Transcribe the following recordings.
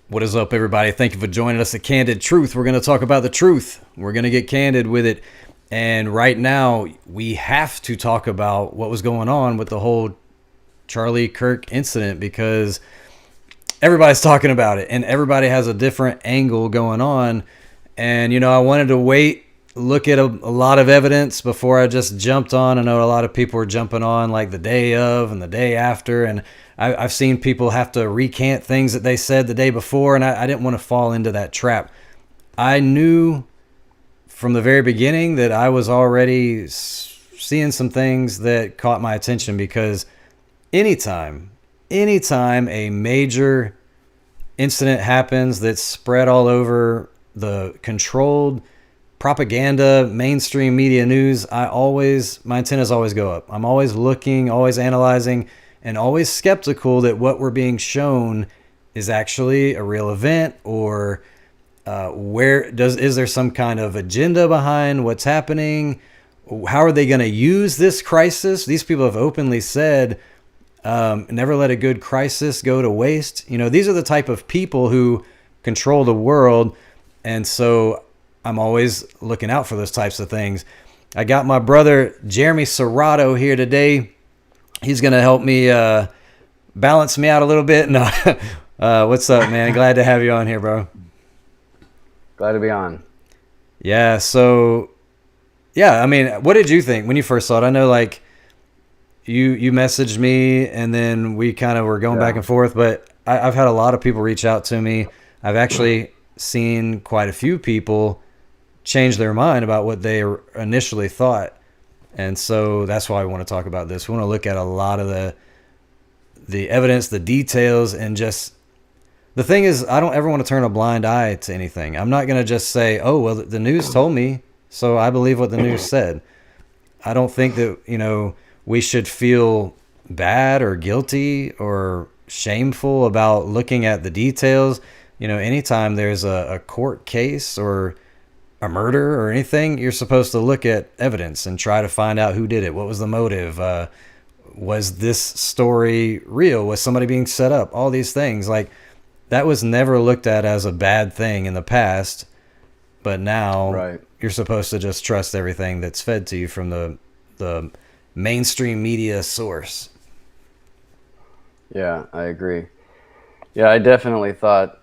What is up, everybody? Thank you for joining us at Candid Truth. We're going to talk about the truth. We're going to get candid with it. And right now, we have to talk about what was going on with the whole Charlie Kirk incident because everybody's talking about it and everybody has a different angle going on. And, I wanted to look at a lot of evidence before I just jumped on. I know a lot of people were jumping on like the day of and the day after. And I've seen people have to recant things that they said the day before. And I didn't want to fall into that trap. I knew from the very beginning that I was already seeing some things that caught my attention because anytime a major incident happens that's spread all over the controlled propaganda, mainstream media news, my antennas always go up. I'm always looking, always analyzing, and always skeptical that what we're being shown is actually a real event or is there some kind of agenda behind what's happening? How are they going to use this crisis? These people have openly said, never let a good crisis go to waste. These are the type of people who control the world. And so I'm always looking out for those types of things. I got my brother, Jeremy Serrato, here today. He's going to help me balance me out a little bit. No, what's up, man? Glad to have you on here, bro. Glad to be on. Yeah, so, what did you think when you first saw it? I know, like, you messaged me, and then we kind of were going back and forth, but I've had a lot of people reach out to me. I've actually seen quite a few people change their mind about what they initially thought. And so that's why we want to talk about this. We want to look at a lot of the evidence, the details, and just the thing is, I don't ever want to turn a blind eye to anything. I'm not going to just say, oh, well, the news told me, so I believe what the news said. I don't think that, we should feel bad or guilty or shameful about looking at the details. Anytime there's a court case or a murder or anything, you're supposed to look at evidence and try to find out who did it. What was the motive? Was this story real? Was somebody being set up? All these things. Like, that was never looked at as a bad thing in the past. But now You're supposed to just trust everything that's fed to you from the mainstream media source. Yeah, I agree. Yeah, I definitely thought,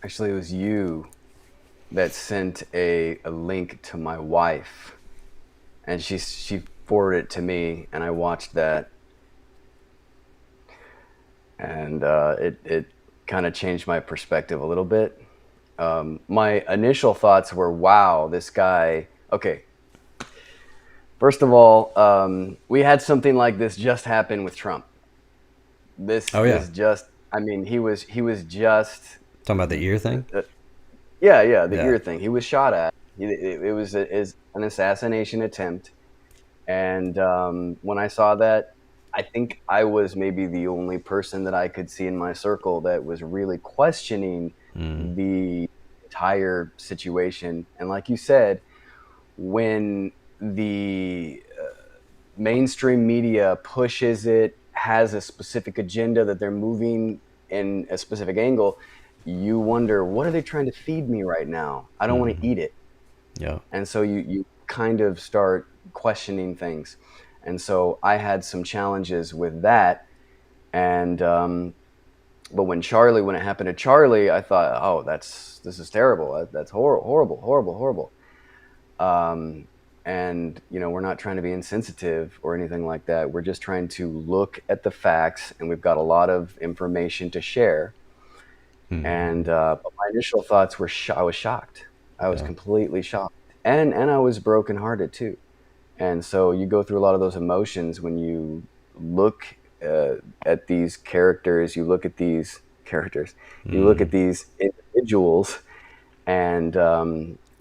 actually it was you that sent a link to my wife, and she forwarded it to me, and I watched that, and it kind of changed my perspective a little bit. My initial thoughts were, wow, this guy, okay. First of all, we had something like this just happen with Trump. This is just, he was just... Talking about the ear thing? The ear thing. He was shot at. It was an assassination attempt. And when I saw that, I think I was maybe the only person that I could see in my circle that was really questioning the entire situation. And like you said, when the mainstream media pushes it, has a specific agenda that they're moving in a specific angle, you wonder, what are they trying to feed me right now? I don't want to eat it. Yeah. And so you kind of start questioning things. And so I had some challenges with that. And but when it happened to Charlie, I thought, oh, this is terrible. That's horrible. And, we're not trying to be insensitive or anything like that. We're just trying to look at the facts, and we've got a lot of information to share. And but my initial thoughts were, I was shocked. I was completely shocked. And I was brokenhearted too. And so you go through a lot of those emotions when you look at these characters, you look at these individuals, and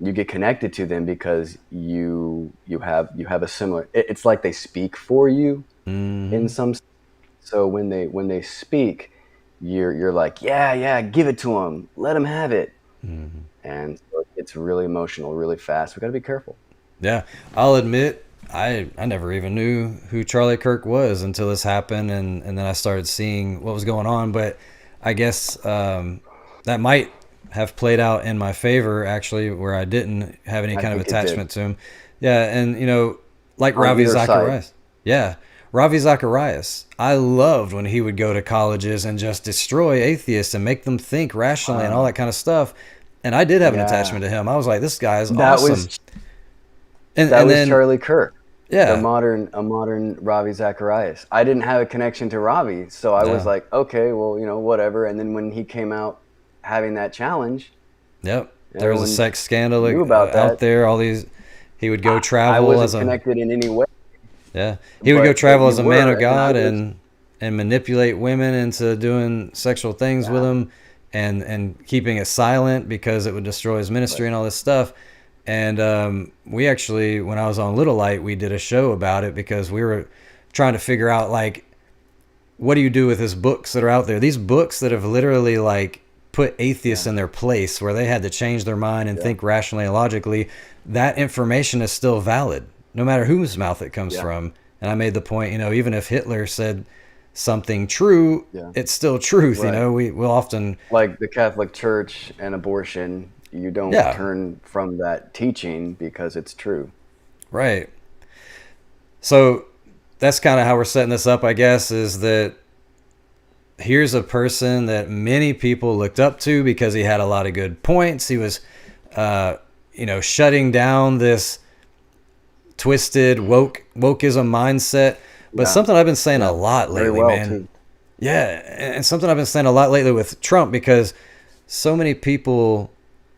you get connected to them because you have a similar. It's like they speak for you in some. So when they speak, you're like, yeah, give it to them, let them have it, and so it's really emotional, really fast. We got to be careful. Yeah, I'll admit, I never even knew who Charlie Kirk was until this happened, and then I started seeing what was going on. But I guess that might have played out in my favor, actually, where I didn't have any kind of attachment to him. Yeah, and like Ravi Zacharias. Yeah, Ravi Zacharias. I loved when he would go to colleges and just destroy atheists and make them think rationally and all that kind of stuff. And I did have an attachment to him. I was like, this guy is awesome. That was Charlie Kirk. Yeah, a modern Ravi Zacharias. I didn't have a connection to Ravi, so I was like, okay, well, whatever. And then when he came out having that challenge, there was a sex scandal about out there. All these, he would go travel. I wasn't connected in any way. Yeah, he would go travel as a man of God and manipulate women into doing sexual things with him, and keeping it silent because it would destroy his ministry and all this stuff. And we actually, when I was on Little Light, we did a show about it because we were trying to figure out, like, what do you do with these books that are out there? These books that have literally, like, put atheists in their place, where they had to change their mind and think rationally and logically. That information is still valid, no matter whose mouth it comes from. And I made the point, even if Hitler said something true, it's still truth. Right. We'll often, like the Catholic Church and abortion, you don't turn from that teaching because it's true. Right. So that's kind of how we're setting this up, I guess, is that here's a person that many people looked up to because he had a lot of good points. He was, shutting down this twisted wokeism mindset. But something I've been saying a lot lately, man. Too. Yeah, and something I've been saying a lot lately with Trump, because so many people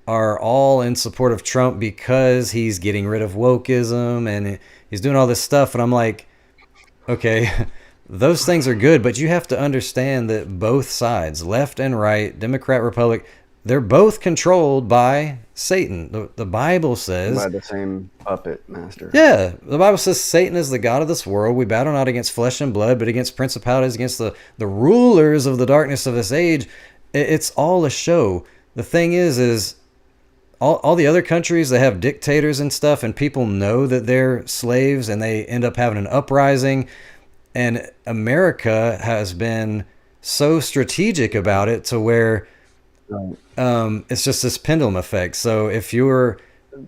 are all in support of Trump because he's getting rid of wokeism and he's doing all this stuff. And I'm like, okay, those things are good, but you have to understand that both sides, left and right, Democrat, Republic, they're both controlled by Satan. The Bible says... by the same puppet master. Yeah, the Bible says Satan is the god of this world. We battle not against flesh and blood, but against principalities, against the rulers of the darkness of this age. It's all a show. The thing is all the other countries, they have dictators and stuff, and people know that they're slaves, and they end up having an uprising. And America has been so strategic about it to where it's just this pendulum effect. So if you're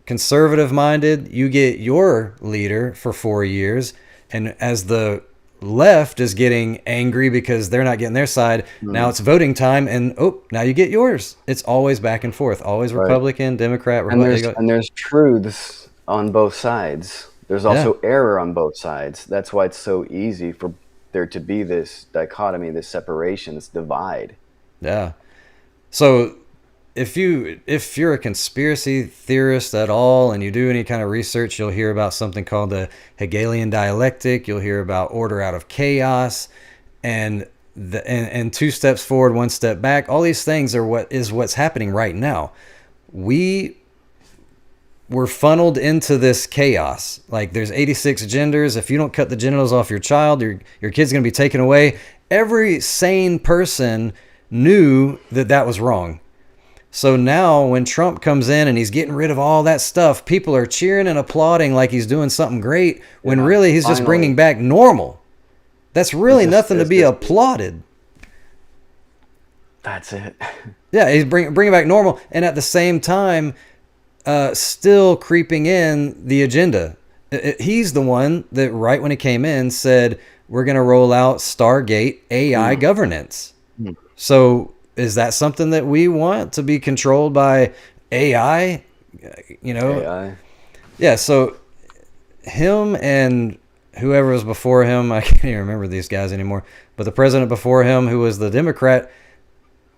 conservative minded, you get your leader for 4 years, and as the left is getting angry because they're not getting their side, now it's voting time, and now you get yours. It's always back and forth, always Republican, Democrat, Republican. And there's truths on both sides. There's also error on both sides. That's why it's so easy for there to be this dichotomy, this separation, this divide. Yeah. So if you're a conspiracy theorist at all and you do any kind of research, you'll hear about something called the Hegelian dialectic. You'll hear about order out of chaos, and two steps forward, one step back. All these things are what's happening right now. We're funneled into this chaos. Like, there's 86 genders. If you don't cut the genitals off your child, your kid's going to be taken away. Every sane person knew that was wrong. So now when Trump comes in and he's getting rid of all that stuff, people are cheering and applauding like he's doing something great, when really he's just bringing back normal. That's really nothing to be applauded. That's it. Yeah, he's bringing back normal, and at the same time, still creeping in the agenda. He's the one that right when he came in said, we're going to roll out Stargate AI governance. So is that something that we want, to be controlled by AI? AI. Yeah, so him and whoever was before him, I can't even remember these guys anymore, but the president before him, who was the Democrat,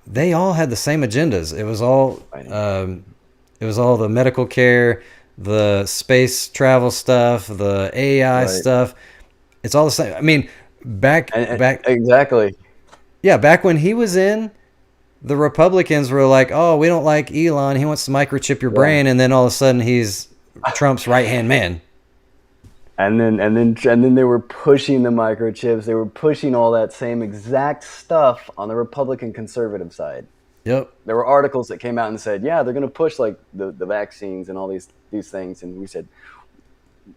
they all had the same agendas. It was all the medical care, the space travel stuff, the AI stuff. It's all the same. I mean, back exactly. Yeah, back when he was in, the Republicans were like, "Oh, we don't like Elon. He wants to microchip your brain," and then all of a sudden he's Trump's right-hand man. And then they were pushing the microchips. They were pushing all that same exact stuff on the Republican conservative side. Yep. There were articles that came out and said, yeah, they're going to push like the vaccines and all these things. And we said,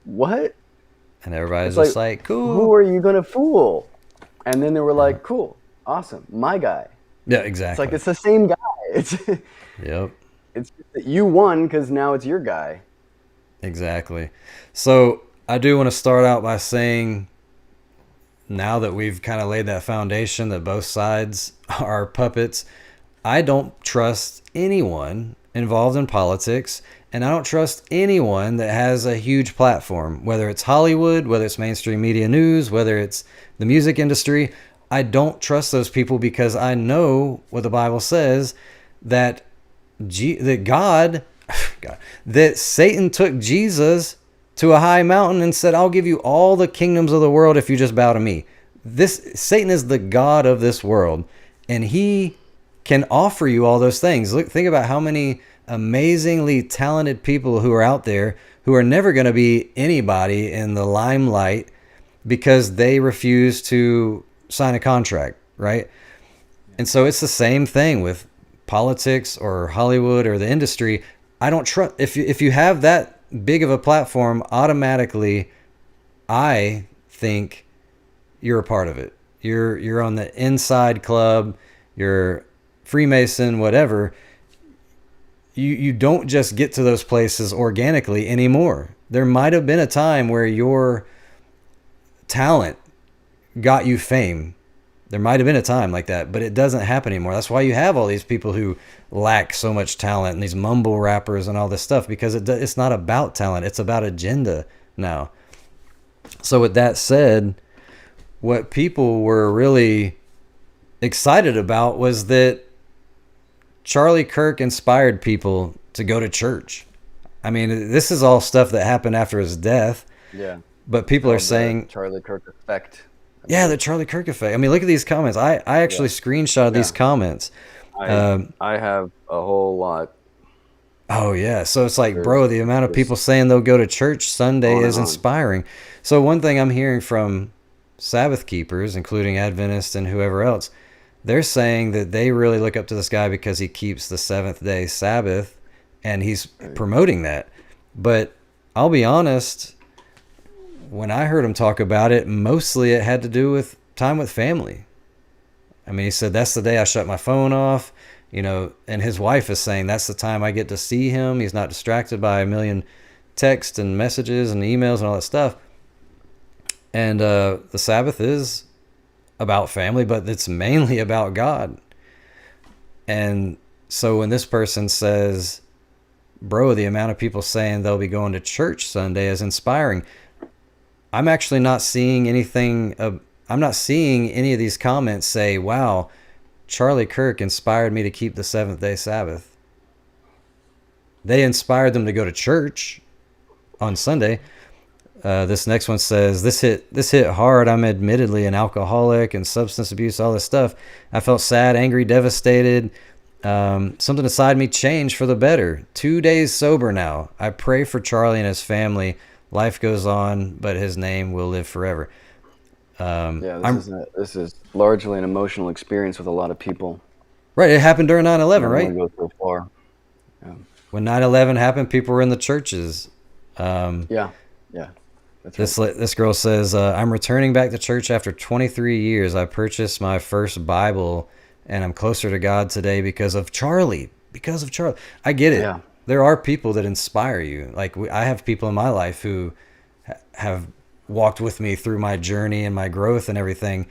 what? And everybody's just like, cool. Who are you going to fool? And then they were like, cool, awesome, my guy. Yeah, It's like exactly. it's the same guy. It's Yep, it's just that you won because now it's your guy. exactly. So I do want to start out by saying, now that we've kind of laid that foundation that both sides are puppets, I don't trust anyone involved in politics, and I don't trust anyone that has a huge platform, whether it's Hollywood, whether it's mainstream media news, whether it's the music industry. I don't trust those people because I know what the Bible says, that that God, that Satan took Jesus to a high mountain and said, "I'll give you all the kingdoms of the world if you just bow to me." This Satan is the god of this world, and he can offer you all those things. Look, think about how many amazingly talented people who are out there who are never going to be anybody in the limelight because they refuse to sign a contract, right? And so it's the same thing with politics or Hollywood or the industry. I don't trust, if you have that big of a platform, automatically I think you're a part of it. You're on the inside club, you're Freemason, whatever. You don't just get to those places organically anymore. There might have been a time where your talent got you fame. There might have been a time like that, but it doesn't happen anymore. That's why you have all these people who lack so much talent and these mumble rappers and all this stuff, because it's not about talent. It's about agenda now. So with that said, what people were really excited about was that Charlie Kirk inspired people to go to church. I mean, this is all stuff that happened after his death. Yeah. But people are saying Charlie Kirk effect. Yeah, the Charlie Kirk effect. I mean, look at these comments. I actually screenshotted these comments. I have a whole lot. Oh, yeah. So it's like, bro, the amount of people saying they'll go to church Sunday is inspiring. So one thing I'm hearing from Sabbath keepers, including Adventists and whoever else, they're saying that they really look up to this guy because he keeps the seventh-day Sabbath, and he's promoting that. But I'll be honest, when I heard him talk about it, mostly it had to do with time with family. I mean, he said, that's the day I shut my phone off, you know, and his wife is saying that's the time I get to see him. He's not distracted by a million texts and messages and emails and all that stuff. And the Sabbath is about family, but it's mainly about God. And so when this person says, bro, the amount of people saying they'll be going to church Sunday is inspiring, I'm actually not seeing anything. I'm not seeing any of these comments say, wow, Charlie Kirk inspired me to keep the seventh-day Sabbath. They inspired them to go to church on Sunday. This next one says, this hit hard. I'm admittedly an alcoholic and substance abuse, all this stuff. I felt sad, angry, devastated. Something inside me changed for the better. 2 days sober now. I pray for Charlie and his family. Life goes on, but his name will live forever. This is largely an emotional experience with a lot of people. Right, it happened during 9/11, right? Go so far. Yeah. When 9/11 happened, people were in the churches. Yeah. That's right. This girl says, I'm returning back to church after 23 years. I purchased my first Bible, and I'm closer to God today because of Charlie. Because of Charlie. I get it. Yeah. There are people that inspire you. Like I have people in my life who have walked with me through my journey and my growth and everything.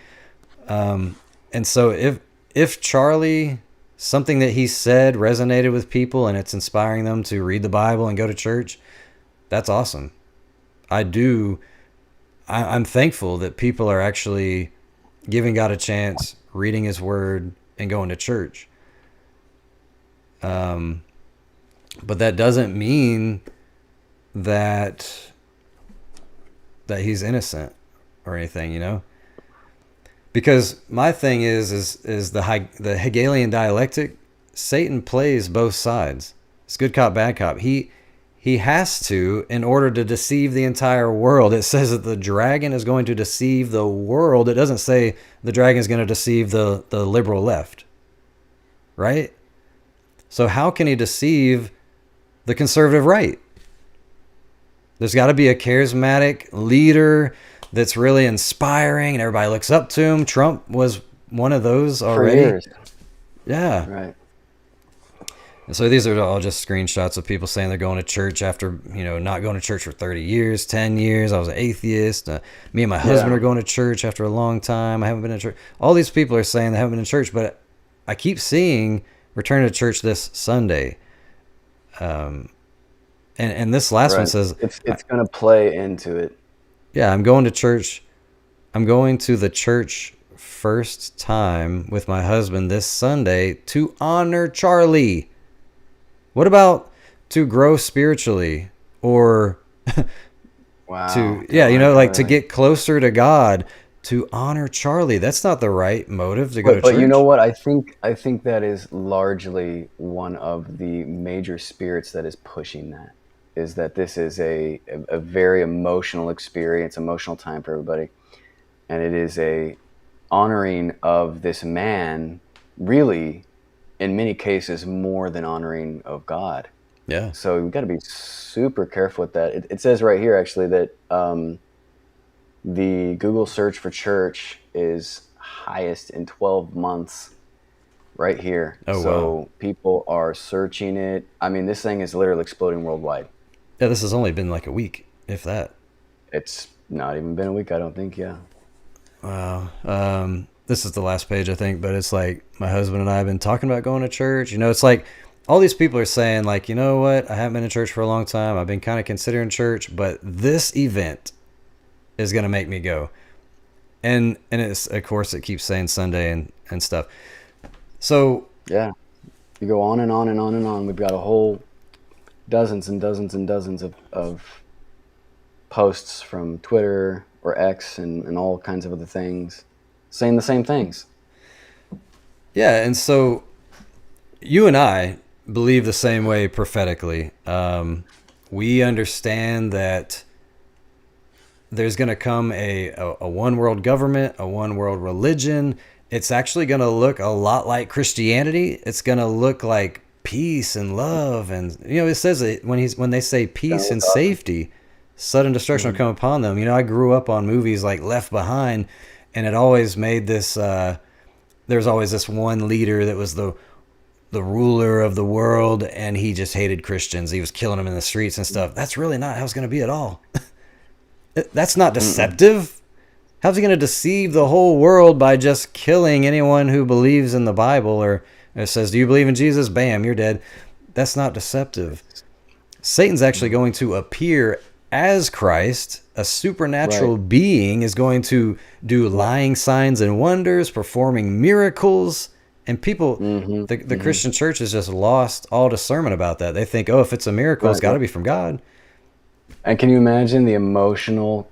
And so if Charlie, something that he said resonated with people and it's inspiring them to read the Bible and go to church, that's awesome. I'm thankful that people are actually giving God a chance, reading his word, and going to church. But that doesn't mean that he's innocent or anything, you know? Because my thing is the Hegelian dialectic. Satan plays both sides. It's good cop, bad cop. He has to, in order to deceive the entire world. It says that the dragon is going to deceive the world. It doesn't say the dragon is going to deceive the liberal left. Right? So how can he deceive the conservative right? There's got to be a charismatic leader that's really inspiring and everybody looks up to him. Trump was one of those already. For years. Yeah. Right. And so these are all just screenshots of people saying they're going to church after, not going to church for 30 years, 10 years. I was an atheist. Me and my husband Yeah. are going to church after a long time. I haven't been to church. All these people are saying they haven't been to church, but I keep seeing return to church this Sunday. And this last one Right. says, It's going to play into it. yeah, I'm going to church. I'm going to the church first time with my husband this Sunday to honor Charlie. What about to grow spiritually or Wow. to, yeah, like to Right. get closer to God, to honor Charlie? That's not the right motive to go to But you know church. what? I think that is largely one of the major spirits that is pushing that. Is that this is a very emotional experience, emotional time for everybody, and it is a honoring of this man, really, in many cases, more than honoring of God. Yeah. So we've got to be super careful with that. It says right here, actually, that the Google search for church is highest in 12 months right here. Oh, wow. So people are searching it. I mean, this thing is literally exploding worldwide. Yeah, this has only been like a week, if that. It's not even been a week, I don't think. Yeah. Wow. This is the last page, I think, but it's like my husband and I have been talking about going to church. It's like all these people are saying, like, you know what? I haven't been to church for a long time. I've been kind of considering church, but this event is going to make me go. And it's, of course, it keeps saying Sunday and stuff. So, Yeah. You go on and on and on and on. We've got a whole dozens and dozens and dozens of posts from Twitter or X and all kinds of other things saying the same things. yeah. And so you and I believe the same way prophetically. We understand that there's going to come a one world government, a one world religion. It's actually going to look a lot like Christianity. It's going to look like peace and love, and it says it when they say peace and Awesome. safety, sudden destruction will come upon them. I grew up on movies like Left Behind, and it always made this. There's always this one leader that was the ruler of the world, and he just hated Christians. He was killing them in the streets and stuff. That's really not how it's going to be at all. That's not deceptive. How's he going to deceive the whole world by just killing anyone who believes in the Bible or says, do you believe in Jesus? Bam, you're dead. That's not deceptive. Satan's actually going to appear as Christ. A supernatural Right. being is going to do lying signs and wonders, performing miracles. And people, the Christian church has just lost all discernment about that. They think, oh, if it's a miracle, it's Right. got to Right. be from God. And can you imagine the emotional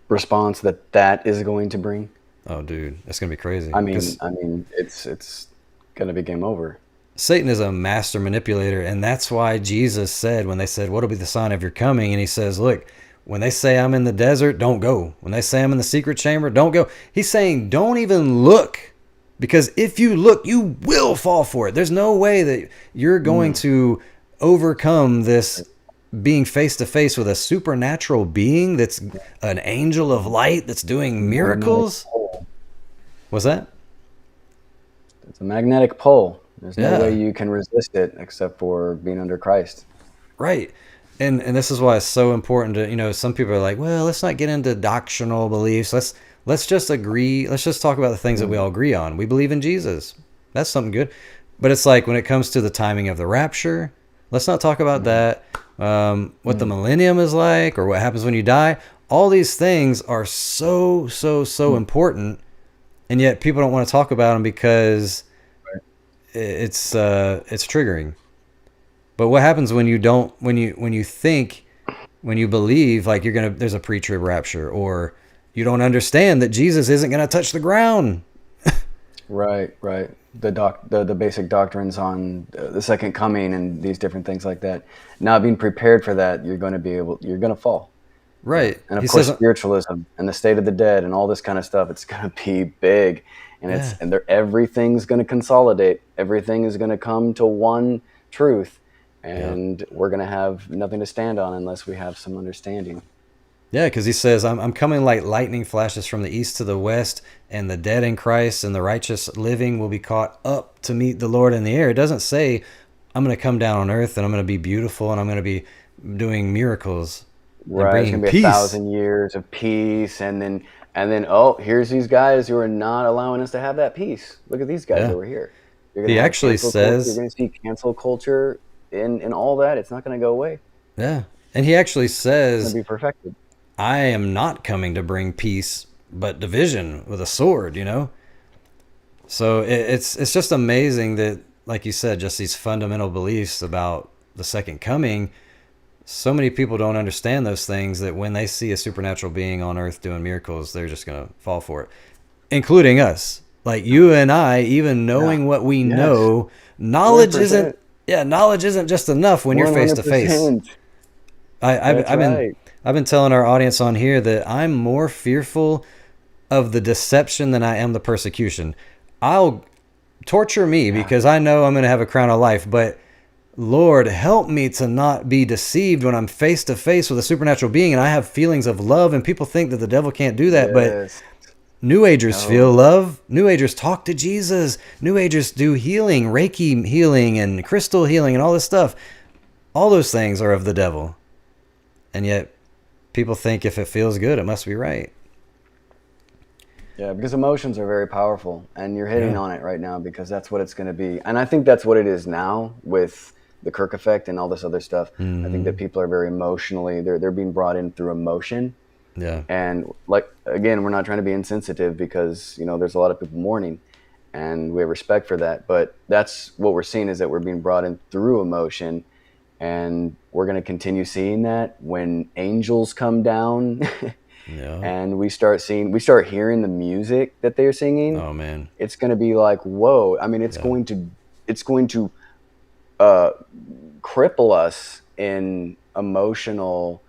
response that is going to bring? Oh, dude, that's going to be crazy. I mean, 'Cause it's going to be game over. Satan is a master manipulator, and that's why Jesus said, when they said, what'll be the sign of your coming? And he says, look, when they say I'm in the desert, don't go. When they say I'm in the secret chamber, don't go. He's saying, don't even look, because if you look, you will fall for it. There's no way that you're going to overcome this being face to face with a supernatural being that's an angel of light that's doing miracles. What's that? It's a magnetic pull. There's no Yeah. way you can resist it except for being under Christ. Right. And this is why it's so important to, some people are like, well, let's not get into doctrinal beliefs. Let's just agree. Let's just talk about the things that we all agree on. We believe in Jesus. That's something good. But it's like when it comes to the timing of the rapture, let's not talk about that. What the millennium is like or what happens when you die. All these things are so, so, so important. And yet people don't want to talk about them because it's triggering. But what happens when you don't, when you think, when you believe like there's a pre-trib rapture, or you don't understand that Jesus isn't going to touch the ground? Right, right. The basic doctrines on the second coming and these different things like that. Not being prepared for that, you're going to fall. Right. And of He course, says, spiritualism and the state of the dead and all this kind of stuff, it's going to be big. And yeah, everything's going to consolidate. Everything is going to come to one truth. yeah. And we're going to have nothing to stand on unless we have some understanding. Yeah, because he says, I'm coming like lightning flashes from the east to the west, and the dead in Christ and the righteous living will be caught up to meet the Lord in the air. It doesn't say I'm going to come down on earth and I'm going to be beautiful and I'm going to be doing miracles and Right. It's bringing gonna be a peace. 1,000 years of peace, and then oh, here's these guys who are not allowing us to have that peace. Look at these guys Yeah. over here. You're He gonna have actually cancel culture. You're says, gonna see cancel culture in all that. It's not gonna go away. It's yeah. And he actually gonna says, be perfected. I am not coming to bring peace, but division with a sword, you know? So it's just amazing that, like you said, just these fundamental beliefs about the second coming. So many people don't understand those things that when they see a supernatural being on earth doing miracles, they're just going to fall for it, including us. Like you and I, even Yeah. knowing what we Yes. know, knowledge isn't, 100%. yeah, knowledge isn't just enough when you're face to face. 100%. I've, That's I've been, right. I've been telling our audience on here that I'm more fearful of the deception than I am the persecution. I'll torture me Yeah. because I know I'm going to have a crown of life, but Lord, help me to not be deceived when I'm face to face with a supernatural being and I have feelings of love, and people think that the devil can't do that, but Yes. New Agers feel No. love. New Agers talk to Jesus. New Agers do healing, Reiki healing and crystal healing and all this stuff. All those things are of the devil. And yet people think if it feels good, it must be right. Yeah, because emotions are very powerful, and you're hitting Yeah. on it right now because that's what it's going to be. And I think that's what it is now with the Kirk effect and all this other stuff. I think that people are very emotionally, they're being brought in through emotion. Yeah. And like, again, we're not trying to be insensitive because, you know, there's a lot of people mourning and we have respect for that. But that's what we're seeing, is that we're being brought in through emotion. And we're going to continue seeing that when angels come down Yeah. and we start hearing the music that they're singing. Oh man. It's going to be like, whoa. I mean, Yeah. it's going to uh, cripple us in emotional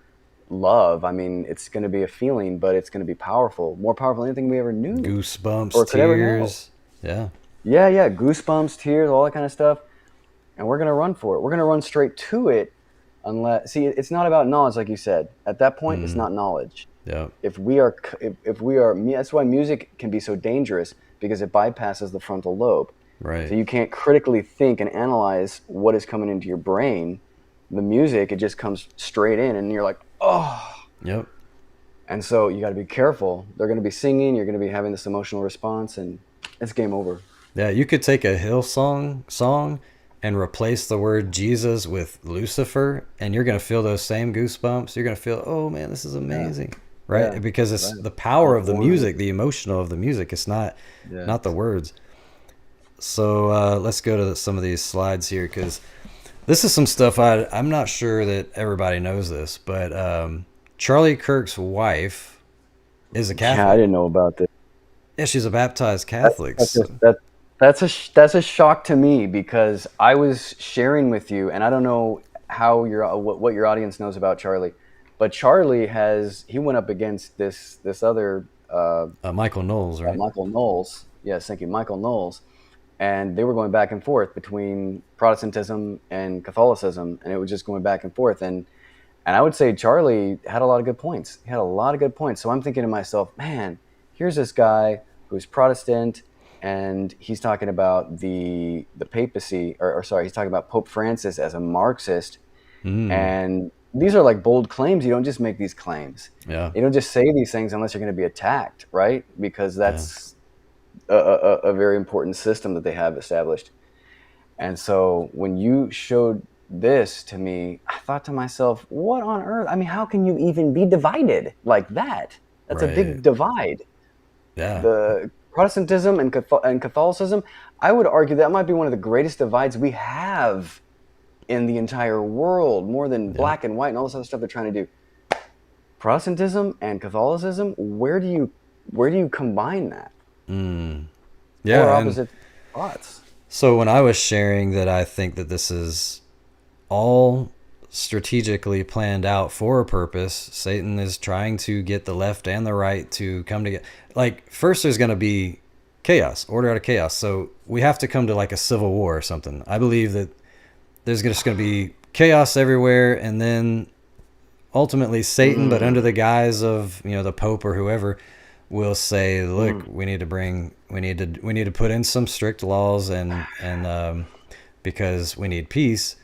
love. I mean, it's going to be a feeling, but it's going to be powerful, more powerful than anything we ever knew Goosebumps, or could ever know. tears. Yeah. Yeah, yeah, goosebumps, tears, all that kind of stuff. And we're going to run for it. We're going to run straight to it. Unless, see, it's not about knowledge, like you said. At that point, it's not knowledge. Yeah. If we are, that's why music can be so dangerous, because it bypasses the frontal lobe. Right. So you can't critically think and analyze what is coming into your brain. The music, it just comes straight in, and you're like, oh. Yep. And so you got to be careful. They're going to be singing. You're going to be having this emotional response, and it's game over. Yeah, you could take a song and replace the word Jesus with Lucifer, and you're going to feel those same goosebumps. You're going to feel, oh man, this is amazing, right? Yeah. Because it's Right. the power of the Performing. music, the emotional of the music. It's not not the words. So let's go to some of these slides here, because this is some stuff I'm not sure that everybody knows this, but Charlie Kirk's wife is a Catholic. Yeah, I didn't know about this. Yeah, she's a baptized Catholic. That's a shock to me, because I was sharing with you, and I don't know how what your audience knows about Charlie, but Charlie he went up against this other Michael Knowles, right? Michael Knowles. Yes, thank you, Michael Knowles. And they were going back and forth between Protestantism and Catholicism, and it was just going back and forth. And I would say Charlie had a lot of good points. He had a lot of good points. So I'm thinking to myself, man, here's this guy who's Protestant, and he's talking about the papacy, or sorry, he's talking about Pope Francis as a Marxist. And these are like bold claims. You don't just make these claims. Yeah. You don't just say these things unless you're going to be attacked, right? Because that's a very important system that they have established. And so when you showed this to me, I thought to myself, what on earth? I mean, how can you even be divided like that? That's a big divide. Yeah. The Protestantism and Catholicism, I would argue that might be one of the greatest divides we have in the entire world, more than black and white and all this other stuff they're trying to do. Protestantism and Catholicism, where do you combine that? Yeah. Or opposite thoughts. So when I was sharing that I think that this is all strategically planned out for a purpose, Satan is trying to get the left and the right to come together. Like, first there's going to be chaos, order out of chaos. So we have to come to like a civil war or something. I believe that there's just going to be chaos everywhere, and then ultimately Satan, but under the guise of, you know, the Pope or whoever, will say, look, we need to put in some strict laws and because we need peace.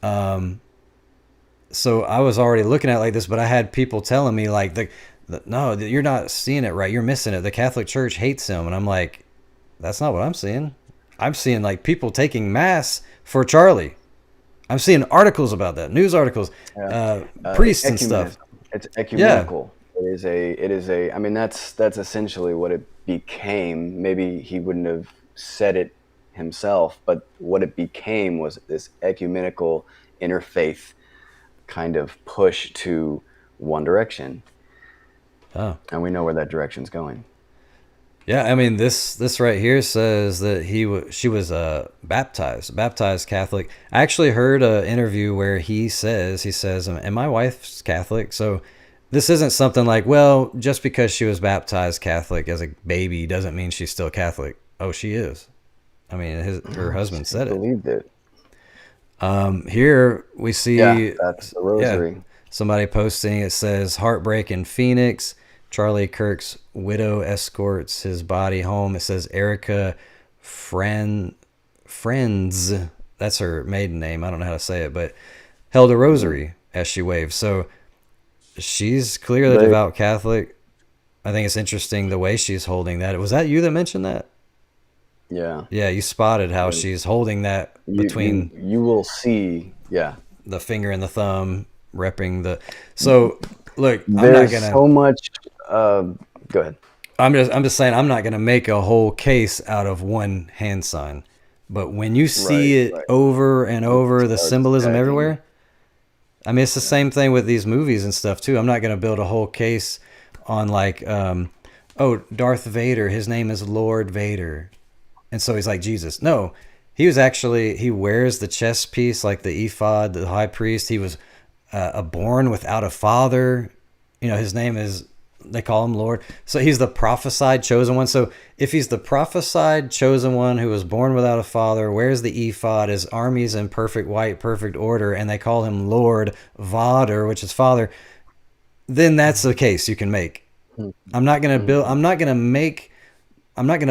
So I was already looking at it like this, but I had people telling me like no, you're not seeing it right. You're missing it. The Catholic Church hates him. And I'm like, that's not what I'm seeing. I'm seeing like people taking mass for Charlie. I'm seeing articles about that, news articles, priests and stuff. It's ecumenical. Yeah. It is a, I mean, that's essentially what it became. Maybe he wouldn't have said it himself, but what it became was this ecumenical interfaith kind of push to one direction. Oh. And we know where that direction's going. Yeah, I mean, this right here says that she was baptized Catholic. I actually heard an interview where he says, and my wife's Catholic, so this isn't something like, well, just because she was baptized Catholic as a baby doesn't mean she's still Catholic. Oh, she is. I mean, her husband said it. Believed it. Here we see that's the rosary. Somebody posting, it says, heartbreak in Phoenix. Charlie Kirk's widow escorts his body home. It says Erica Friends, that's her maiden name, I don't know how to say it, but held a rosary as she waved. So she's clearly a devout Catholic. I think it's interesting the way she's holding that. Was that you that mentioned that? Yeah. Yeah, you spotted how she's holding that between... You will see, the finger and the thumb, repping the... So, look, there's I'm not going to... so much... go ahead. I'm just saying I'm not going to make a whole case out of one hand sign. But when you see it over and over, the symbolism everywhere... I mean, it's the same thing with these movies and stuff, too. I'm not going to build a whole case on, like, Darth Vader, his name is Lord Vader. And so he's like Jesus. No, he wears the chest piece, like the ephod, the high priest. He was born without a father. You know, his name is, they call him Lord. So he's the prophesied chosen one. So if he's the prophesied chosen one who was born without a father, wears the ephod, his army's in perfect white, perfect order, and they call him Lord Vader, which is father, then that's the case you can make. I'm not going to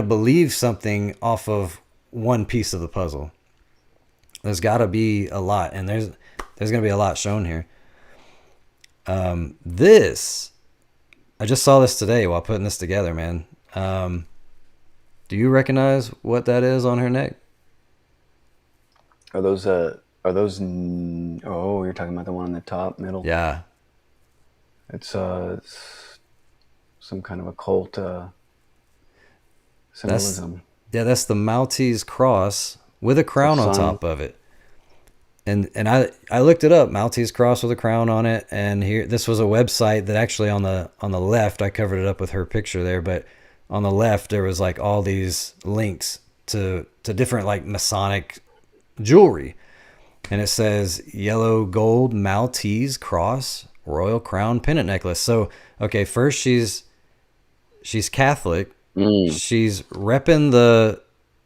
believe something off of one piece of the puzzle. There's got to be a lot, and there's going to be a lot shown here. I just saw this today while putting this together, man. Do you recognize what that is on her neck? Are those, you're talking about the one in the top middle? Yeah. It's some kind of occult symbolism. That's the Maltese cross with a crown on top of it. And I looked it up, Maltese cross with a crown on it, and here this was a website that actually on the left, I covered it up with her picture there, but on the left there was like all these links to different like Masonic jewelry. And it says yellow gold Maltese cross royal crown pendant necklace. So okay, first she's Catholic. She's repping the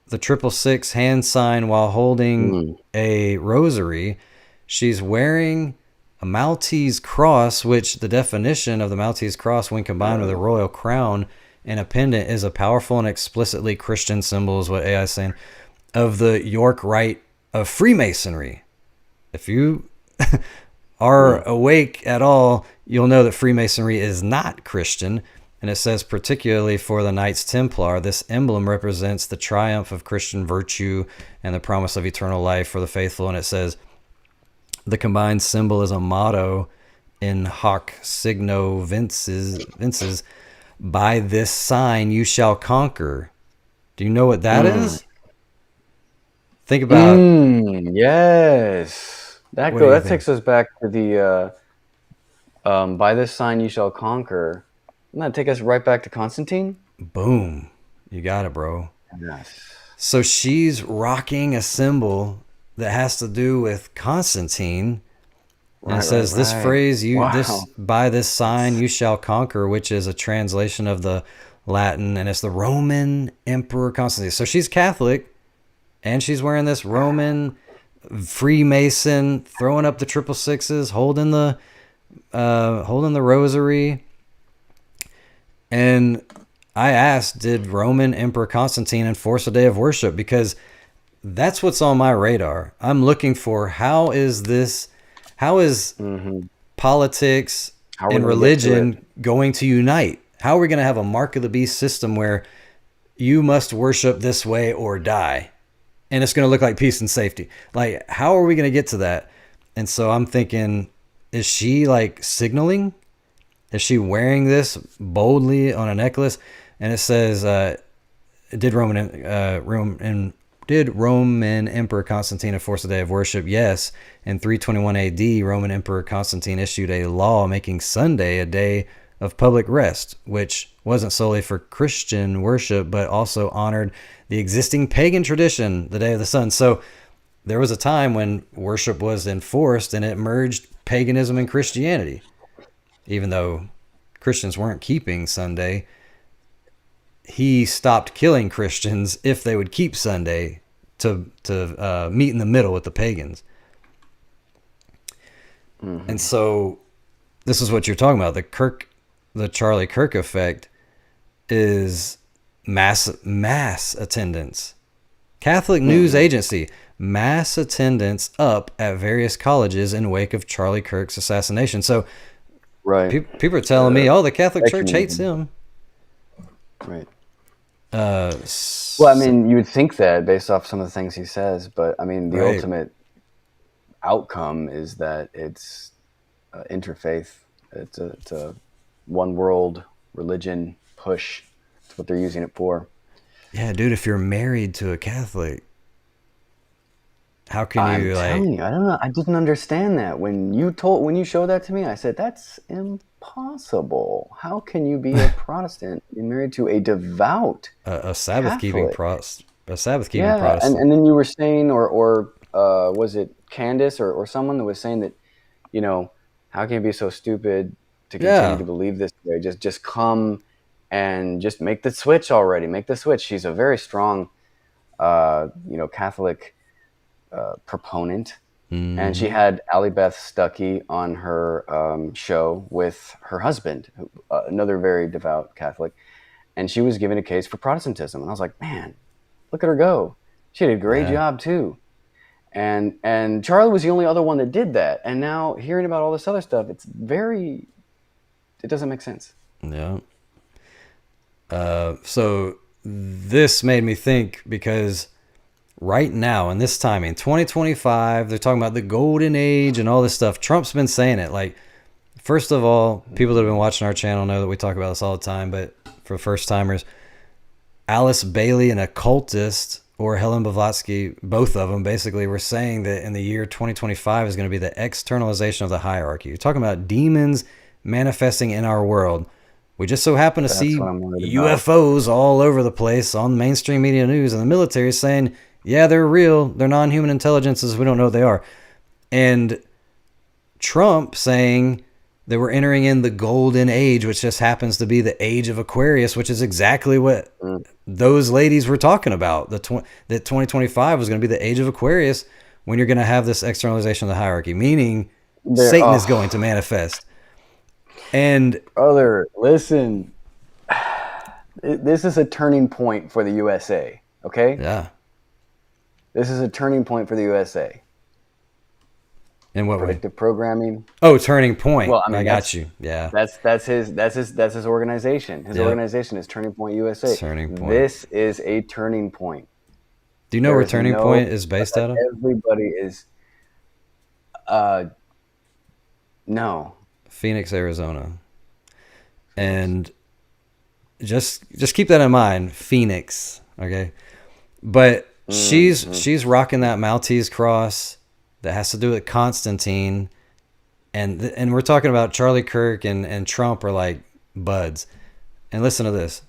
666 hand sign while holding a rosary. She's wearing a Maltese cross, which the definition of the Maltese cross when combined with a royal crown and a pendant is a powerful and explicitly Christian symbol, is what AI is saying, of the York Rite of Freemasonry. If you are awake at all, you'll know that Freemasonry is not Christian. And it says, particularly for the Knights Templar, this emblem represents the triumph of Christian virtue and the promise of eternal life for the faithful. And it says, the combined symbol is a motto in hoc signo vinces, by this sign you shall conquer. Do you know what that is? Think about... yes. That takes us back to the, by this sign you shall conquer. Doesn't that take us right back to Constantine? Boom. You got it, bro. Yes. So she's rocking a symbol that has to do with Constantine. And it says this phrase, by this sign you shall conquer, which is a translation of the Latin, and it's the Roman Emperor Constantine. So she's Catholic, and she's wearing this Roman Freemason, throwing up the 666s, holding the holding the rosary. And I asked, did Roman Emperor Constantine enforce a day of worship? Because that's what's on my radar. I'm looking for how is politics and religion going to unite? How are we going to have a mark of the beast system where you must worship this way or die? And it's going to look like peace and safety. Like, how are we going to get to that? And so I'm thinking, is she like signaling? Is she wearing this boldly on a necklace? And it says, did Roman Emperor Constantine enforce a day of worship? Yes. In 321 AD, Roman Emperor Constantine issued a law making Sunday a day of public rest, which wasn't solely for Christian worship, but also honored the existing pagan tradition, the Day of the Sun. So there was a time when worship was enforced and it merged paganism and Christianity. Even though Christians weren't keeping Sunday, he stopped killing Christians if they would keep Sunday to meet in the middle with the pagans. Mm-hmm. And so this is what you're talking about. The Charlie Kirk effect is mass attendance. Catholic News Agency, mass attendance up at various colleges in wake of Charlie Kirk's assassination. So people are telling me, the Catholic Church hates him. Right. Well, I mean, you would think that based off some of the things he says, but I mean, the ultimate outcome is that it's interfaith. It's a one world religion push. That's what they're using it for. Yeah, dude, if you're married to a Catholic, how can you I don't know. I didn't understand that. When you showed that to me, I said, that's impossible. How can you be a Protestant and married to a devout a Sabbath-keeping Protestant? And then you were saying, or was it Candace or someone that was saying that, how can you be so stupid to continue to believe this way? Just come and just make the switch already. Make the switch. She's a very strong, Catholic proponent. Mm-hmm. And she had Allie Beth Stuckey on her show with her husband, another very devout Catholic. And she was giving a case for Protestantism. And I was like, man, look at her go. She did a great job too. And Charlie was the only other one that did that. And now hearing about all this other stuff, it doesn't make sense. Yeah. So this made me think, because right now in this time in 2025, they're talking about the golden age and all this stuff. Trump's been saying it. Like, first of all, people that have been watching our channel know that we talk about this all the time, but for first timers, Alice Bailey, an occultist, or Helen Blavatsky, both of them basically were saying that in the year 2025 is going to be the externalization of the hierarchy. You're talking about demons manifesting in our world. We just so happen to see UFOs all over the place on mainstream media news, and the military is saying, yeah, they're real. They're non-human intelligences. We don't know what they are. And Trump saying that we're entering in the golden age, which just happens to be the age of Aquarius, which is exactly what those ladies were talking about. That 2025 was going to be the age of Aquarius, when you're going to have this externalization of the hierarchy, meaning Satan is going to manifest. And brother, listen, this is a turning point for the USA. Okay. Yeah. This is a turning point for the USA. In what Predictive programming. Oh, turning point. Well, I mean, I got you. Yeah. That's his organization. His organization is Turning Point USA. Turning Point. This is a turning point. Do you know where Turning Point is based out of? Everybody is. No. Phoenix, Arizona. And just keep that in mind, Phoenix. Okay. But she's rocking that Maltese cross that has to do with Constantine, and we're talking about Charlie Kirk and Trump are like buds. And listen to this.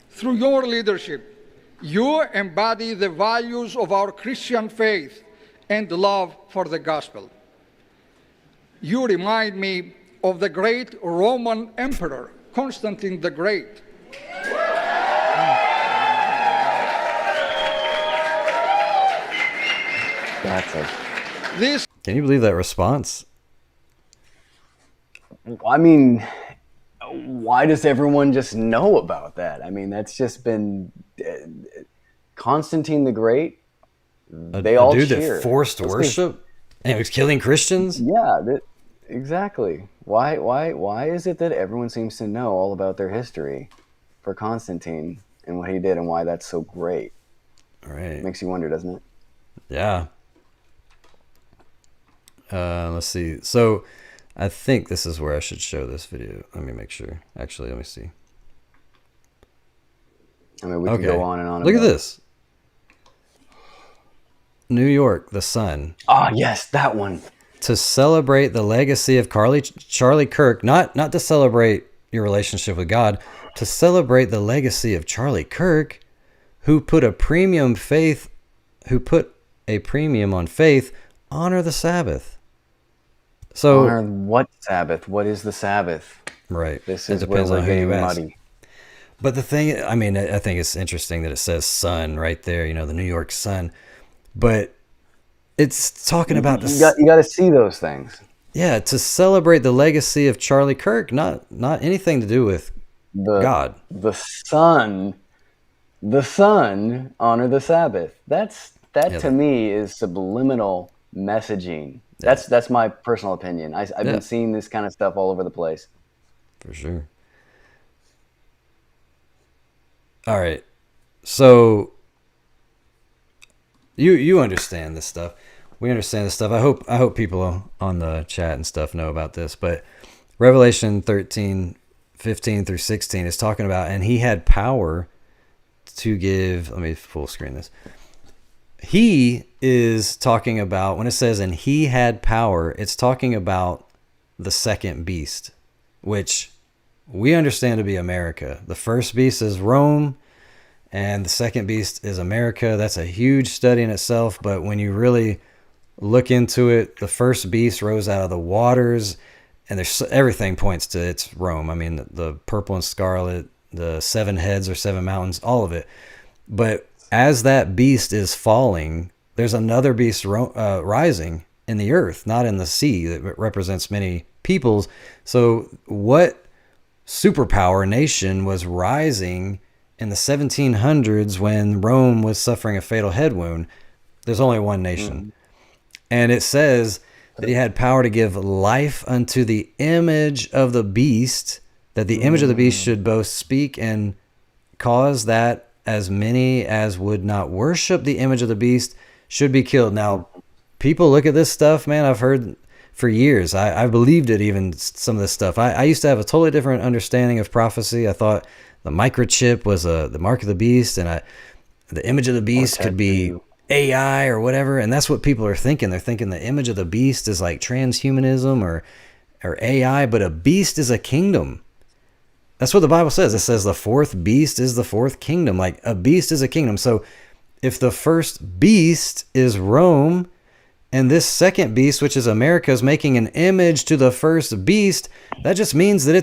Through your leadership, you embody the values of our Christian faith and love for the gospel. You remind me of the great Roman Emperor, Constantine the Great. That's it. Can you believe that response? I mean, why does everyone just know about that? I mean, that's just been Constantine the Great. They all dude cheer. that forced worship and was killing Christians. Yeah, exactly. Why is it that everyone seems to know all about their history for Constantine and what he did and why that's so great? Right. Makes you wonder, doesn't it? Yeah. Let's see. So I think this is where I should show this video. Let me make sure. Actually, let me see. I mean, we could go on and on. Look at this. New York, the Sun. Ah, yes, that one. To celebrate the legacy of Charlie Kirk, not to celebrate your relationship with God, to celebrate the legacy of Charlie Kirk, who put a premium on faith, honor the Sabbath. So honor what Sabbath? What is the Sabbath? Right. This is where we're getting muddy. But the thing, I mean, I think it's interesting that it says Sun right there, you know, the New York Sun. But it's talking about you got to see those things. Yeah, to celebrate the legacy of Charlie Kirk, not anything to do with God. The sun, honor the Sabbath. That to me is subliminal messaging. Yeah. That's my personal opinion. I've been seeing this kind of stuff all over the place. For sure. All right. So you understand this stuff. We understand this stuff. I hope people on the chat and stuff know about this. But Revelation 13:15 through 16 is talking about, and he had power to give. Let me full screen this. He is talking about, when it says, and he had power, it's talking about the second beast, which we understand to be America. The first beast is Rome, and the second beast is America. That's a huge study in itself, but when you really look into it, the first beast rose out of the waters, and there's everything points to it's Rome. I mean, the purple and scarlet, the 7 heads or 7 mountains, all of it. But as that beast is falling, there's another beast rising in the earth, not in the sea, that represents many peoples. So what superpower nation was rising in the 1700s when Rome was suffering a fatal head wound? There's only one nation. And it says that he had power to give life unto the image of the beast, that the image of the beast should both speak and cause that as many as would not worship the image of the beast should be killed. Now, people look at this stuff, man. I've heard for years. I believed it, even some of this stuff. I used to have a totally different understanding of prophecy. I thought the microchip was the mark of the beast, and the image of the beast could be AI or whatever. And that's what people are thinking. They're thinking the image of the beast is like transhumanism or AI, but a beast is a kingdom. That's what the Bible says. It says the fourth beast is the fourth kingdom. Like a beast is a kingdom. So if the first beast is Rome, and this second beast, which is America, is making an image to the first beast, that just means that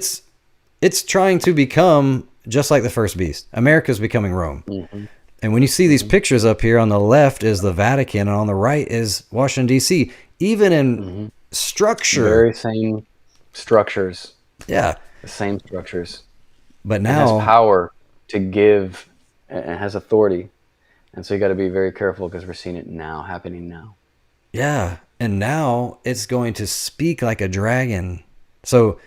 it's trying to become just like the first beast. America's becoming Rome. And when you see these pictures up here, on the left is the Vatican, and on the right is Washington, D.C. Even in structure. Very same structures. Yeah. The same structures. But now it has power to give, and it has authority. And so you got to be very careful, because we're seeing it now, happening now. Yeah. And now it's going to speak like a dragon. So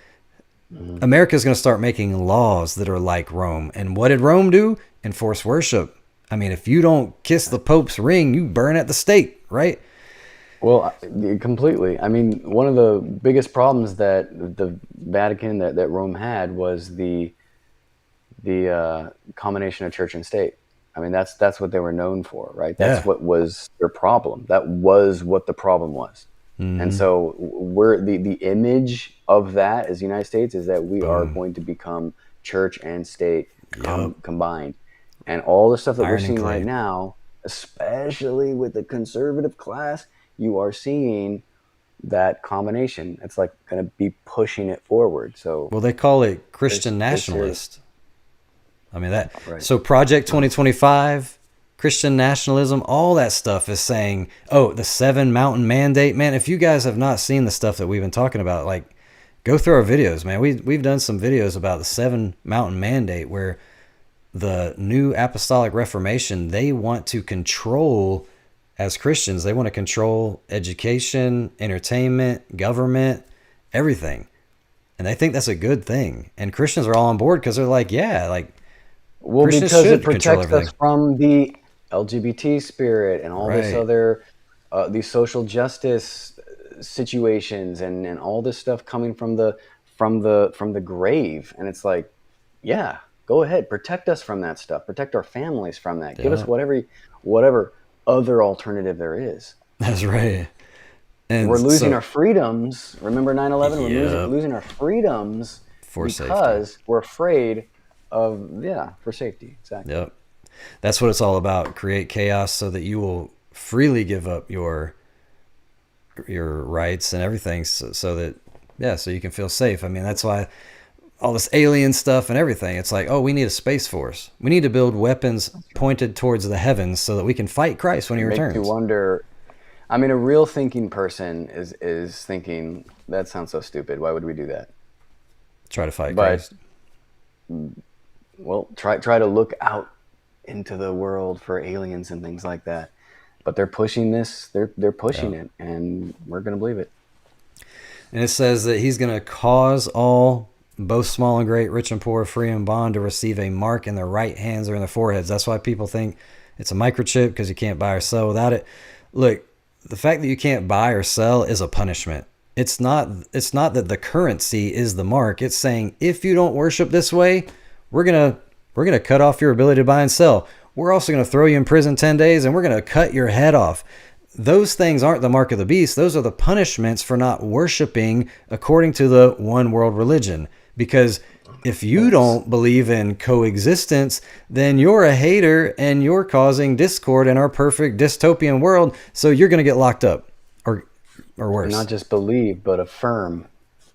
America's going to start making laws that are like Rome. And what did Rome do? Enforce worship. I mean, if you don't kiss the Pope's ring, you burn at the stake, right? Well, completely. I mean, one of the biggest problems that the Vatican, that Rome had, was the combination of church and state. I mean, that's what they were known for, right? That's what was their problem. That was what the problem was. And so we're the image of that as the United States is that we are going to become church and state combined. And all the stuff that we're seeing right now, especially with the conservative class, you are seeing that combination. It's like going to be pushing it forward. So, well, they call it Christian nationalist. I mean that. Right. So Project 2025, Christian nationalism, all that stuff is saying, oh, the 7 mountain mandate, man. If you guys have not seen the stuff that we've been talking about, like, Go through our videos, man. We've done some videos about the 7 Mountain Mandate, where the New Apostolic Reformation, they want to control, as Christians, they want to control education, entertainment, government, everything. And they think that's a good thing. And Christians are all on board because they're like, yeah, like, well, Christians because should it control protects everything. us from the LGBT spirit and all this Right. other, these social justice situations and all this stuff coming from the grave. And it's like, yeah, go ahead, protect us from that stuff, protect our families from that. Give us whatever other alternative there is. That's right. And we're losing our freedoms. Remember 9/11? We're Yep. losing our freedoms For because safety. we're afraid of, for safety. Exactly. Yep. That's what it's all about. Create chaos so that you will freely give up your rights and everything, so that, so you can feel safe. I mean, that's why all this alien stuff and everything, it's like, oh, we need a space force. We need to build weapons pointed towards the heavens so that we can fight Christ when he returns. Makes you wonder. I mean, a real thinking person is thinking, that sounds so stupid. Why would we do that? Try to fight Christ. Well, try to look out into the world for aliens and things like that. But they're pushing this. They're pushing it, and we're going to believe it. And it says that he's going to cause all, both small and great, rich and poor, free and bond, to receive a mark in their right hands or in their foreheads. That's why people think it's a microchip, because you can't buy or sell without it. Look, the fact that you can't buy or sell is a punishment. It's not that the currency is the mark. It's saying, if you don't worship this way, we're gonna cut off your ability to buy and sell. We're also going to throw you in prison 10 days, and we're going to cut your head off. Those things aren't the mark of the beast. Those are the punishments for not worshiping according to the one world religion. Because if you don't believe in coexistence, then you're a hater and you're causing discord in our perfect dystopian world. So you're going to get locked up or worse. Not just believe, but affirm.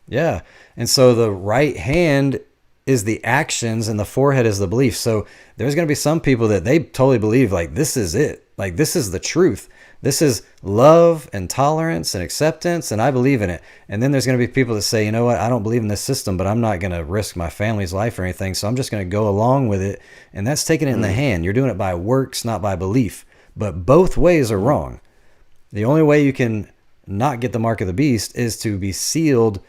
Yeah. And so the right hand is the actions and the forehead is the belief. So there's going to be some people that they totally believe, like, this is it. Like, this is the truth. This is love and tolerance and acceptance, and I believe in it. And then there's going to be people that say, you know what, I don't believe in this system, but I'm not going to risk my family's life or anything, so I'm just going to go along with it. And that's taking it in the hand. You're doing it by works, not by belief. But both ways are wrong. The only way you can not get the mark of the beast is to be sealed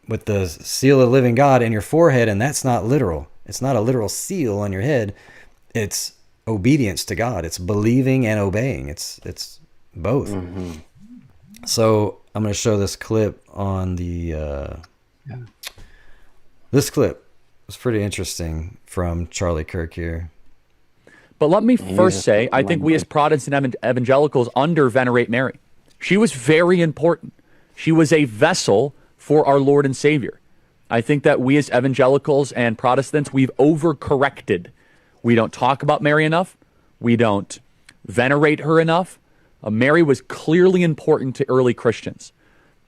with the seal of the living God in your forehead, and that's not literal. It's not a literal seal on your head. It's obedience to God. It's believing and obeying. It's both. Mm-hmm. So I'm going to show this clip on the this clip was pretty interesting from Charlie Kirk here. But let me first say, I think we as Protestant evangelicals under-venerate Mary. She was very important. She was a vessel for our Lord and Savior. I think that we as evangelicals and Protestants, we've overcorrected. We don't talk about Mary enough. We don't venerate her enough. Mary was clearly important to early Christians.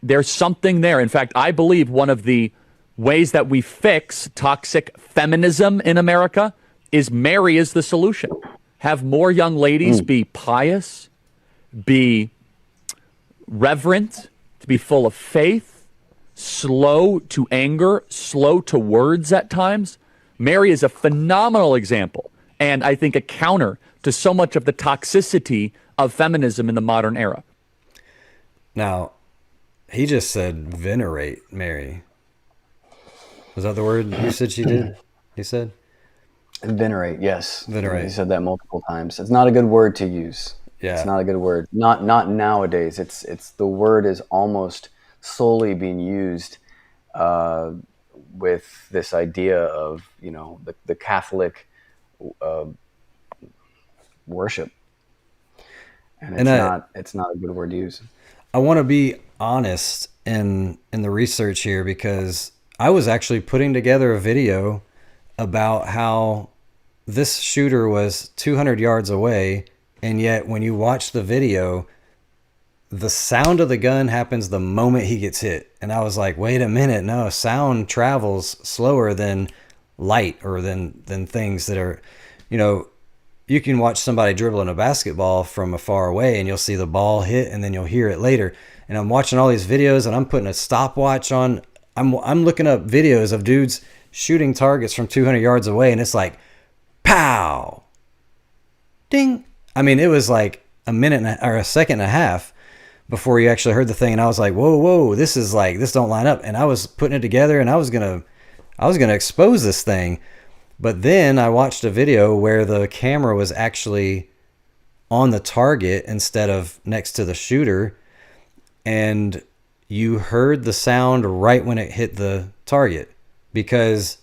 There's something there. In fact, I believe one of the ways that we fix toxic feminism in America is Mary is the solution. Have more young ladies be pious, be reverent, to be full of faith, slow to anger, slow to words at times. Mary is a phenomenal example, and I think a counter to so much of the toxicity of feminism in the modern era. Now, he just said venerate Mary. Was that the word you said she did? He said? Venerate, yes. Venerate. He said that multiple times. It's not a good word to use. Yeah. It's not a good word. Not nowadays. It's the word is almost solely being used with this idea of, the Catholic worship. And it's not a good word to use. I want to be honest in the research here, because I was actually putting together a video about how this shooter was 200 yards away, and yet when you watch the video, the sound of the gun happens the moment he gets hit. And I was like, wait a minute, no, sound travels slower than light or than things that are, you can watch somebody dribbling a basketball from afar away and you'll see the ball hit and then you'll hear it later. And I'm watching all these videos and I'm putting a stopwatch on I'm looking up videos of dudes shooting targets from 200 yards away, and it's like, pow, ding. I mean, it was like a minute or a second and a half before you actually heard the thing, and I was like, whoa, this don't line up. And I was putting it together, and I was gonna expose this thing, but then I watched a video where the camera was actually on the target instead of next to the shooter, and you heard the sound right when it hit the target, because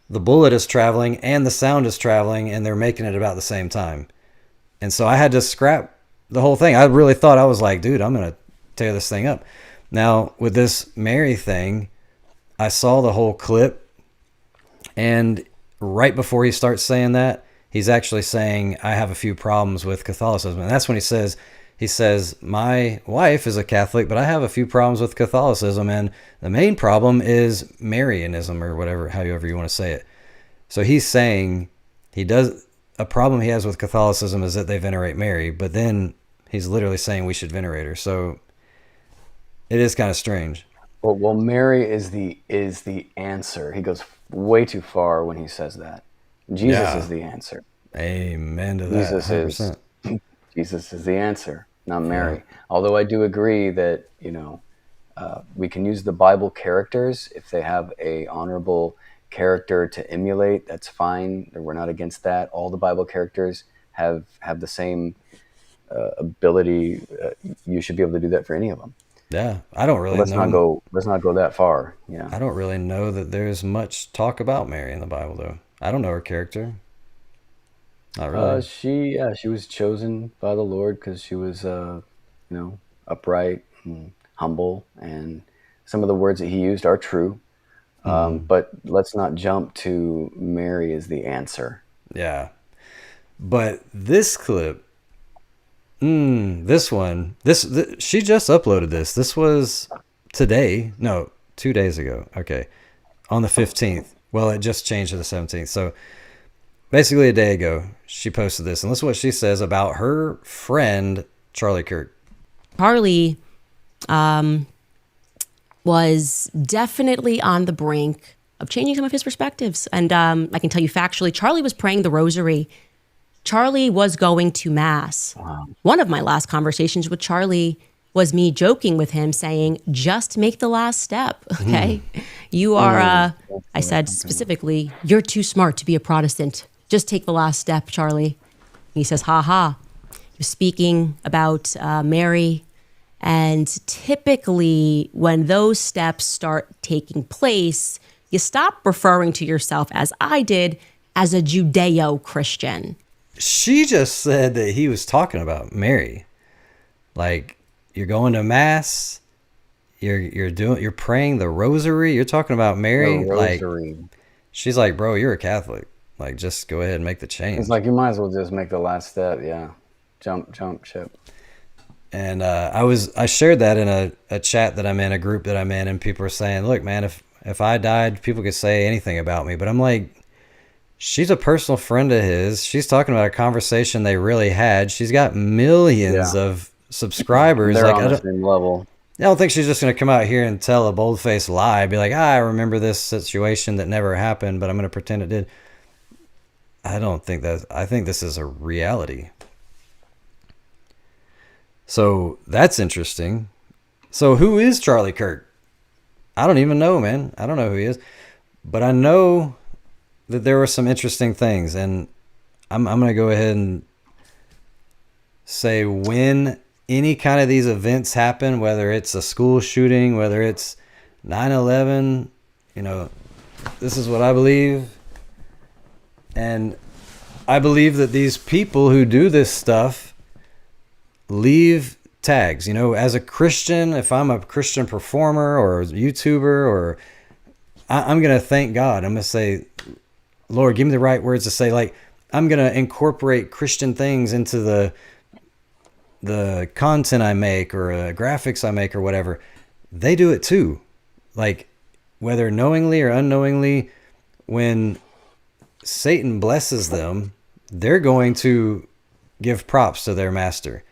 the bullet is traveling and the sound is traveling, and they're making it about the same time. And so I had to scrap the whole thing. I really thought, I was like, dude, I'm going to tear this thing up. Now, with this Mary thing, I saw the whole clip, and right before he starts saying that, he's actually saying, I have a few problems with Catholicism. And that's when he says, my wife is a Catholic, but I have a few problems with Catholicism, and the main problem is Marianism, or whatever, however you want to say it. So he's saying a problem he has with Catholicism is that they venerate Mary, but then he's literally saying we should venerate her. So it is kind of strange. Well, Mary is the answer. He goes way too far when he says that. Jesus is the answer. Amen to that. Jesus is the answer, not Mary. Yeah. Although I do agree that, we can use the Bible characters if they have a honorable character to emulate. That's fine. We're not against that. All the Bible characters have the same ability. You should be able to do that for any of them. Yeah, I don't really know. Let's not go that far. Yeah, I don't really know that there's much talk about Mary in the Bible, though. I don't know her character. Not really. She was chosen by the Lord because she was, upright and humble, and some of the words that he used are true. But let's not jump to Mary as the answer. Yeah, but this clip, this one, she just uploaded this. This was today. No, 2 days ago. Okay, on the 15th. Well, it just changed to the 17th. So basically a day ago, she posted this, and listen to what she says about her friend, Charlie Kirk. Charlie was definitely on the brink of changing some of his perspectives. And I can tell you factually, Charlie was praying the rosary. Charlie was going to Mass. Wow. One of my last conversations with Charlie was me joking with him saying, just make the last step, okay? You are, I said specifically, you're too smart to be a Protestant. Just take the last step, Charlie. And he says, ha ha. He was speaking about Mary. And typically when those steps start taking place, you stop referring to yourself, as I did, as a Judeo-Christian. She just said that he was talking about Mary. Like, you're going to Mass, you're praying the rosary, you're talking about Mary. The rosary. Like, she's like, bro, you're a Catholic. Like, just go ahead and make the change. It's like, you might as well just make the last step. Yeah. Jump ship. And I shared that in a chat that I'm in, a group that I'm in, and people are saying, look, man, if I died, people could say anything about me. But I'm like, she's a personal friend of his. She's talking about a conversation they really had. She's got millions of subscribers. They're like, on the same level. I don't think she's just going to come out here and tell a bold-faced lie. Be like, I remember this situation that never happened, but I'm going to pretend it did. I think this is a reality. So that's interesting. So who is Charlie Kirk? I don't even know, man. I don't know who he is. But I know that there were some interesting things. And I'm going to go ahead and say, when any kind of these events happen, whether it's a school shooting, whether it's 9/11, this is what I believe. And I believe that these people who do this stuff leave tags. As a Christian, if I'm a Christian performer or a YouTuber, or I'm going to thank God. I'm going to say, Lord, give me the right words to say. Like, I'm going to incorporate Christian things into the content I make, or graphics I make, or whatever. They do it too. Like, whether knowingly or unknowingly, when Satan blesses them, they're going to give props to their master.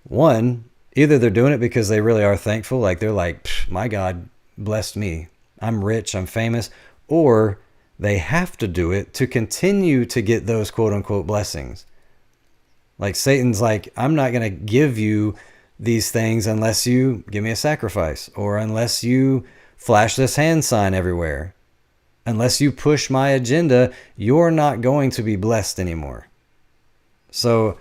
One, either they're doing it because they really are thankful, like they're like, my God blessed me. I'm rich, I'm famous, or they have to do it to continue to get those quote unquote blessings. Like Satan's like, I'm not going to give you these things unless you give me a sacrifice, or unless you flash this hand sign everywhere. Unless you push my agenda, you're not going to be blessed anymore. So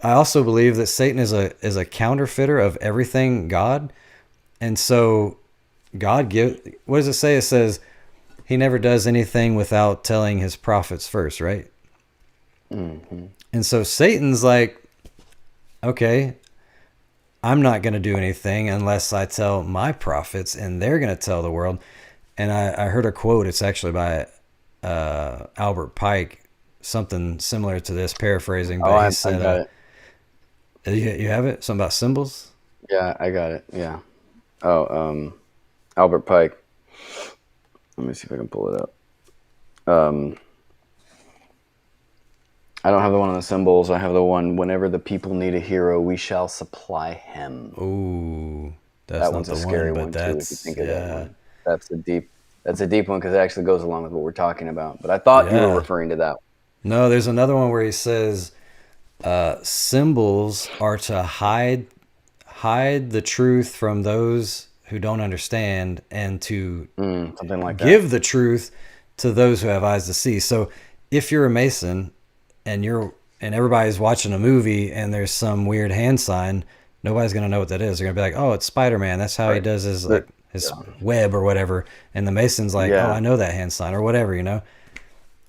I also believe that Satan is a counterfeiter of everything God. And so what does it say? It says he never does anything without telling his prophets first, right? Mm-hmm. And so Satan's like, okay, I'm not going to do anything unless I tell my prophets, and they're going to tell the world. And I heard a quote. It's actually by Albert Pike, something similar to this, paraphrasing. But he said, I got it. You have it? Something about symbols? Yeah, I got it. Yeah. Oh, Albert Pike. Let me see if I can pull it up. I don't have the one on the symbols. I have the one, whenever the people need a hero, we shall supply him. Ooh, that one's a scary one too. If you think of that one, that's a deep one, because it actually goes along with what we're talking about. But I thought you were referring to that one. No, there's another one where he says symbols are to hide the truth from those who don't understand, and to something like give the truth to those who have eyes to see. So if you're a Mason and everybody's watching a movie and there's some weird hand sign, nobody's going to know what that is. They're going to be like, oh, it's Spider-Man. That's how he does his web or whatever. And the Mason's like, oh, I know that hand sign, or whatever,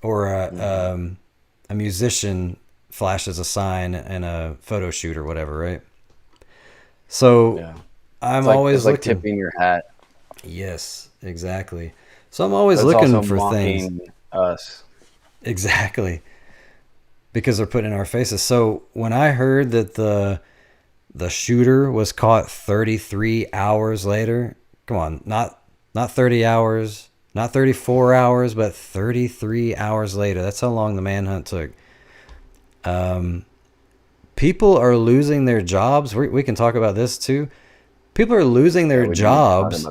or a musician flashes a sign in a photo shoot or whatever. Right. So I'm always looking, like tipping your hat. Yes, exactly. So I'm always looking for things. Us. Exactly. Because they're putting in our faces. So when I heard that the shooter was caught 33 hours later, come on, not 30 hours, not 34 hours, but 33 hours later. That's how long the manhunt took. People are losing their jobs. We can talk about this too. People are losing their jobs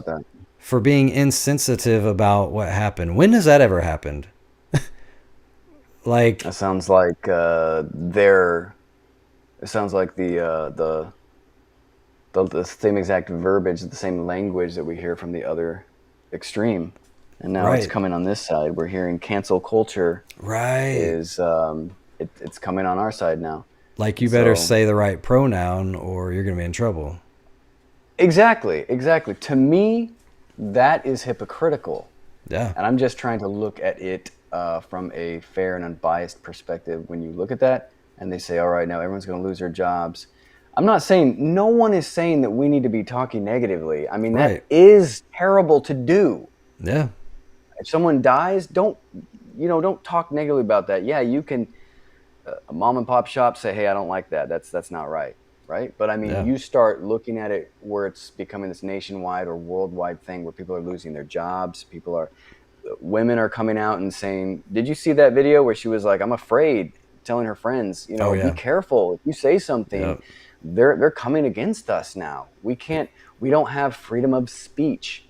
for being insensitive about what happened. When has that ever happened? Like, it sounds like it sounds like the same exact verbiage, the same language that we hear from the other extreme, and now it's coming on this side. We're hearing cancel culture. Right. Is it's coming on our side now. Like, you better say the right pronoun or you're going to be in trouble. Exactly. To me, that is hypocritical. Yeah. And I'm just trying to look at it from a fair and unbiased perspective. When you look at that and they say, all right, now everyone's going to lose their jobs. I'm not saying, no one is saying that we need to be talking negatively. I mean, that is terrible to do. Yeah. If someone dies, don't talk negatively about that. Yeah, you can, a mom and pop shop, say, hey, I don't like that. That's not right. Right. But I mean, you start looking at it where it's becoming this nationwide or worldwide thing where people are losing their jobs. Women are coming out and saying, did you see that video where she was like, I'm afraid, telling her friends, be careful. If you say something, they're coming against us now. We don't have freedom of speech.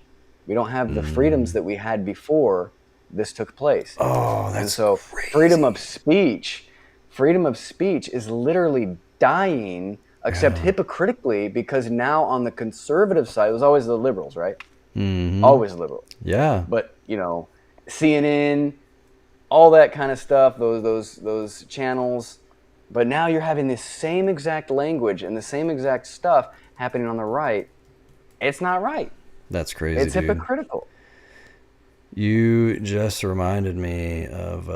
We don't have the freedoms that we had before this took place. Oh, that's and so crazy. freedom of speech is literally dying, except hypocritically, because now on the conservative side, it was always the liberals, right? Mm-hmm. Always liberal. Yeah. But, CNN, all that kind of stuff, those channels. But now you're having this same exact language and the same exact stuff happening on the right. It's not right. That's crazy, It's hypocritical. You just reminded me of,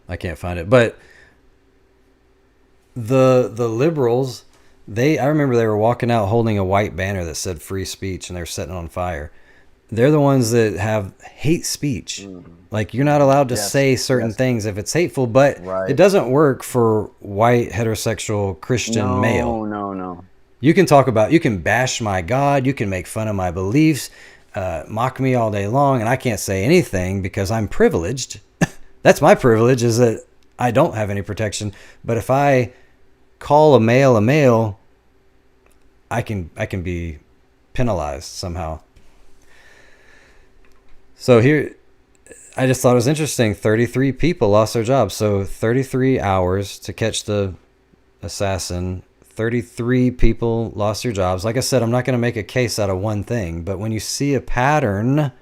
I can't find it, but the liberals, I remember they were walking out holding a white banner that said free speech, and they were setting it on fire. They're the ones that have hate speech. Mm-hmm. Like, you're not allowed to say certain things if it's hateful, but it doesn't work for white heterosexual Christian male. No. You can bash my God, you can make fun of my beliefs, mock me all day long, and I can't say anything because I'm privileged. That's my privilege, is that I don't have any protection. But if I call a male, I can be penalized somehow. So here, I just thought it was interesting. 33 people lost their jobs. So 33 hours to catch the assassin. 33 people lost their jobs. Like I said, I'm not going to make a case out of one thing, but when you see a pattern,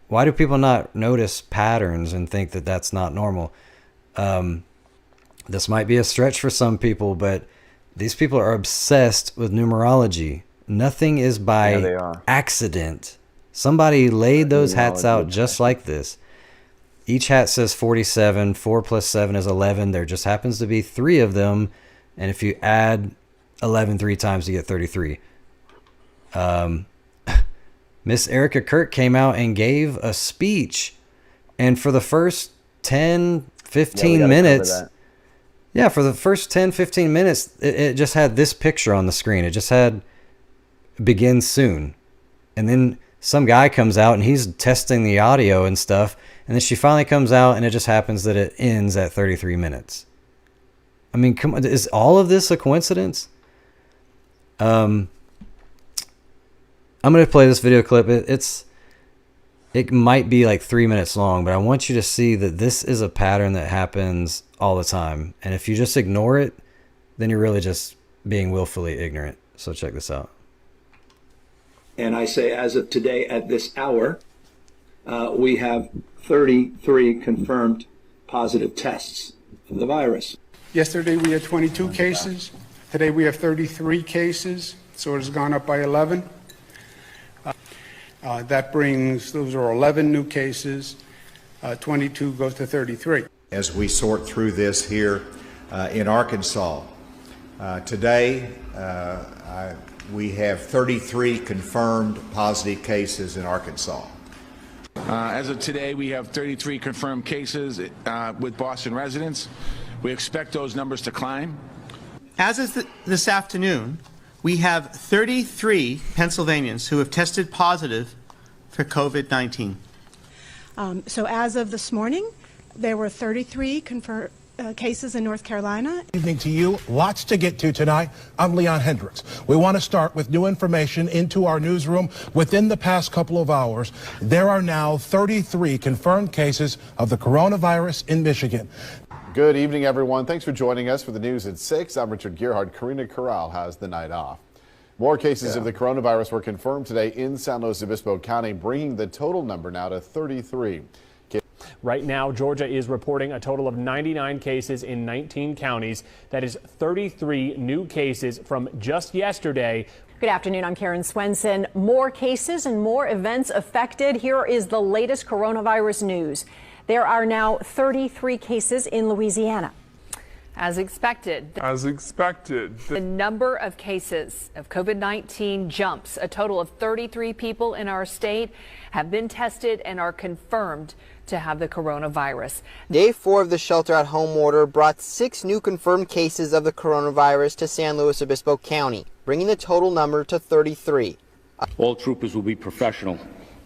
why do people not notice patterns and think that that's not normal? This might be a stretch for some people, but these people are obsessed with numerology. Nothing is by accident. Somebody laid those hats out just like this. Each hat says 47. 4 plus 7 is 11. There just happens to be 3 of them. And if you add 11 3 times, you get 33. Miss Erica Kirk came out and gave a speech. And for the first 10, 15 minutes... Yeah, for the first 10, 15 minutes, it just had this picture on the screen. It just had begin soon. And then some guy comes out and he's testing the audio and stuff. And then she finally comes out and it just happens that it ends at 33 minutes. I mean, come on, is all of this a coincidence? I'm going to play this video clip. It might be like 3 minutes long, but I want you to see that this is a pattern that happens all the time. And if you just ignore it, then you're really just being willfully ignorant. So check this out. And I say, as of today, at this hour, we have 33 confirmed positive tests for the virus. Yesterday we had 22 cases. Today we have 33 cases, so it has gone up by 11. That brings, those are 11 new cases. 22 goes to 33. As we sort through this here in Arkansas, today we have 33 confirmed positive cases in Arkansas. As of today, we have 33 confirmed cases with Boston residents. We expect those numbers to climb. As of this afternoon, we have 33 Pennsylvanians who have tested positive for COVID-19. So as of this morning, there were 33 confirmed cases in North Carolina. Good evening to you. Lots to get to tonight. I'm Leon Hendricks. We want to start with new information into our newsroom. Within the past couple of hours, there are now 33 confirmed cases of the coronavirus in Michigan. Good evening, everyone. Thanks for joining us for the news at 6. I'm Richard Gearhart. Karina Corral has the night off. More cases of the coronavirus were confirmed today in San Luis Obispo County, bringing the total number now to 33. Right now, Georgia is reporting a total of 99 cases in 19 counties. That is 33 new cases from just yesterday. Good afternoon. I'm Karen Swenson. More cases and more events affected. Here is the latest coronavirus news. There are now 33 cases in Louisiana. As expected. The number of cases of COVID-19 jumps. A total of 33 people in our state have been tested and are confirmed to have the coronavirus. Day 4 of the shelter-at-home order brought 6 new confirmed cases of the coronavirus to San Luis Obispo County, bringing the total number to 33. All troopers will be professional,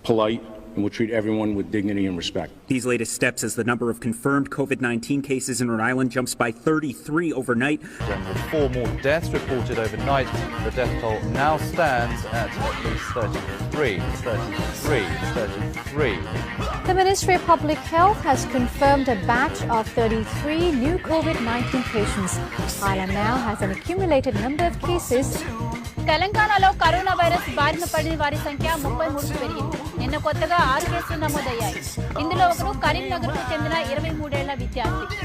polite, and will treat everyone with dignity and respect. These latest steps as the number of confirmed COVID-19 cases in Rhode Island jumps by 33 overnight. And with 4 more deaths reported overnight, the death toll now stands at least 33. The Ministry of Public Health has confirmed a batch of 33 new COVID-19 patients. Ireland now has an accumulated number of cases. తెలంగాణలో corona virus బారిన పడిన వారి సంఖ్య 33కు పెరిగింది. నిన్న కొత్తగా 6 కేసులు నమోదయ్యాయి. ఇందులో ఒకరు కరీంనగర్కు చెందిన 23 ఏళ్ల విద్యార్థి.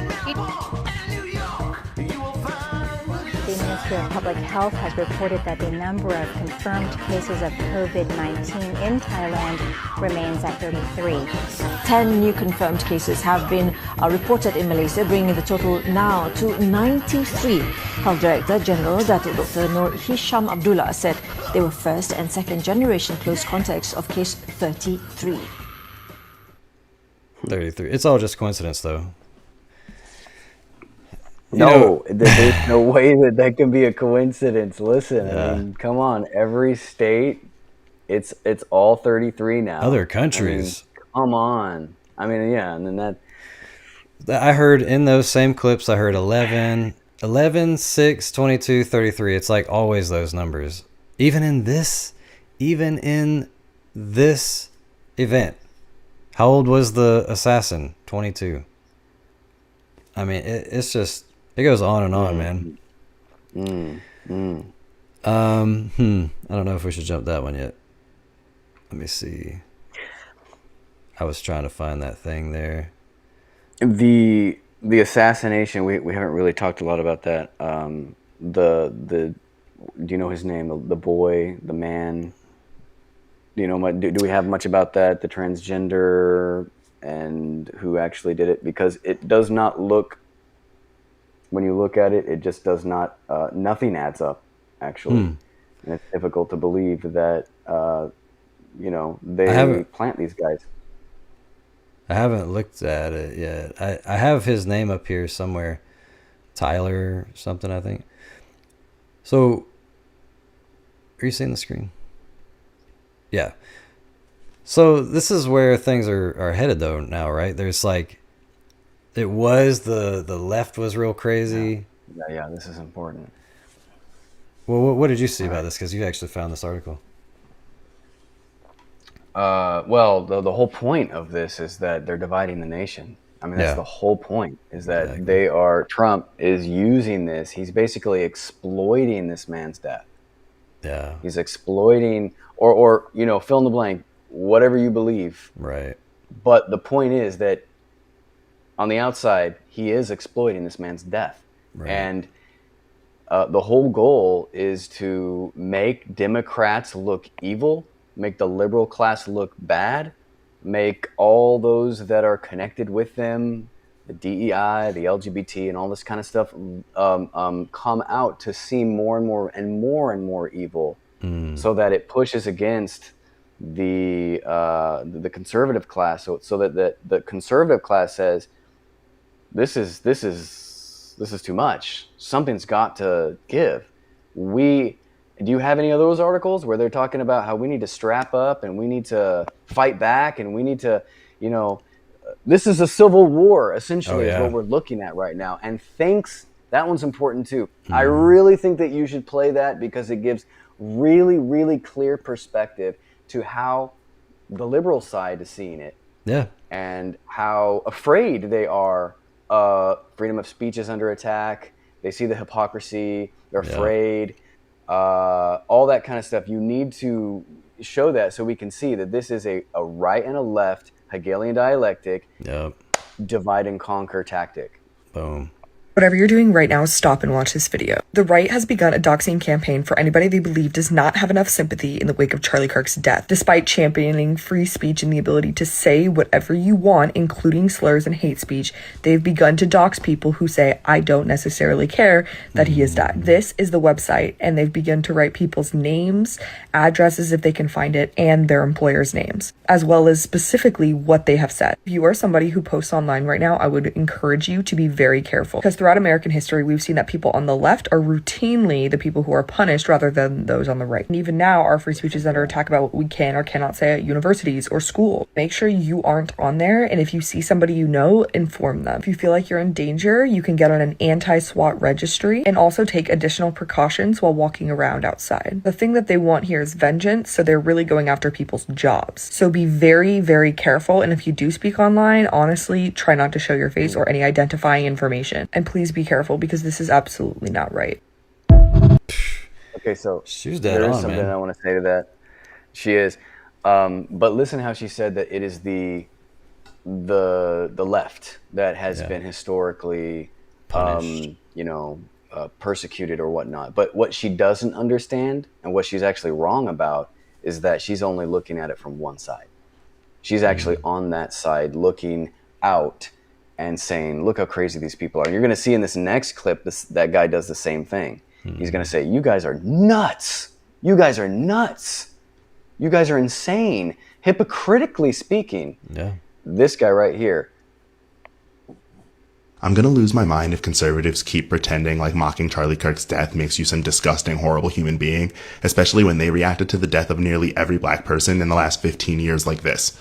The Ministry of Public Health has reported that the number of confirmed cases of COVID-19 in Thailand remains at 33. 10 new confirmed cases have been reported in Malaysia, bringing the total now to 93. Health Director General Datuk Dr. Nur Hisham Abdullah said they were first and second generation close contacts of case 33. 33. It's all just coincidence, though. There's no way that can be a coincidence. Listen, I mean, come on. Every state, it's all 33 now. Other countries. I mean, come on. I mean, yeah, and then that. I heard in those same clips, I heard 11, 6, 22, 33. It's like always those numbers. Even even in this event, how old was the assassin? 22. I mean, it's just, it goes on and on, man. I don't know if we should jump that one yet. Let me see. I was trying to find that thing there. The assassination, we haven't really talked a lot about that. Do you know his name? The boy, the man. Do you know? Do we have much about that? The transgender and who actually did it? Because it does not look. When you look at it, it just does not. Nothing adds up, actually, and it's difficult to believe that they plant these guys. I haven't looked at it yet. I have his name up here somewhere. Tyler something, I think. So, are you seeing the screen? Yeah. So this is where things are headed though now, right? There's like, it was the left was real crazy. Yeah, this is important. Well, what did you see about this? Because you actually found this article. Well, the whole point of this is that they're dividing the nation. I mean, that's the whole point, is that Trump is using this. He's basically exploiting this man's death. Yeah. He's exploiting, or fill in the blank, whatever you believe. Right. But the point is that on the outside, he is exploiting this man's death. Right. And the whole goal is to make Democrats look evil, make the liberal class look bad, make all those that are connected with them, the DEI, the LGBT, and all this kind of stuff, come out to seem more and more evil, so that it pushes against the conservative class, so that the conservative class says, this is too much. Something's got to give. Do you have any of those articles where they're talking about how we need to strap up and we need to fight back and we need to, this is a civil war, essentially, is what we're looking at right now. And that one's important too. I really think that you should play that, because it gives really, really clear perspective to how the liberal side is seeing it. Yeah. And how afraid they are. Freedom of speech is under attack. They see the hypocrisy. They're afraid. All that kind of stuff. You need to show that so we can see that this is a right and a left Hegelian dialectic, divide and conquer tactic. Boom. Whatever you're doing right now, stop and watch this video. The right has begun a doxing campaign for anybody they believe does not have enough sympathy in the wake of Charlie Kirk's death. Despite championing free speech and the ability to say whatever you want, including slurs and hate speech, they've begun to dox people who say, I don't necessarily care that he has died. This is the website, and they've begun to write people's names, addresses if they can find it, and their employers' names, as well as specifically what they have said. If you are somebody who posts online right now, I would encourage you to be very careful, because throughout American history, we've seen that people on the left are routinely the people who are punished rather than those on the right. And even now, our free speech is under attack about what we can or cannot say at universities or school. Make sure you aren't on there, and if you see somebody you know, inform them. If you feel like you're in danger, you can get on an anti-SWAT registry and also take additional precautions while walking around outside. The thing that they want here is vengeance, so they're really going after people's jobs. So be very, very careful, and if you do speak online, honestly, try not to show your face or any identifying information. And please be careful, because this is absolutely not right. Okay, so she's there is something I want to say to that. She is, but listen how she said that it is the left that has been historically punished, persecuted or whatnot. But what she doesn't understand, and what she's actually wrong about, is that she's only looking at it from one side. She's actually on that side, looking out and saying, look how crazy these people are. And you're going to see in this next clip, that guy does the same thing. He's going to say, you guys are nuts. You guys are nuts. You guys are insane. Hypocritically speaking. Yeah. This guy right here. I'm going to lose my mind if conservatives keep pretending like mocking Charlie Kirk's death makes you some disgusting, horrible human being, especially when they reacted to the death of nearly every black person in the last 15 years like this.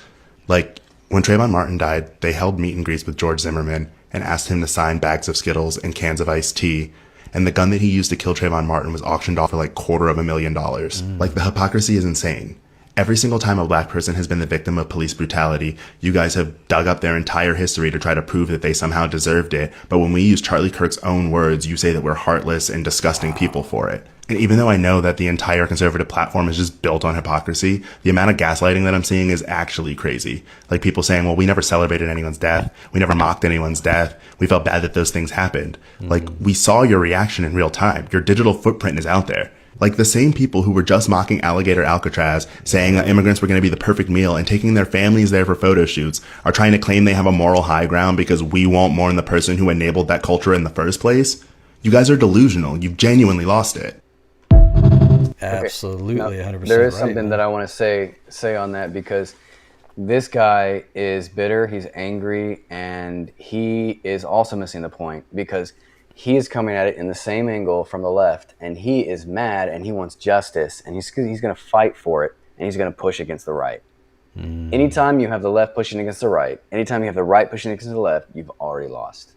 Like, when Trayvon Martin died, they held meet and greets with George Zimmerman and asked him to sign bags of Skittles and cans of iced tea, and the gun that he used to kill Trayvon Martin was auctioned off for like $250,000. Like, the hypocrisy is insane. Every single time a black person has been the victim of police brutality, you guys have dug up their entire history to try to prove that they somehow deserved it. But when we use Charlie Kirk's own words, you say that we're heartless and disgusting people for it. And even though I know that the entire conservative platform is just built on hypocrisy, the amount of gaslighting that I'm seeing is actually crazy. Like, people saying, well, we never celebrated anyone's death. We never mocked anyone's death. We felt bad that those things happened. Like, we saw your reaction in real time. Your digital footprint is out there. Like, the same people who were just mocking Alligator Alcatraz, saying that immigrants were going to be the perfect meal and taking their families there for photo shoots, are trying to claim they have a moral high ground because we won't mourn the person who enabled that culture in the first place. You guys are delusional. You've genuinely lost it. Absolutely, 100%. There is something that I want to say on that, because this guy is bitter, he's angry, and he is also missing the point, because he is coming at it in the same angle from the left, and he is mad and he wants justice, and he's going to fight for it, and he's going to push against the right. Anytime you have the left pushing against the right, anytime you have the right pushing against the left, you've already lost.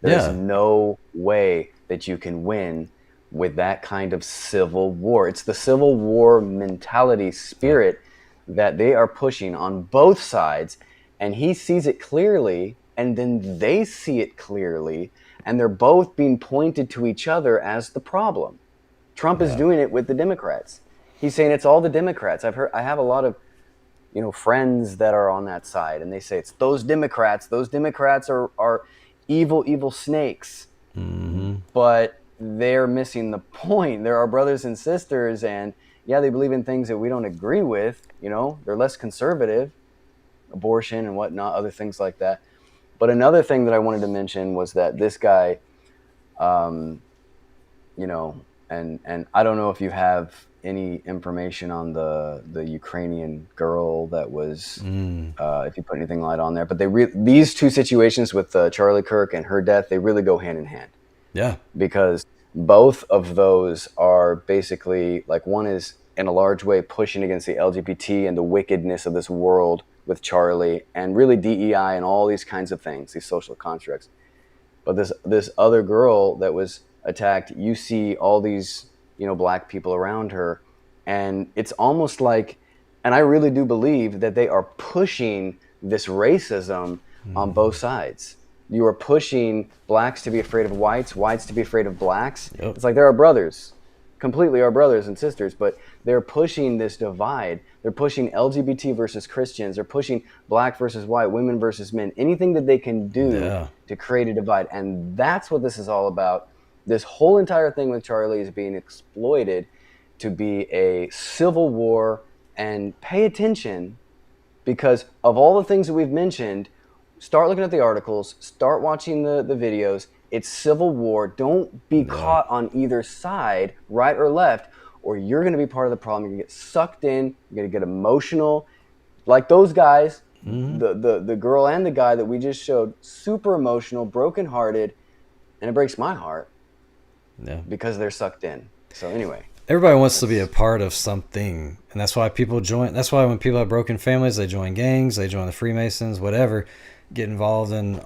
There's no way that you can win with that kind of civil war. It's the civil war mentality spirit that they are pushing on both sides, and he sees it clearly, and then they see it clearly, and they're both being pointed to each other as the problem. Trump is doing it with the Democrats. He's saying it's all the Democrats. I have a lot of, friends that are on that side, and they say it's those Democrats. Those Democrats are evil snakes. But they're missing the point. They're our brothers and sisters, and they believe in things that we don't agree with. They're less conservative, abortion and whatnot, other things like that. But another thing that I wanted to mention was that this guy, and I don't know if you have any information on the Ukrainian girl that was, if you put anything light on there, but these two situations with Charlie Kirk and her death, they really go hand in hand. Yeah. Because both of those are basically, like, one is in a large way pushing against the LGBT and the wickedness of this world with Charlie, and really DEI and all these kinds of things, these social constructs. But this other girl that was attacked, you see all these, black people around her, and it's almost like, and I really do believe that they are pushing this racism on both sides. You are pushing blacks to be afraid of whites, whites to be afraid of blacks. It's like they're our brothers, completely our brothers and sisters, but they're pushing this divide. They're pushing LGBT versus Christians. They're pushing black versus white, women versus men, anything that they can do to create a divide. And that's what this is all about. This whole entire thing with Charlie is being exploited to be a civil war. And pay attention, because of all the things that we've mentioned, start looking at the articles, start watching the videos. It's civil war. Don't be caught on either side, right or left, or you're going to be part of the problem. You're going to get sucked in. You're going to get emotional. Like those guys, the girl and the guy that we just showed, super emotional, brokenhearted, and it breaks my heart because they're sucked in. So anyway. Everybody wants to be a part of something, and that's why people join. That's why when people have broken families, they join gangs, they join the Freemasons, whatever, get involved in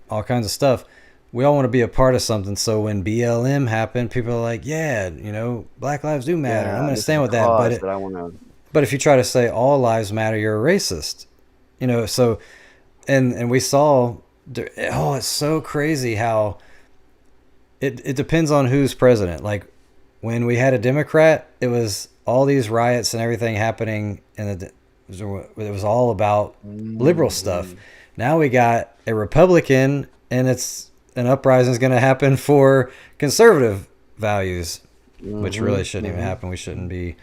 all kinds of stuff. We all want to be a part of something. So when BLM happened, people are like, Black lives do matter. I'm going to stand with that. But if you try to say all lives matter, you're a racist. So, and we saw, it's so crazy how it depends on who's president. Like, when we had a Democrat, it was all these riots and everything happening, and it was all about liberal stuff. Now we got a Republican, and it's an uprising is going to happen for conservative values, which really shouldn't even happen. We shouldn't be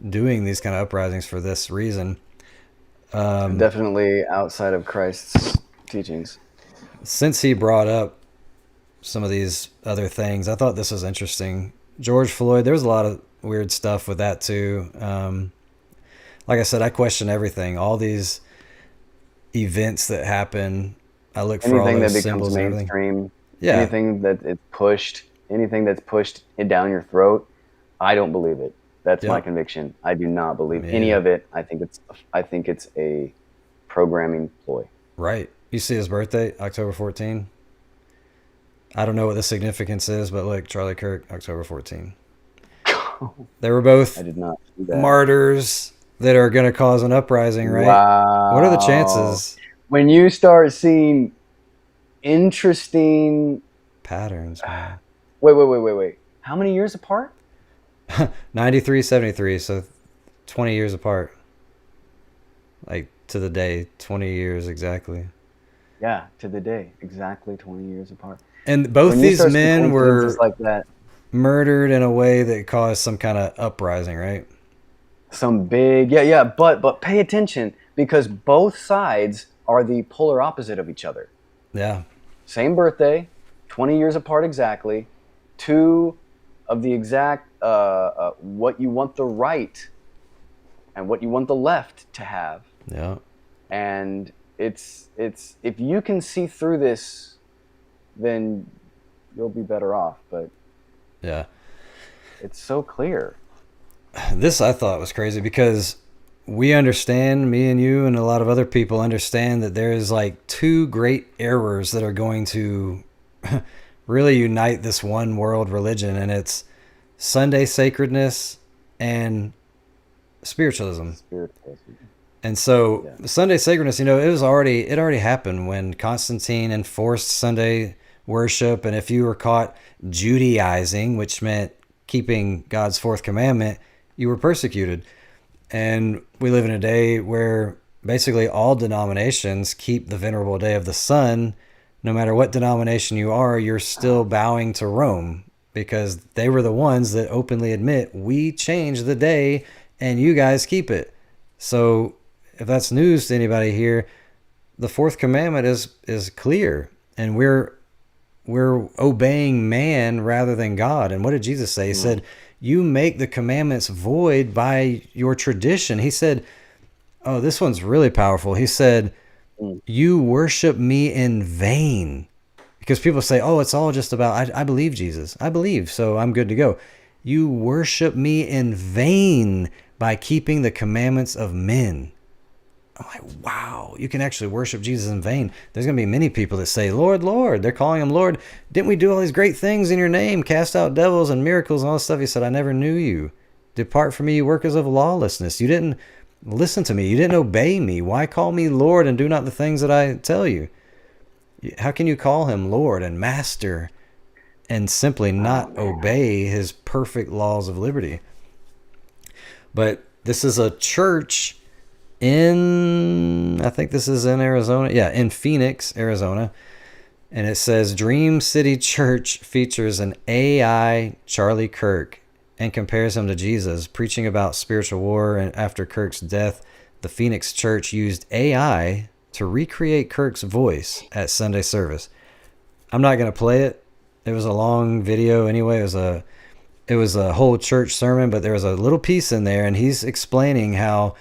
doing these kind of uprisings for this reason. Definitely outside of Christ's teachings. Since he brought up some of these other things, I thought this was interesting. George Floyd, there was a lot of weird stuff with that too. Like I said, I question everything. All these events that happen, I look for all those symbols and everything. Mainstream, anything that it's pushed, anything that's pushed down your throat, I don't believe it. That's my conviction. I do not believe any of it. I think it's a programming ploy. Right. You see his birthday, October 14. I don't know what the significance is, but look, Charlie Kirk, October 14. They were both I did not see that. martyrs that are going to cause an uprising, right? Wow. What are the chances? When you start seeing interesting patterns, man. Wait. How many years apart? 93, 73, so 20 years apart. Like to the day, 20 years exactly. Yeah, to the day, exactly 20 years apart. And both these men were like that, murdered in a way that caused some kind of uprising, right? Some big, yeah. But pay attention, because both sides are the polar opposite of each other. Yeah. Same birthday, 20 years apart exactly. Two of the exact what you want the right and what you want the left to have. Yeah. And it's if you can see through this, then you'll be better off. But yeah, it's so clear. This I thought was crazy because we understand, me and you and a lot of other people understand that there is like two great errors that are going to really unite this one world religion, and it's Sunday sacredness and spiritualism. And so Sunday sacredness, you know, it already happened when Constantine enforced Sunday worship. And if you were caught Judaizing, which meant keeping God's fourth commandment, you were persecuted. And we live in a day where basically all denominations keep the venerable day of the sun. No matter what denomination you are, you're still bowing to Rome because they were the ones that openly admit we changed the day and you guys keep it. So if that's news to anybody here, the fourth commandment is clear, and we're obeying man rather than God. And what did Jesus say? He said, you make the commandments void by your tradition. He said, oh, this one's really powerful. He said, you worship me in vain. Because people say, oh, it's all just about, I believe Jesus. I believe, so I'm good to go. You worship me in vain by keeping the commandments of men. I'm like, wow, you can actually worship Jesus in vain. There's going to be many people that say, Lord, Lord. They're calling him Lord. Didn't we do all these great things in your name? Cast out devils and miracles and all this stuff. He said, I never knew you. Depart from me, you workers of lawlessness. You didn't listen to me. You didn't obey me. Why call me Lord and do not the things that I tell you? How can you call him Lord and Master and simply not obey his perfect laws of liberty? But this is a church I think this is in Arizona. Yeah, in Phoenix, Arizona. And it says Dream City Church features an AI Charlie Kirk and compares him to Jesus, preaching about spiritual war. And after Kirk's death, the Phoenix Church used AI to recreate Kirk's voice at Sunday service. I'm not going to play it. It was a long video anyway. It was a whole church sermon, but there was a little piece in there, and he's explaining how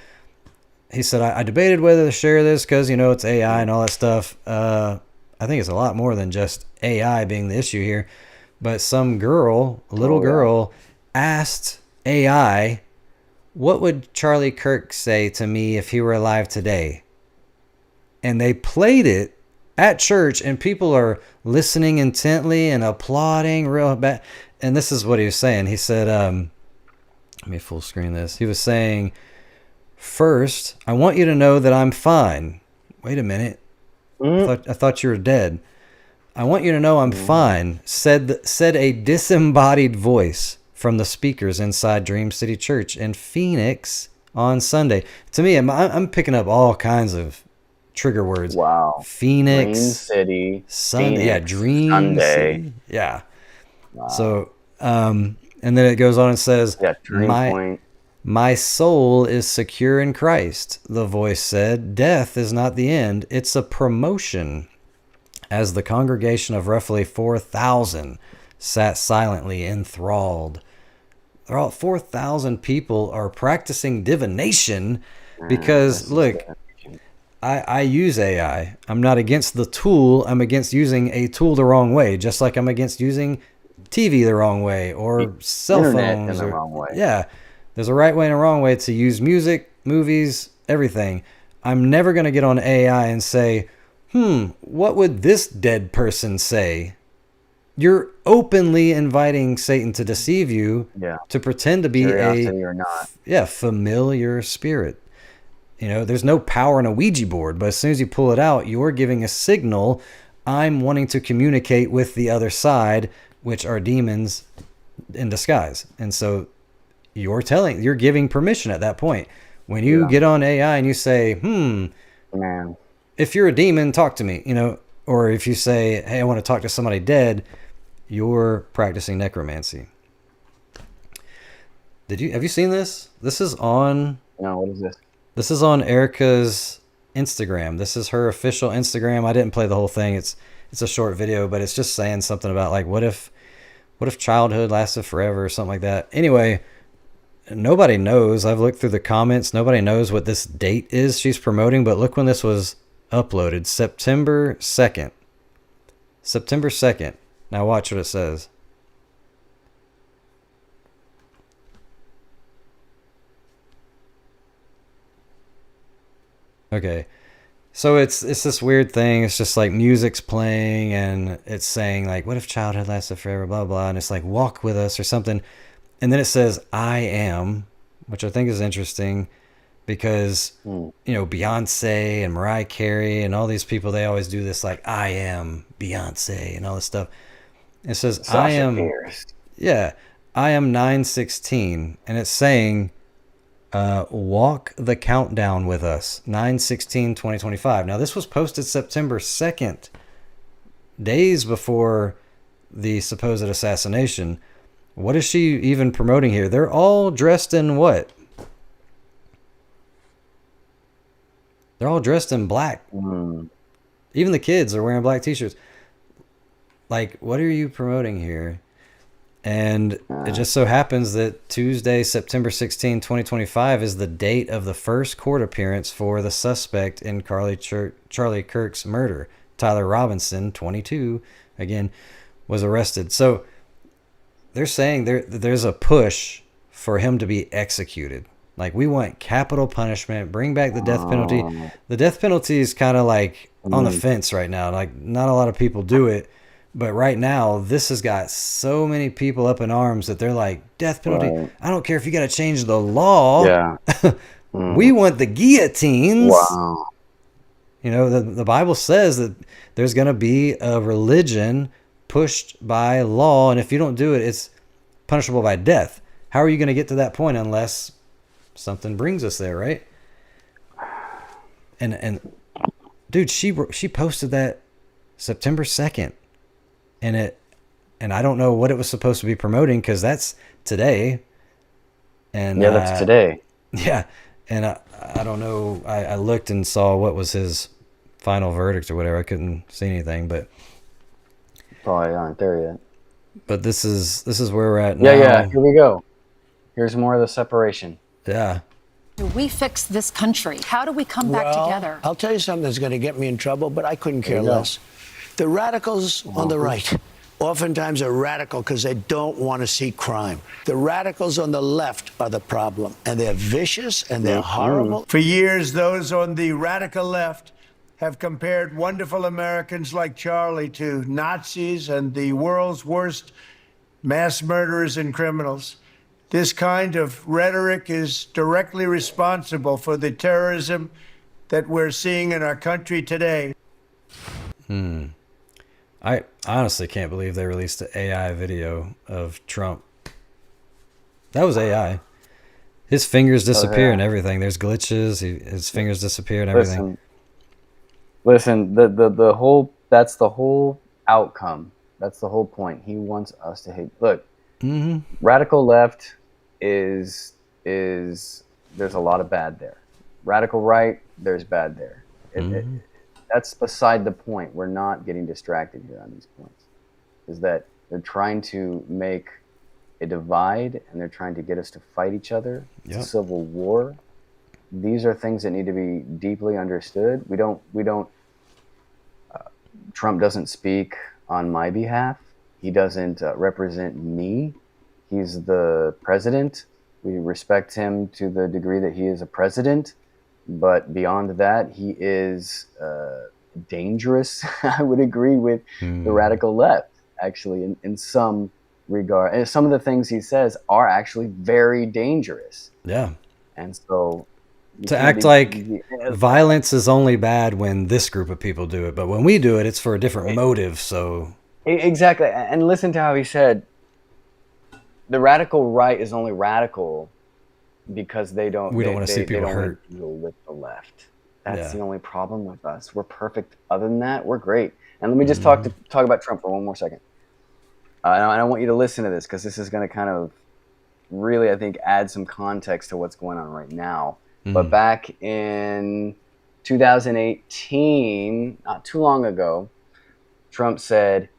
he said, I debated whether to share this because, you know, it's AI and all that stuff. I think it's a lot more than just AI being the issue here. But some little girl, asked AI, what would Charlie Kirk say to me if he were alive today? And they played it at church, and people are listening intently and applauding real bad. And this is what he was saying. He said, let me full screen this. He was saying, first, I want you to know that I'm fine. Wait a minute. I thought you were dead. I want you to know I'm fine, said a disembodied voice from the speakers inside Dream City Church in Phoenix on Sunday. To me, I'm picking up all kinds of trigger words. Wow. Phoenix. Dream City. Sunday. Phoenix, yeah, Dream Sunday. City. Yeah. Wow. So, and then it goes on and says, my soul is secure in Christ, the voice said. Death is not the end. It's a promotion. As the congregation of roughly 4,000 sat silently enthralled. 4,000 people are practicing divination because, look, I use AI. I'm not against the tool. I'm against using a tool the wrong way, just like I'm against using TV the wrong way or cell phones. In the wrong way. Yeah. There's a right way and a wrong way to use music, movies, everything. I'm never going to get on AI and say, what would this dead person say? you're openly inviting Satan to deceive you, to pretend to be Curiosity or not. familiar spirit. You know, there's no power in a Ouija board, but as soon as you pull it out, you're giving a signal. I'm wanting to communicate with the other side, which are demons in disguise. And so you're giving permission at that point. When you get on AI and you say, man, if you're a demon, talk to me, you know, or if you say, hey, I want to talk to somebody dead, you're practicing necromancy. Have you seen this? This is on... No, what is this? This is on Erica's Instagram. This is her official Instagram. I didn't play the whole thing. It's a short video, but it's just saying something about like, what if childhood lasted forever or something like that. Anyway, nobody knows. I've looked through the comments. Nobody knows what this date is she's promoting, but look when this was uploaded. September 2nd. September 2nd. Now watch what it says. Okay, so it's this weird thing. It's just like music's playing and it's saying like, what if childhood lasted forever, blah, blah. And it's like, walk with us or something. And then it says, I am, which I think is interesting because, you know, Beyonce and Mariah Carey and all these people, they always do this like, I am Beyonce and all this stuff. It says, Sasha I am, Fierce. I am 916. And it's saying, walk the countdown with us, 9/16/2025. Now this was posted September 2nd, days before the supposed assassination. What is she even promoting here? They're all dressed in what? They're all dressed in black. Even the kids are wearing black t-shirts. Like, what are you promoting here? And it just so happens that Tuesday, September 16, 2025 is the date of the first court appearance for the suspect in Charlie Kirk's murder. Tyler Robinson, 22, again, was arrested. So they're saying there's a push for him to be executed. Like, we want capital punishment, bring back the death penalty. The death penalty is kind of like on the fence right now. Like, not a lot of people do it. But right now, this has got so many people up in arms that they're like, death penalty. Right. I don't care if you got to change the law. Yeah. We want the guillotines. Wow. You know, the Bible says that there's going to be a religion pushed by law. And if you don't do it, it's punishable by death. How are you going to get to that point unless something brings us there, right? And dude, she posted that September 2nd. And I don't know what it was supposed to be promoting because that's today. And yeah, that's today. Yeah, and I don't know. I looked and saw what was his final verdict or whatever. I couldn't see anything, but probably aren't there yet. But this is where we're at now. Yeah. Here we go. Here's more of the separation. Yeah. Do we fix this country? How do we come back together? I'll tell you something that's going to get me in trouble, but I couldn't care less. The radicals on the right oftentimes are radical because they don't want to see crime. The radicals on the left are the problem, and they're vicious and they're horrible. For years, those on the radical left have compared wonderful Americans like Charlie to Nazis and the world's worst mass murderers and criminals. This kind of rhetoric is directly responsible for the terrorism that we're seeing in our country today. I honestly can't believe they released an AI video of Trump. That was AI. His fingers disappear and everything. There's glitches. His fingers disappear and everything. Listen, the whole, that's the whole outcome. That's the whole point. He wants us to hate. Look, radical left is there's a lot of bad there. Radical right, there's bad there. That's beside the point. We're not getting distracted here on these points. Is that they're trying to make a divide and they're trying to get us to fight each other. It's a civil war. These are things that need to be deeply understood. We don't Trump doesn't speak on my behalf. He doesn't represent me. He's the president. We respect him to the degree that he is a president. But beyond that, he is dangerous. I would agree with the radical left. actually, in some regard. And some of the things he says are actually very dangerous. Yeah. And so to act like violence is only bad when this group of people do it, but when we do it, it's for a different motive. So exactly. And listen to how he said the radical right is only radical because we don't want to see people hurt. Deal with the left. That's the only problem with us. We're perfect. Other than that, we're great. And let me just talk about Trump for one more second. And I want you to listen to this because this is going to kind of really, I think, add some context to what's going on right now. But back in 2018, not too long ago, Trump said,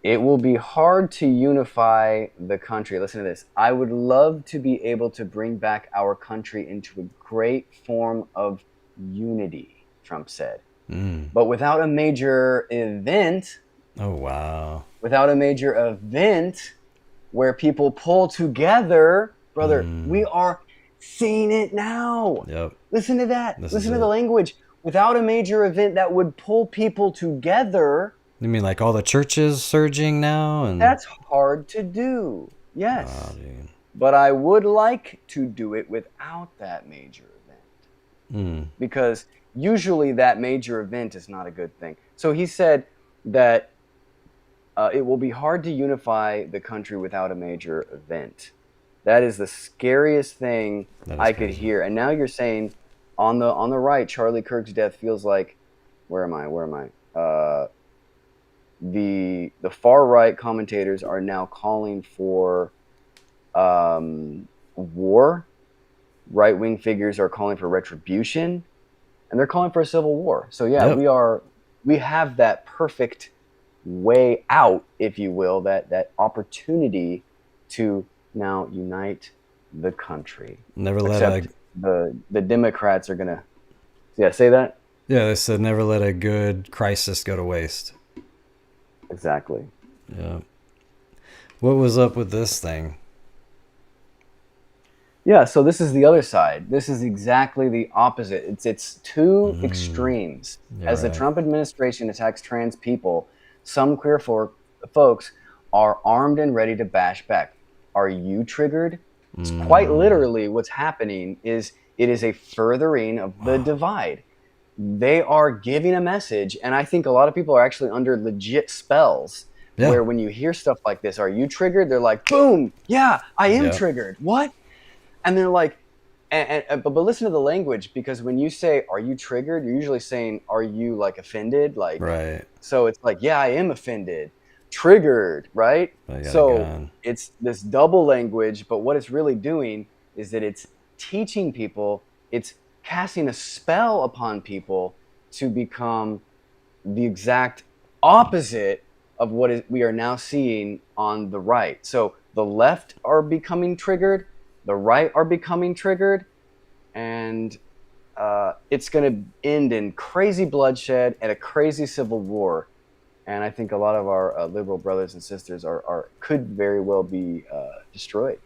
"It will be hard to unify the country." Listen to this. "I would love to be able to bring back our country into a great form of unity," Trump said. "But without a major event," oh wow, "without a major event where people pull together," brother, we are seeing it now. Yep. Listen to that. Listen to the language. "Without a major event that would pull people together." You mean like all the churches surging now? And that's hard to do. Yes. But I would like to do it without that major event. Because usually that major event is not a good thing. So he said that it will be hard to unify the country without a major event. That is the scariest thing I could hear. And now you're saying on the right, Charlie Kirk's death feels like, where am I? The far right commentators are now calling for war. Right-wing figures are calling for retribution, and they're calling for a civil war. So yeah, we have that perfect way out, if you will, that opportunity to now unite the country. Never let the Democrats are gonna say that. Yeah, they said never let a good crisis go to waste. Exactly. Yeah. What was up with this thing? Yeah, so this is the other side. This is exactly the opposite. It's two extremes. As the Trump administration attacks trans people, some queer folks are armed and ready to bash back. Are you triggered? It's quite literally what's happening is it is a furthering of the divide. They are giving a message, and I think a lot of people are actually under legit spells where when you hear stuff like this, "Are you triggered?" They're like, boom, yeah, I am triggered. What? And they're like, but listen to the language, because when you say, "Are you triggered?" you're usually saying, "Are you like offended?" Like, right. So it's like, yeah, I am offended. Triggered, right? So it's this double language, but what it's really doing is that it's teaching people, it's casting a spell upon people to become the exact opposite of what we are now seeing on the right. So the left are becoming triggered, the right are becoming triggered, and it's going to end in crazy bloodshed and a crazy civil war. And I think a lot of our liberal brothers and sisters could very well be destroyed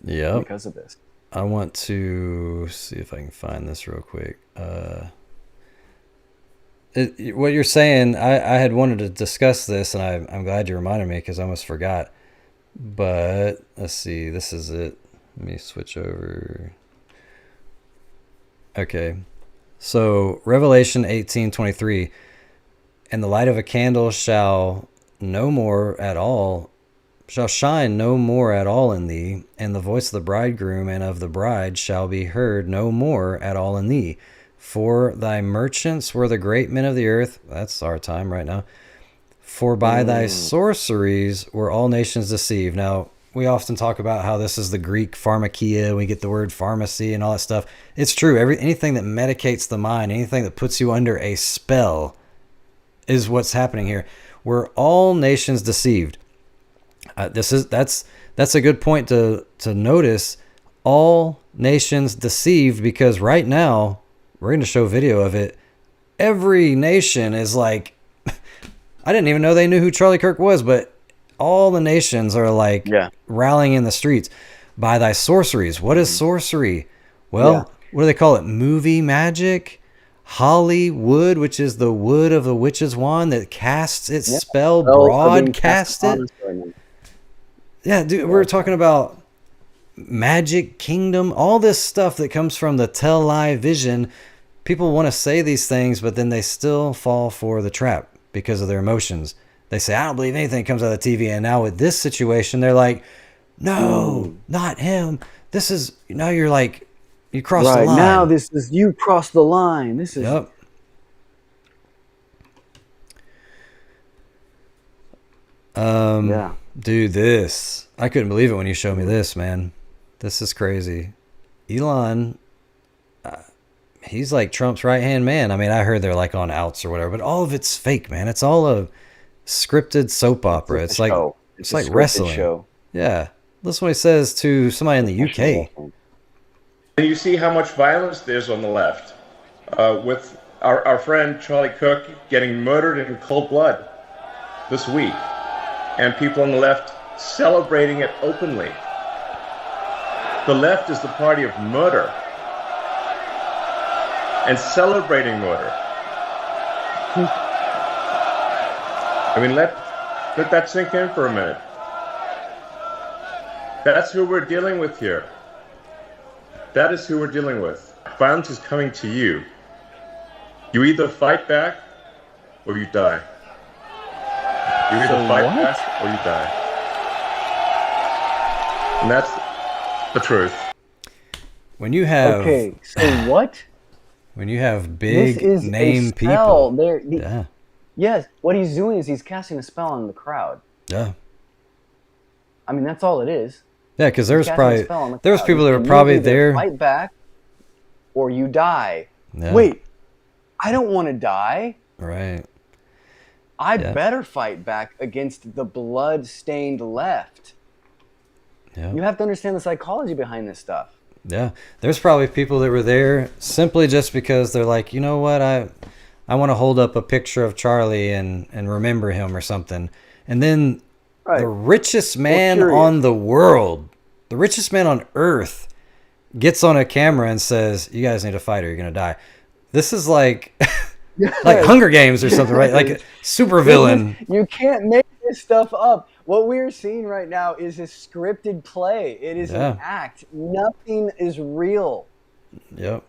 because of this. I want to see if I can find this real quick. What you're saying, I had wanted to discuss this, and I'm glad you reminded me because I almost forgot. But let's see, this is it. Let me switch over. Okay. So Revelation 18:23, "And the light of a candle shall shine no more at all in thee, and the voice of the bridegroom and of the bride shall be heard no more at all in thee. For thy merchants were the great men of the earth," that's our time right now, "for by thy sorceries were all nations deceived." Now, we often talk about how this is the Greek pharmakia. We get the word pharmacy and all that stuff. It's true. Anything that medicates the mind, anything that puts you under a spell is what's happening here. We're all nations deceived. That's a good point to notice. All nations deceived, because right now, we're going to show video of it. Every nation is like, I didn't even know they knew who Charlie Kirk was, but all the nations are like rallying in the streets. "By thy sorceries." What is sorcery? Well, what do they call it? Movie magic? Hollywood, which is the wood of the witch's wand that casts its spell, broadcasted. Yeah, dude, we're talking about magic kingdom, all this stuff that comes from the tell lie vision. People want to say these things, but then they still fall for the trap because of their emotions. They say, I don't believe anything comes out of the TV. And now with this situation, they're like, no, not him. This is, now you're like, you crossed the line. Now this is, you crossed the line. This is. Yep. Dude, this, I couldn't believe it when you showed me this, man. This is crazy. Elon, he's like Trump's right-hand man. I mean, I heard they're like on outs or whatever, but all of it's fake, man. It's all a scripted soap opera. It's like wrestling. Show. Yeah. Listen what he says to somebody in the UK. And you see how much violence there's on the left, with our friend Charlie Kirk getting murdered in cold blood this week, and people on the left celebrating it openly. The left is the party of murder and celebrating murder. I mean, let that sink in for a minute. That's who we're dealing with here. That is who we're dealing with. Violence is coming to you. You either fight back or you die. You either fight back or you die. And that's the truth. When you have... Okay, so what? When you have big name people. Yeah. Yes, what he's doing is he's casting a spell on the crowd. Yeah. I mean, that's all it is. Yeah, because there was people that were probably there. Fight back, or you die. Yeah. Wait, I don't want to die. Right. I better fight back against the blood-stained left. Yeah. You have to understand the psychology behind this stuff. Yeah, there's probably people that were there simply just because they're like, you know what, I want to hold up a picture of Charlie and remember him or something, and then. Right. The richest man on the world, the richest man on earth, gets on a camera and says, you guys need to fight or you're going to die. This is like like Hunger Games or something, right? Like a super villain. You can't make this stuff up. What we're seeing right now is a scripted play. It is an act. Nothing is real. Yep.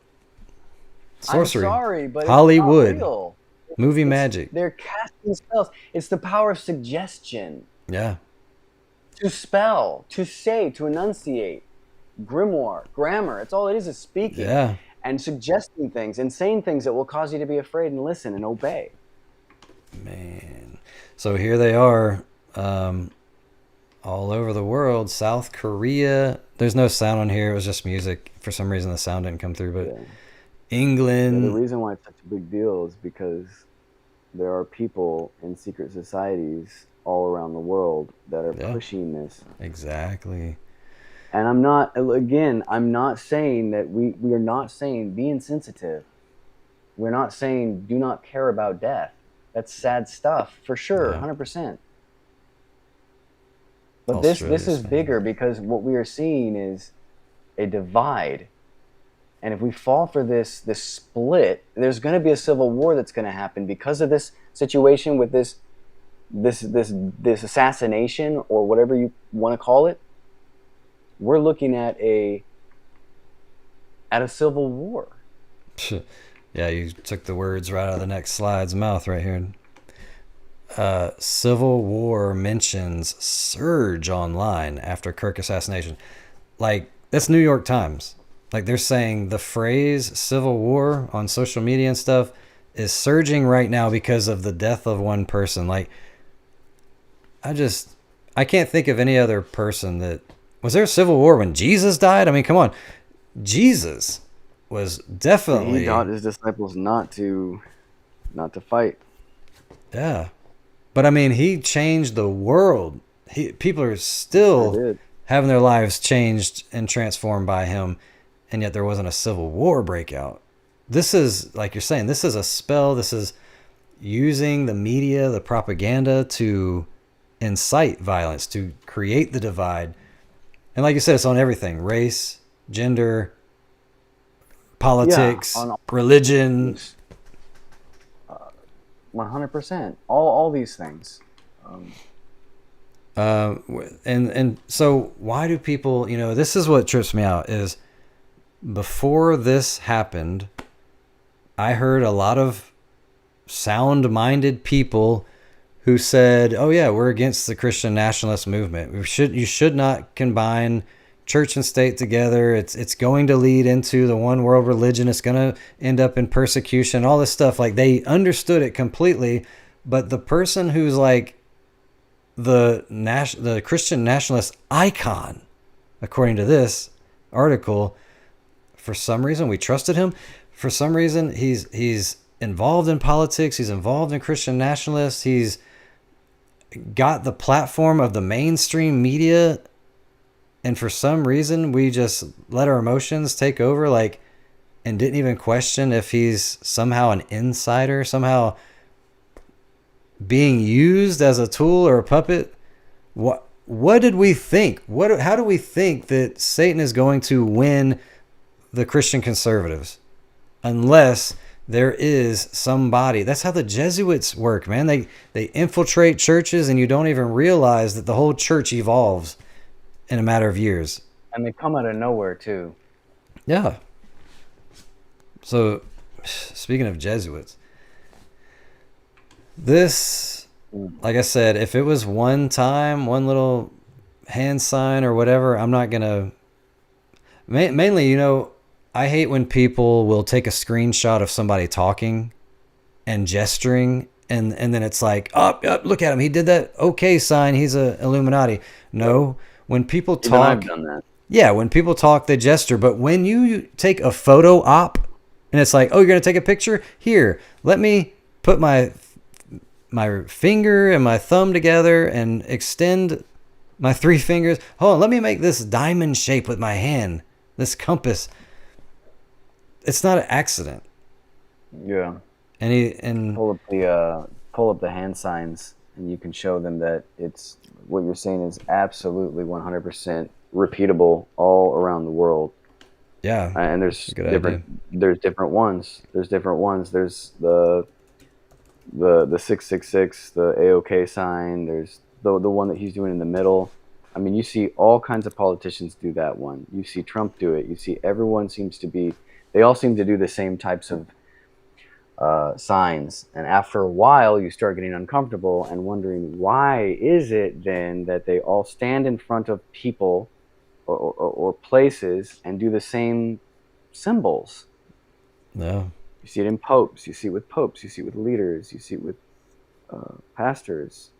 Sorcery. I'm sorry, but Hollywood. It's not real. Movie magic. They're casting spells. It's the power of suggestion. Yeah. To spell, to say, to enunciate, grimoire, grammar. It's all it is speaking and suggesting things and saying things that will cause you to be afraid and listen and obey. Man. So here they are all over the world. South Korea. There's no sound on here. It was just music. For some reason, the sound didn't come through. But England. The reason why it's such a big deal is because there are people in secret societies all around the world that are pushing this. Exactly. And I'm not saying that we are not saying be insensitive. We're not saying do not care about death. That's sad stuff for sure, 100%. But this is bigger because what we are seeing is a divide. And if we fall for this split, there's going to be a civil war that's going to happen because of this situation with this assassination or whatever you want to call it. We're looking at a civil war. Yeah, you took the words right out of the next slide's mouth right here. Civil war mentions surge online after Kirk assassination. Like, that's New York Times. Like, they're saying the phrase civil war on social media and stuff is surging right now because of the death of one person. Like, I can't think of any other person that... Was there a civil war when Jesus died? I mean, come on. Jesus was definitely... He taught his disciples not to fight. Yeah. But, I mean, he changed the world. People are still having their lives changed and transformed by him, and yet there wasn't a civil war breakout. This is, like you're saying, this is a spell. This is using the media, the propaganda to incite violence, to create the divide. And like you said, it's on everything: race, gender, politics, religion, 100%. All these things. And so why do people, this is what trips me out is before this happened, I heard a lot of sound-minded people who said, oh yeah, we're against the Christian nationalist movement. You should not combine church and state together. It's going to lead into the one world religion. It's going to end up in persecution, all this stuff. Like, they understood it completely, but the person who's like the Christian nationalist icon, according to this article, for some reason we trusted him. For some reason he's involved in politics. He's involved in Christian nationalists. He's got the platform of the mainstream media. And for some reason we just let our emotions take over, and didn't even question if he's somehow an insider, somehow being used as a tool or a puppet. What did we think? How do we think that Satan is going to win the Christian conservatives? Unless there is somebody. That's how the Jesuits work, man. They infiltrate churches and you don't even realize that the whole church evolves in a matter of years. And they come out of nowhere too. Yeah. So, speaking of Jesuits, this, like I said, if it was one time, one little hand sign or whatever, I'm not going to... Mainly, I hate when people will take a screenshot of somebody talking and gesturing, and then it's like, oh, look at him. He did that okay sign. He's a Illuminati. No, when people talk... Even I've done that. Yeah, when people talk, they gesture. But when you take a photo op, and it's like, oh, you're going to take a picture? Here, let me put my finger and my thumb together and extend my 3 fingers. Hold on, let me make this diamond shape with my hand, this compass. It's not an accident. Yeah. And pull up the hand signs, and you can show them that it's what you're saying is absolutely 100% repeatable all around the world. Yeah. And there's different ones. There's the 666, the AOK sign. There's the one that he's doing in the middle. I mean, you see all kinds of politicians do that one. You see Trump do it. You see everyone they all seem to do the same types of signs. And after a while, you start getting uncomfortable and wondering, why is it then that they all stand in front of people or places and do the same symbols? No. You see it in popes. You see it with popes. You see it with leaders. You see it with pastors.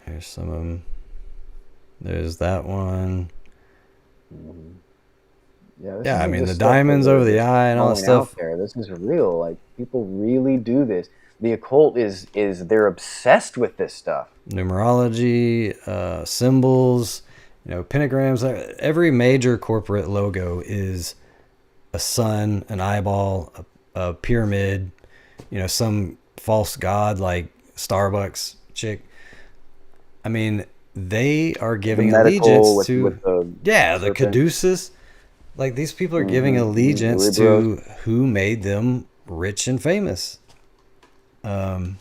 Here's some of them. There's that one. Yeah, I mean, the diamonds over the eye and all that stuff. This is real. Like, people really do this. The occult is they're obsessed with this stuff. Numerology, symbols, pentagrams. Every major corporate logo is a sun, an eyeball, a pyramid, some false god like Starbucks chick. I mean, they are giving allegiance to the caduceus. Like, these people are giving allegiance to who made them rich and famous. And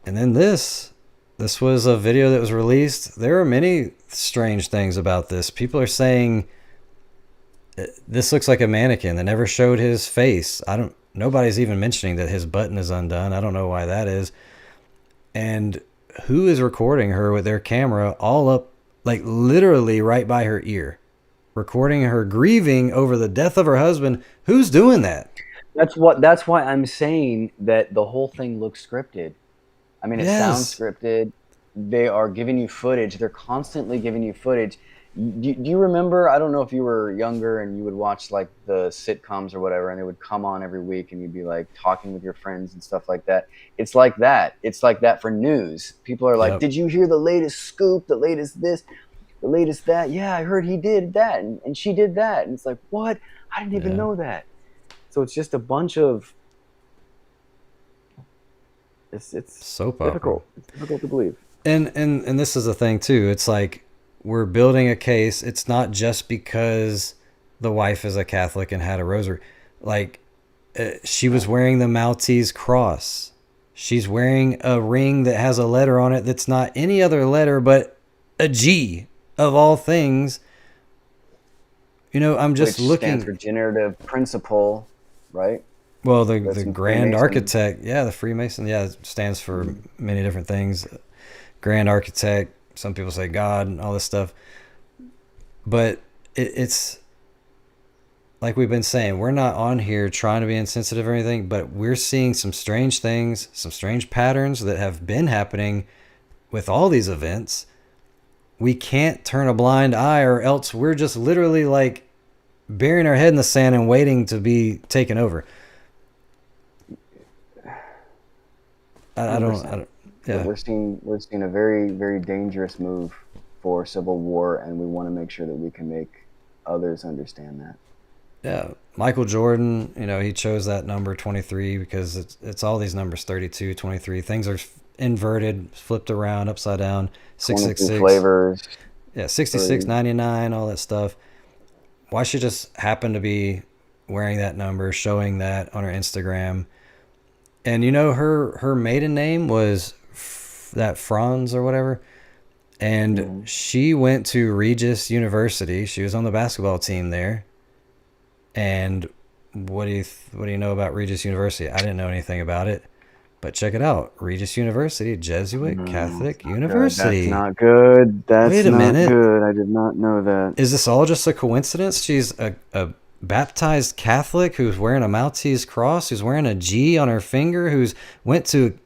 then this was a video that was released. There are many strange things about this. People are saying this looks like a mannequin that never showed his face. Nobody's even mentioning that his button is undone. I don't know why that is. And who is recording her with their camera all up, like literally right by her ear, recording her grieving over the death of her husband? Who's doing that? That's why I'm saying that the whole thing looks scripted. I mean, it sounds scripted. They are giving you footage. They're constantly giving you footage. Do you remember? I don't know if you were younger and you would watch like the sitcoms or whatever, and they would come on every week, and you'd be like talking with your friends and stuff like that. It's like that. It's like that for news. People are like, "Did you hear the latest scoop? The latest this, the latest that? Yeah, I heard he did that, and she did that." And it's like, what? I didn't even know that. So it's just a bunch of. It's soap difficult. opera. It's difficult to believe. And this is the thing too. It's like, we're building a case. It's not just because the wife is a Catholic and had a rosary. Like, She was wearing the Maltese cross. She's wearing a ring that has a letter on it that's not any other letter but a G, of all things. You know, I'm just Which looking. stands for generative principle, right? Well, the That's in Grand Freemason. Architect, the Freemason, it stands for many different things. Grand Architect, some people say God and all this stuff. But it's like we've been saying, we're not on here trying to be insensitive or anything, but we're seeing some strange things, some strange patterns that have been happening with all these events. We can't turn a blind eye, or else we're just literally like burying our head in the sand and waiting to be taken over. I don't. Yeah. We're seeing a very, very dangerous move for civil war, and we want to make sure that we can make others understand that. Yeah, Michael Jordan, he chose that number 23 because it's all these numbers, 32, 23. Things are inverted, flipped around, upside down. 666 flavors. Yeah, 66, 99, all that stuff. Why she just happened to be wearing that number, showing that on her Instagram. And her maiden name was that Franz or whatever. And she went to Regis University. She was on the basketball team there. And what do you know about Regis University? I didn't know anything about it, but check it out. Regis University, Jesuit Catholic University. That's not good. Wait a minute. Good. I did not know that. Is this all just a coincidence? She's a baptized Catholic who's wearing a Maltese cross, who's wearing a G on her finger, who's went to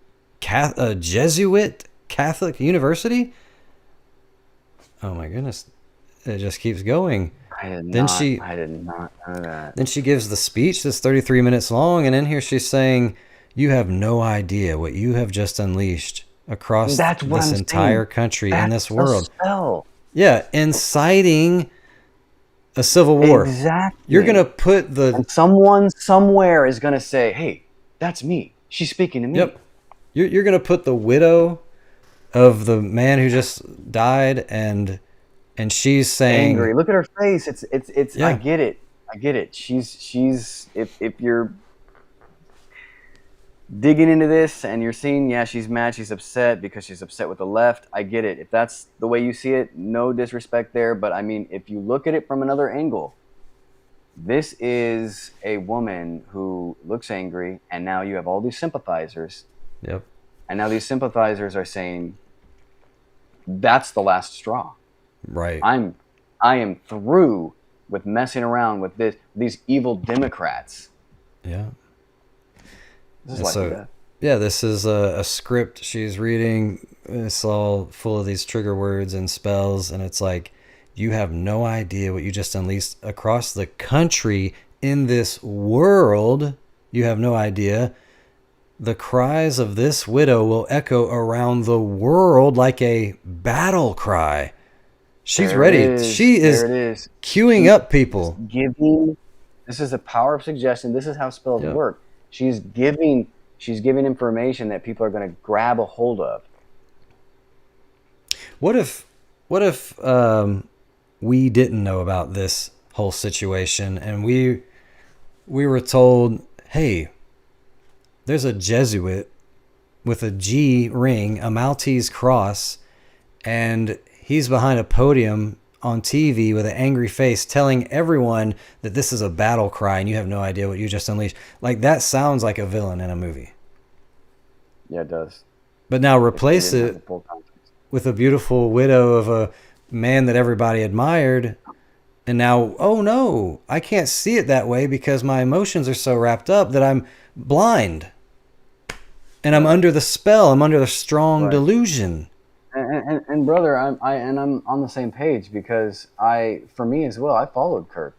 a Jesuit Catholic University. Oh my goodness. It just keeps going. I did not know that. Then she gives the speech that's 33 minutes long, and in here she's saying, you have no idea what you have just unleashed across this entire country and this world. Yeah, inciting a civil war. Exactly. You're going to put And someone somewhere is going to say, hey, that's me. She's speaking to me. Yep. You're going to put the widow of the man who just died and she's saying angry. Look at her face. It's yeah. I get it. She's if you're digging into this and you're seeing, she's mad, she's upset because she's upset with the left. I get it. If that's the way you see it, no disrespect there. But I mean, if you look at it from another angle, this is a woman who looks angry, and now you have all these sympathizers. Yep. And now these sympathizers are saying, that's the last straw. Right. I am through with messing around with these evil Democrats. Yeah. This is this is a script she's reading. It's all full of these trigger words and spells, and it's like, you have no idea what you just unleashed across the country in this world. You have no idea. The cries of this widow will echo around the world like a battle cry. She's ready. She is queuing up people. This is the power of suggestion. This is how spells work. She's giving information that people are going to grab a hold of. What if we didn't know about this whole situation and we were told, hey, there's a Jesuit with a G ring, a Maltese cross, and he's behind a podium on TV with an angry face telling everyone that this is a battle cry and you have no idea what you just unleashed. Like, that sounds like a villain in a movie. Yeah, it does. But now replace it with a beautiful widow of a man that everybody admired. And now, oh no, I can't see it that way because my emotions are so wrapped up that I'm blind. And I'm under the spell. I'm under the strong delusion. And brother, I'm on the same page because for me as well, I followed Kirk.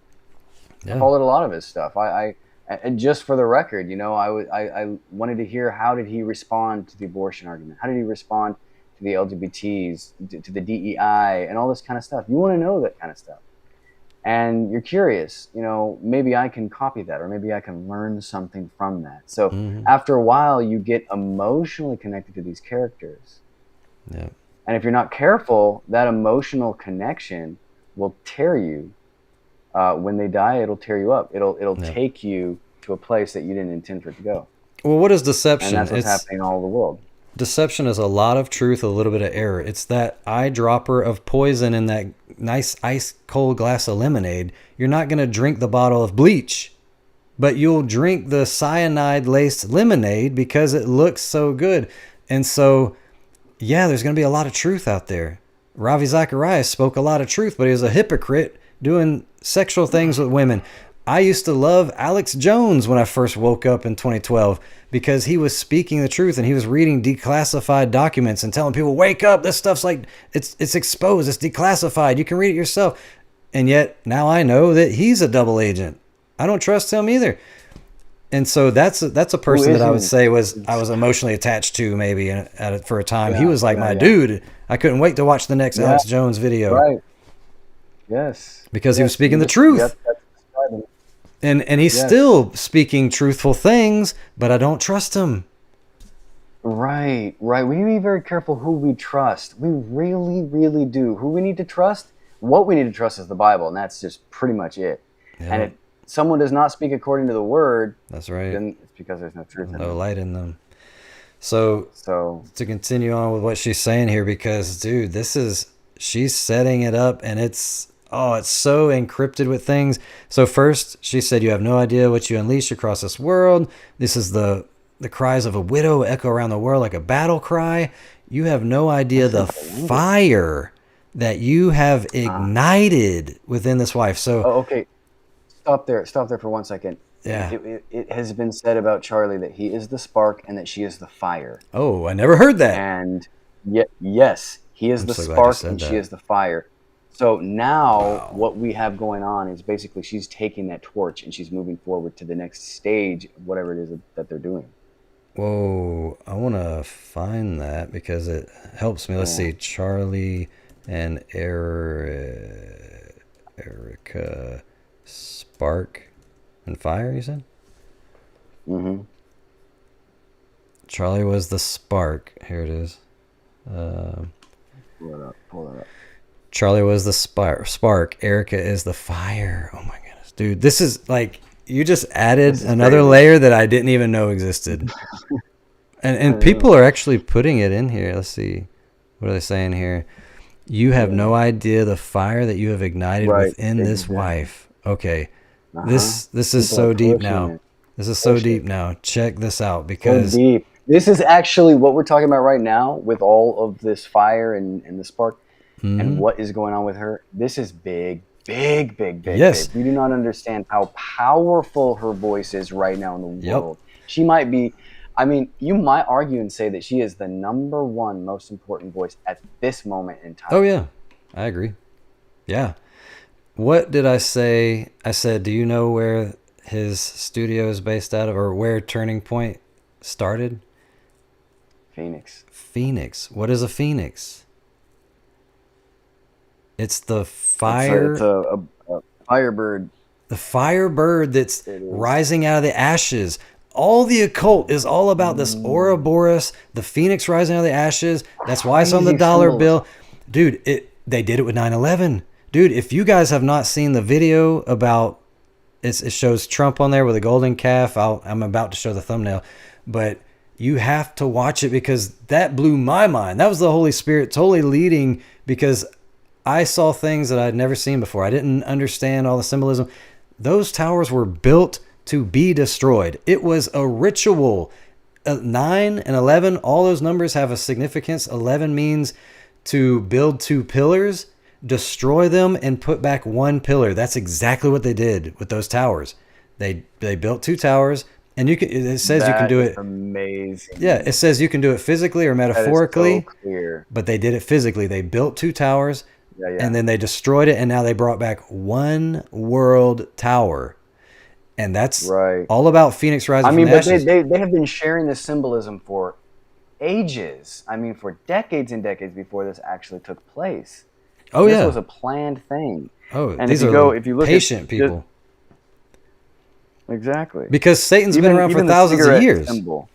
Yeah. I followed a lot of his stuff. And just for the record, I wanted to hear, how did he respond to the abortion argument? How did he respond to the LGBTs, to the DEI, and all this kind of stuff? You want to know that kind of stuff. And you're curious, maybe I can copy that, or maybe I can learn something from that. So after a while, you get emotionally connected to these characters. Yeah. And if you're not careful, that emotional connection will tear you. When they die, it'll tear you up. It'll take you to a place that you didn't intend for it to go. Well, what is deception? And that's what's happening all over the world. Deception is a lot of truth, a little bit of error. It's that eyedropper of poison in that nice ice cold glass of lemonade. You're not going to drink the bottle of bleach, but you'll drink the cyanide laced lemonade because it looks so good. And so, yeah, there's going to be a lot of truth out there. Ravi Zacharias spoke a lot of truth, but he was a hypocrite doing sexual things with women. I used to love Alex Jones when I first woke up in 2012 because he was speaking the truth and he was reading declassified documents and telling people, wake up, this stuff's like, it's exposed, it's declassified, you can read it yourself. And yet now I know that he's a double agent. I don't trust him either. And so that's a person that I would say I was emotionally attached to maybe for a time. He was like my dude. I couldn't wait to watch the next Alex Jones video. Right. Yes. Because he was speaking the truth. And he's still speaking truthful things, but I don't trust him. Right. We need to be very careful who we trust. We really, really do. Who we need to trust, what we need to trust is the Bible, and that's just pretty much it. Yeah. And if someone does not speak according to the word, that's right, then it's because there's no truth in them. No light in them. So to continue on with what she's saying here, because dude, she's setting it up, and it's so encrypted with things. So first she said, you have no idea what you unleash across this world. This is the cries of a widow echo around the world like a battle cry. You have no idea the fire that you have ignited within this wife. So okay. Stop there for 1 second. Yeah. It has been said about Charlie that he is the spark and that she is the fire. Oh, I never heard that. And yes, he is the spark and she is the fire. So now what we have going on is basically she's taking that torch and she's moving forward to the next stage of whatever it is that they're doing. Whoa, I want to find that because it helps me. Let's see. Charlie and Erica spark and fire, you said? Mm-hmm. Charlie was the spark. Here it is. Pull it up. Charlie was the spark. Erica is the fire. Oh my goodness, dude! This is like you just added another layer that I didn't even know existed. and people are actually putting it in here. Let's see, what are they saying here? You have no idea the fire that you have ignited within this wife. Okay, this is so deep now. This is so deep now. Check this out because deep. This is actually what we're talking about right now with all of this fire and the spark. And what is going on with her? This is big. Yes. Big. You do not understand how powerful her voice is right now in the world. She might be, you might argue and say that she is the #1 most important voice at this moment in time. Oh, yeah. I agree. Yeah. What did I say? I said, do you know where his studio is based out of or where Turning Point started? Phoenix. What is a phoenix? It's the fire. It's a firebird. The firebird that's rising out of the ashes. All the occult is all about this Ouroboros, the phoenix rising out of the ashes. That's why it's on the dollar bill. Dude, they did it with 9/11. Dude, if you guys have not seen the video about it shows Trump on there with a golden calf. I'm about to show the thumbnail, but you have to watch it because that blew my mind. That was the Holy Spirit totally leading because I saw things that I'd never seen before. I didn't understand all the symbolism. Those towers were built to be destroyed. It was a ritual. 9 and 11, all those numbers have a significance. 11 means to build 2 pillars, destroy them, and put back 1 pillar. That's exactly what they did with those towers. They built 2 towers, and it says you can do it. Amazing. Yeah, it says you can do it physically or metaphorically. That is so clear. But they did it physically. They built 2 towers. And then they destroyed it, and now they brought back 1 world tower. And that's all about Phoenix rising from the ashes. They have been sharing this symbolism for ages. For decades and decades before this actually took place. Oh, this was a planned thing. Oh, and these if you look patient people. Exactly. Because Satan's been around for thousands of years. Symbol.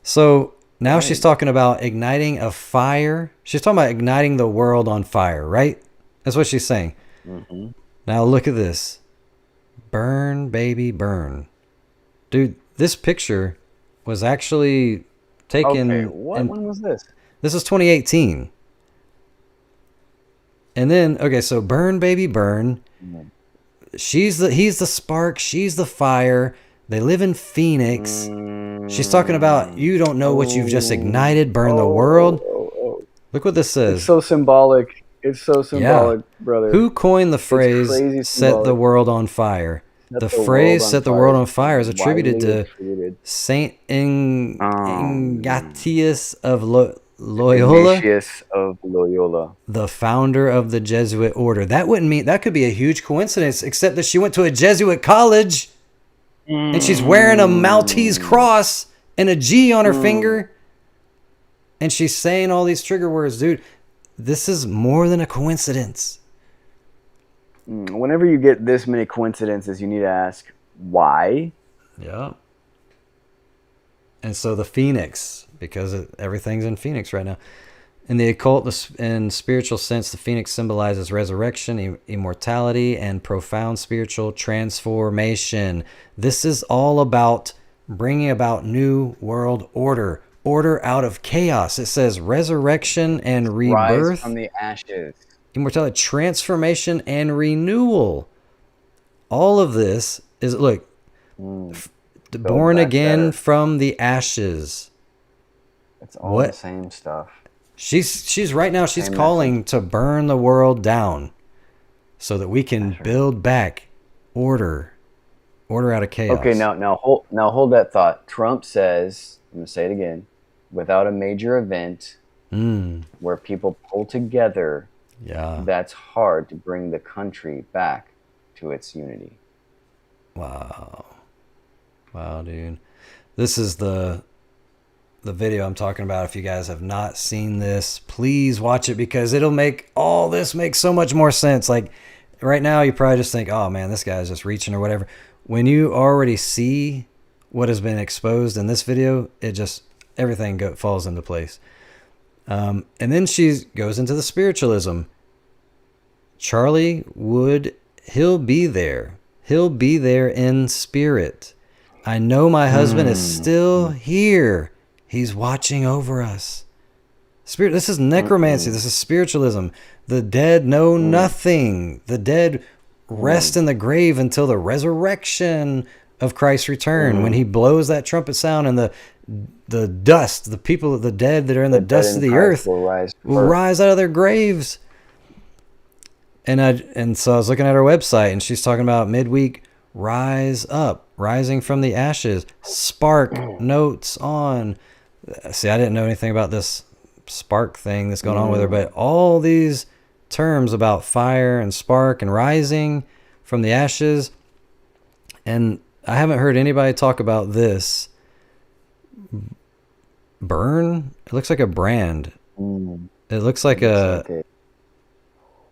So now she's talking about igniting a fire. She's talking about igniting the world on fire, right? That's what she's saying. Now look at this. Burn, baby, burn. Dude, this picture was actually taken. Okay, when was this? This is 2018. And then, okay, so burn, baby, burn. He's the spark. She's the fire. They live in Phoenix. She's talking about, you don't know what you've just ignited. Burn the world. Look what this says. It's so symbolic. It's so symbolic, brother. Who coined the phrase "set the world on fire"? The phrase "set the world on fire" is attributed to Saint Ignatius of Loyola, Ignatius of Loyola, the founder of the Jesuit order. That could be a huge coincidence, except that she went to a Jesuit college and she's wearing a Maltese cross and a G on her finger, and she's saying all these trigger words. Dude, this is more than a coincidence. Whenever you get this many coincidences, you need to ask why. Yeah. And so the Phoenix, because everything's in Phoenix right now. In the occult and spiritual sense, the Phoenix symbolizes resurrection, immortality, and profound spiritual transformation. This is all about bringing about new world order. Order out of chaos. It says resurrection and rebirth. Rise from the ashes. Immortality, transformation, and renewal. All of this is, look, born again from the ashes. It's all the same stuff. She's right now, she's calling to burn the world down so that we can build back order out of chaos. Okay, now hold that thought. Trump says, I'm going to say it again, without a major event where people pull together, that's hard to bring the country back to its unity. Wow, dude. This is the video I'm talking about. If you guys have not seen this, please watch it, because it'll make all this make so much more sense. Like right now, you probably just think, oh man, this guy's just reaching or whatever. When you already see what has been exposed in this video, it just, everything falls into place. And then she goes into the spiritualism. Charlie he'll be there. He'll be there in spirit. I know my husband is still here. He's watching over us. Spirit. This is necromancy. This is spiritualism. The dead know nothing. The dead rest in the grave until the resurrection of Christ's return, when he blows that trumpet sound, and the dust, the people, the dead that are in the dust of the earth will rise out of their graves. And so I was looking at her website, and she's talking about midweek rise up, rising from the ashes, spark notes on. See, I didn't know anything about this spark thing that's going on with her, but all these terms about fire and spark and rising from the ashes. And I haven't heard anybody talk about this. Burn? It looks like a brand. It looks like a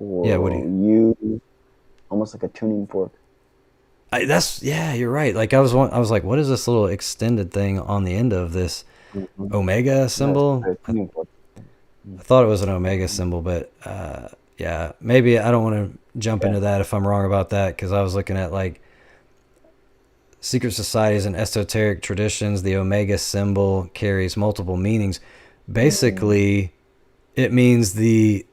yeah, what do you almost like a tuning fork. You're right. Like I was like, what is this little extended thing on the end of this omega symbol? I thought it was an omega symbol, but yeah, maybe I don't want to jump into that if I'm wrong about that, because I was looking at like secret societies and esoteric traditions. The omega symbol carries multiple meanings. Basically, it means the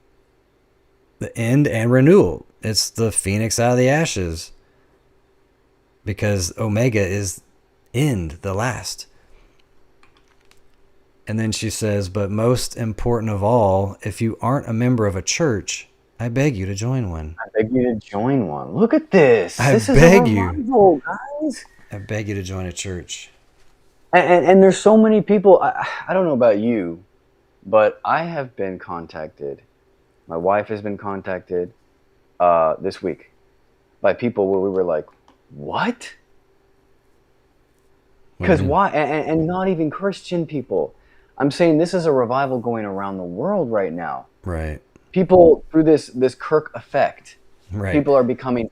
end and renewal. It's the phoenix out of the ashes, because omega is end, the last. And then she says, but most important of all, if you aren't a member of a church, I beg you to join one. I beg you to join one. Look at this. This is a revival, guys. I beg you to join a church. And there's so many people. I don't know about you, but I have been contacted. My wife has been contacted this week by people where we were like, what? Because why? And not even Christian people. I'm saying this is a revival going around the world right now. Right. People, through this Kirk effect, right, people are becoming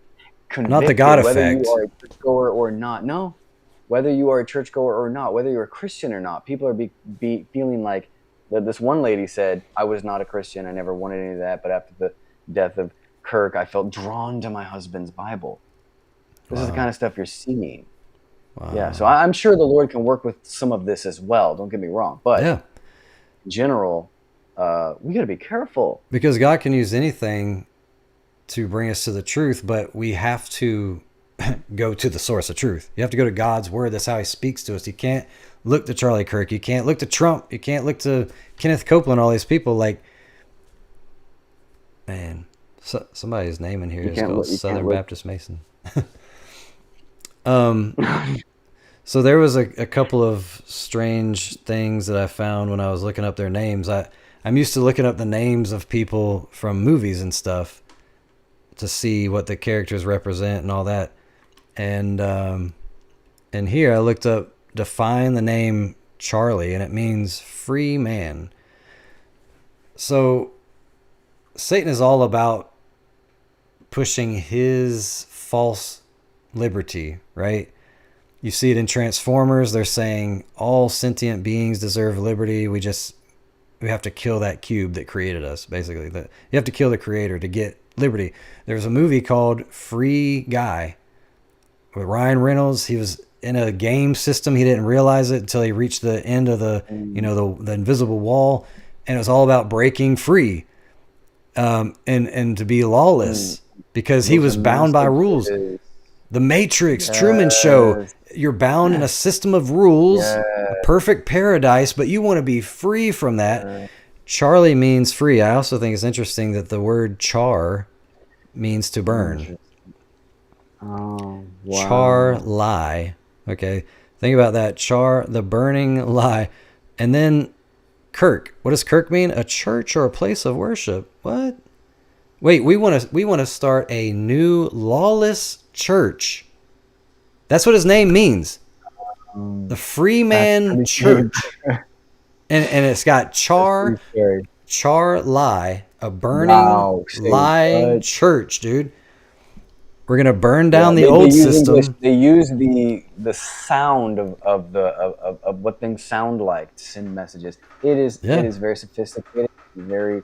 convicted. Not the God whether effect. You are a churchgoer or not. No. Whether you are a churchgoer or not, whether you're a Christian or not, people are feeling like, this one lady said, I was not a Christian. I never wanted any of that. But after the death of Kirk, I felt drawn to my husband's Bible. This is the kind of stuff you're seeing. Wow. Yeah, so I'm sure the Lord can work with some of this as well. Don't get me wrong, but Yeah. in general, we got to be careful. Because God can use anything to bring us to the truth, but we have to go to the source of truth. You have to go to God's word. That's how he speaks to us. You can't look to Charlie Kirk. You can't look to Trump. You can't look to Kenneth Copeland, all these people. Like, man, somebody's name in here is called Southern Baptist Mason. So there was a couple of strange things that I found when I was looking up their names. I'm used to looking up the names of people from movies and stuff to see what the characters represent and all that. And here I looked up, define the name Charlie, and it means free man. So Satan is all about pushing his false liberty, right? You see it in Transformers. They're saying all sentient beings deserve liberty. We have to kill that cube that created us, basically. You have to kill the creator to get liberty. There's a movie called Free Guy with Ryan Reynolds. He was in a game system. He didn't realize it until he reached the end of the invisible wall, and it was all about breaking free, and to be lawless because he was bound by rules. The Matrix, Truman Show. You're bound in a system of rules, a perfect paradise, but you want to be free from that. Charlie means free. I also think it's interesting that the word char means to burn. Oh, wow. Char lie. Okay. Think about that. Char, the burning lie. And then Kirk. What does Kirk mean? A church or a place of worship. What? Wait, we want to start a new lawless church. That's what his name means. The Free Man Church. And it's got char lie, a burning lie church, dude. We're gonna burn down the old system. They use the sound of what things sound like to send messages. It is very sophisticated, very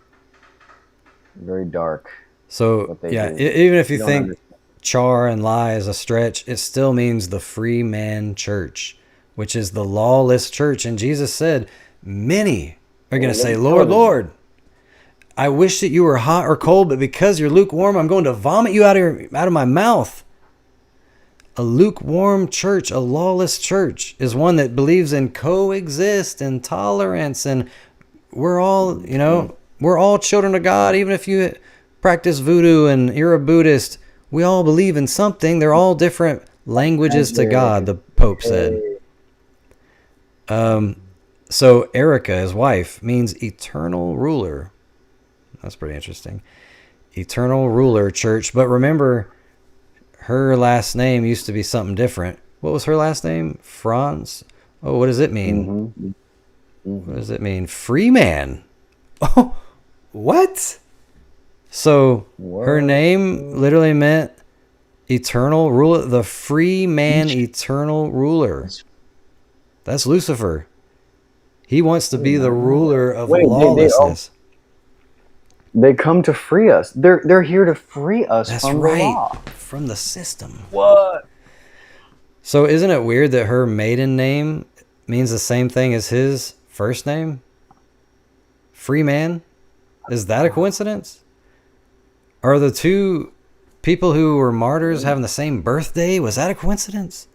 very dark. So even if you think char and lie is a stretch, it still means the Free Man Church, which is the lawless church. And Jesus said, many are going to say, Lord, Lord, I wish that you were hot or cold, but because you're lukewarm, I'm going to vomit you out of my mouth. A lukewarm church, a lawless church, is one that believes in coexist and tolerance, and we're all children of God. Even if you practice voodoo and you're a Buddhist, we all believe in something. They're all different languages to God, the Pope said. So Erica, his wife, means eternal ruler. That's pretty interesting. Eternal ruler church. But remember, her last name used to be something different. What was her last name? Franz? Oh, what does it mean? What does it mean? Free man. Oh, what? So her name literally meant eternal ruler, the free man, eternal ruler. That's Lucifer. He wants to be the ruler of lawlessness. They come to free us. They're here to free us from the law. From the system. What? So isn't it weird that her maiden name means the same thing as his first name? Free man? Is that a coincidence? Are the two people who were martyrs having the same birthday? Was that a coincidence?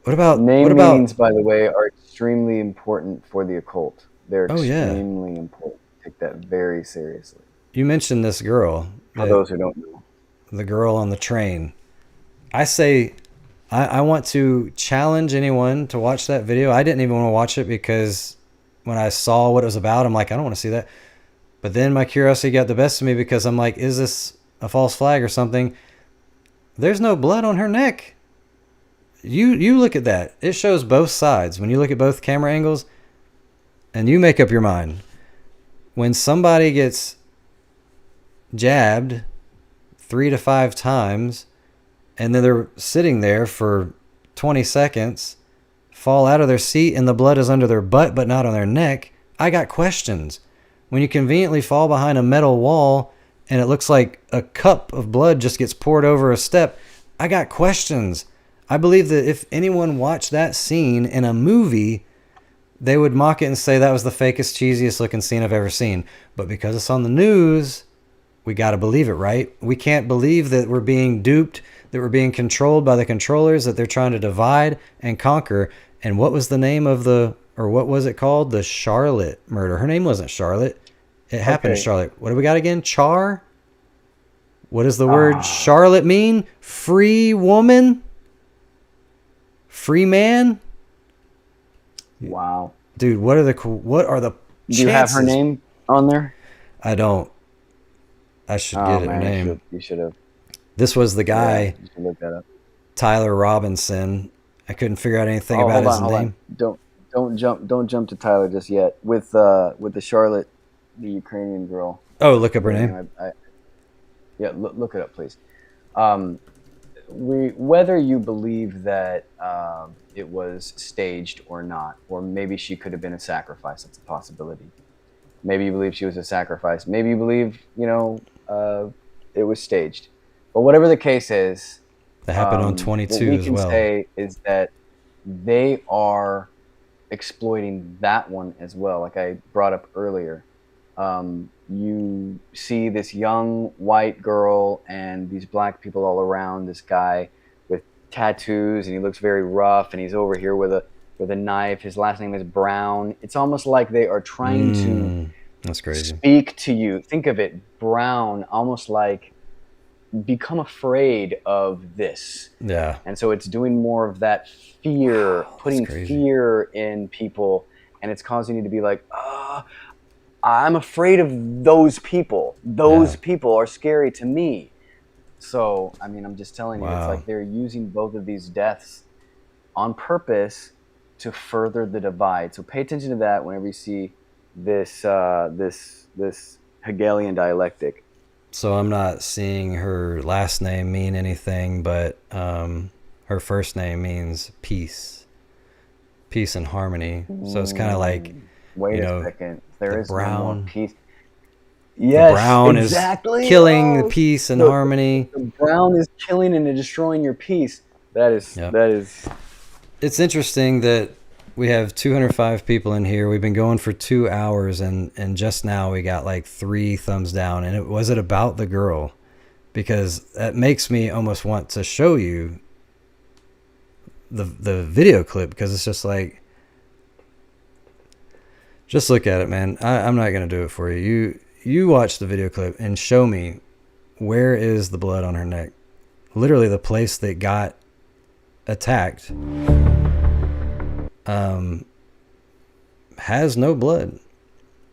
What about names, by the way, are extremely important for the occult. They're extremely important. Take that very seriously. You mentioned this girl. For those who don't know. The girl on the train. I say I want to challenge anyone to watch that video. I didn't even want to watch it because when I saw what it was about, I'm like, I don't want to see that. But then my curiosity got the best of me because I'm like, is this a false flag or something? There's no blood on her neck. You look at that. It shows both sides. When you look at both camera angles and you make up your mind. When somebody gets jabbed 3 to 5 times and then they're sitting there for 20 seconds, fall out of their seat and the blood is under their butt but not on their neck, I got questions. When you conveniently fall behind a metal wall and it looks like a cup of blood just gets poured over a step, I got questions. I believe that if anyone watched that scene in a movie, they would mock it and say that was the fakest, cheesiest looking scene I've ever seen. But because it's on the news, we got to believe it, right? We can't believe that we're being duped, that we're being controlled by the controllers, that they're trying to divide and conquer. And what was the name of what was it called? The Charlotte murder. Her name wasn't Charlotte. It happened to Charlotte. What do we got again? Char? What does the word Charlotte mean? Free woman? Free man? Wow. Dude, what are the chances? Do you have her name on there? I don't. I should get her name. You should have. This was the guy. Yeah, you should look that up. Tyler Robinson. I couldn't figure out anything about his name. Don't jump to Tyler just yet. With the Charlotte, the Ukrainian girl. Oh, look up her name. Yeah, look it up, please. Whether you believe that it was staged or not, or maybe she could have been a sacrifice. That's a possibility. Maybe you believe she was a sacrifice. Maybe you believe, it was staged. But whatever the case is, that happened on 22 as well. What we can say is that they are exploiting that one as well. Like I brought up earlier, you see this young white girl and these black people all around this guy with tattoos, and he looks very rough, and he's over here with a knife. His last name is Brown. It's almost like they are trying to that's crazy. Speak to you. Think of it, Brown, almost like become afraid of this. Yeah. And so it's doing more of that fear, putting fear in people, and it's causing you to be like, I'm afraid of those people. Those people are scary to me. So, I mean, I'm just telling you, it's like they're using both of these deaths on purpose to further the divide. So pay attention to that whenever you see this Hegelian dialectic. So I'm not seeing her last name mean anything, but her first name means peace and harmony. So it's kind of like, wait a second, there is no more peace. Yes, the brown exactly. Is killing the peace and harmony. The brown is killing and destroying your peace. That is. It's interesting that we have 205 people in here. We've been going for 2 hours, and just now we got like 3 thumbs down. And was it about the girl? Because that makes me almost want to show you the video clip, because it's just like, just look at it, man. I'm not gonna do it for you. You watch the video clip and show me where is the blood on her neck. Literally, the place that got attacked has no blood.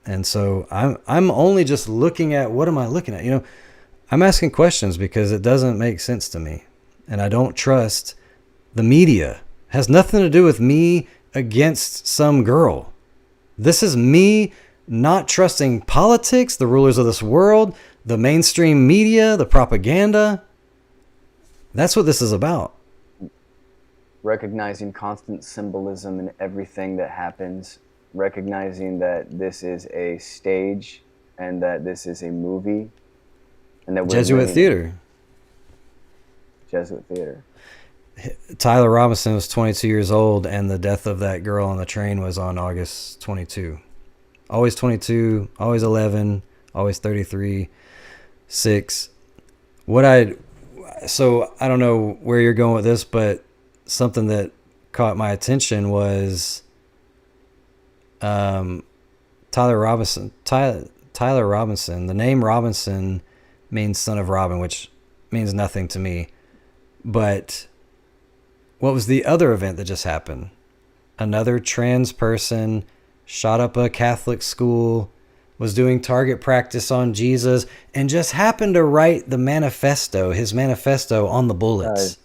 And so I'm only just looking at, what am I looking at? I'm asking questions because it doesn't make sense to me, and I don't trust the media. It has nothing to do with me against some girl. This is me not trusting politics, the rulers of this world, the mainstream media, the propaganda. That's what this is about. Recognizing constant symbolism in everything that happens, recognizing that this is a stage and that this is a movie, and that we're Jesuit theater. Jesuit theater. Tyler Robinson was 22 years old, and the death of that girl on the train was on August 22. Always 22, always 11, always 33, 6. So I don't know where you're going with this, but something that caught my attention was Tyler Robinson. Tyler Robinson. The name Robinson means son of Robin, which means nothing to me. But what was the other event that just happened? Another trans person shot up a Catholic school, was doing target practice on Jesus, and just happened to write his manifesto on the bullets.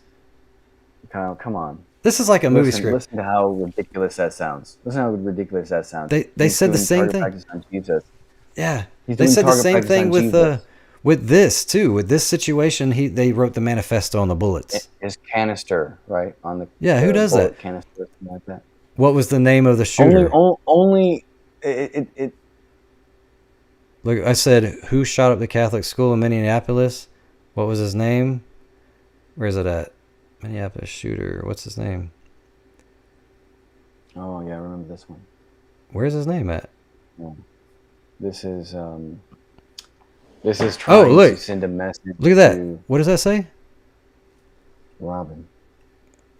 Kyle, come on. This is like a movie script. Listen to how ridiculous that sounds. They said the same thing. Practice on Jesus. Yeah. They said the same thing with this too. With this situation, they wrote the manifesto on the bullets. His canister, right? On the who does that? Canister, something like that. What was the name of the shooter? Only. Look, I said, who shot up the Catholic school in Minneapolis? What was his name? Where is it at? Minneapolis shooter. What's his name? Oh yeah, I remember this one. Where's his name at? Yeah. This is trying to send a message. Look at that. To What does that say? Robin.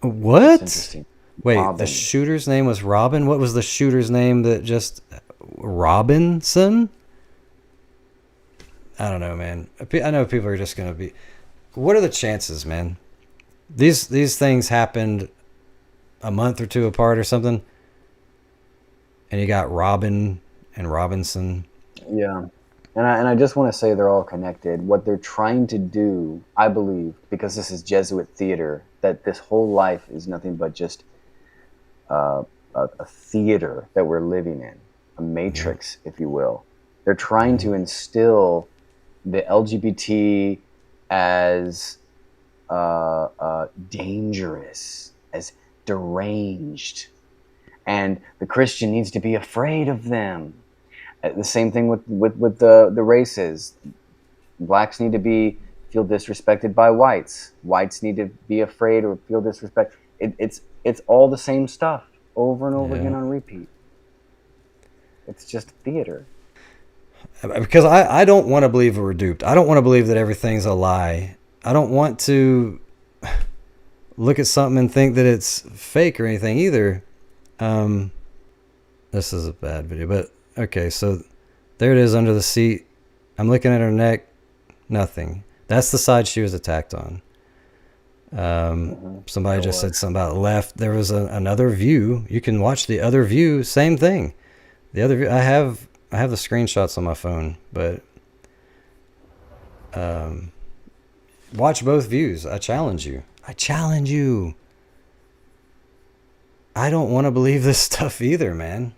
What? That's interesting. Wait, Robin. the shooter's name was Robin? What was the shooter's name that just... Robinson? I don't know, man. I know people are just going to be... What are the chances, man? These things happened a month or two apart or something. And you got Robin and Robinson. Yeah. And I just want to say they're all connected. What they're trying to do, I believe, because this is Jesuit theater, that this whole life is nothing but just a theater that we're living in, a matrix, if you will. They're trying to instill the LGBT as dangerous, as deranged, and the Christian needs to be afraid of them. The same thing with the races. Blacks need to feel disrespected by whites. Whites need to be afraid or feel disrespect. It's all the same stuff over and over again on repeat. It's just theater. Because I don't want to believe we're duped. I don't want to believe that everything's a lie. I don't want to look at something and think that it's fake or anything either. This is a bad video, but okay, so there it is under the seat. I'm looking at her neck. Nothing. That's the side she was attacked on. Somebody just said something about left. There was another view. You can watch the other view. Same thing. The other view. I have the screenshots on my phone, but watch both views. I challenge you. I challenge you. I don't want to believe this stuff either, man.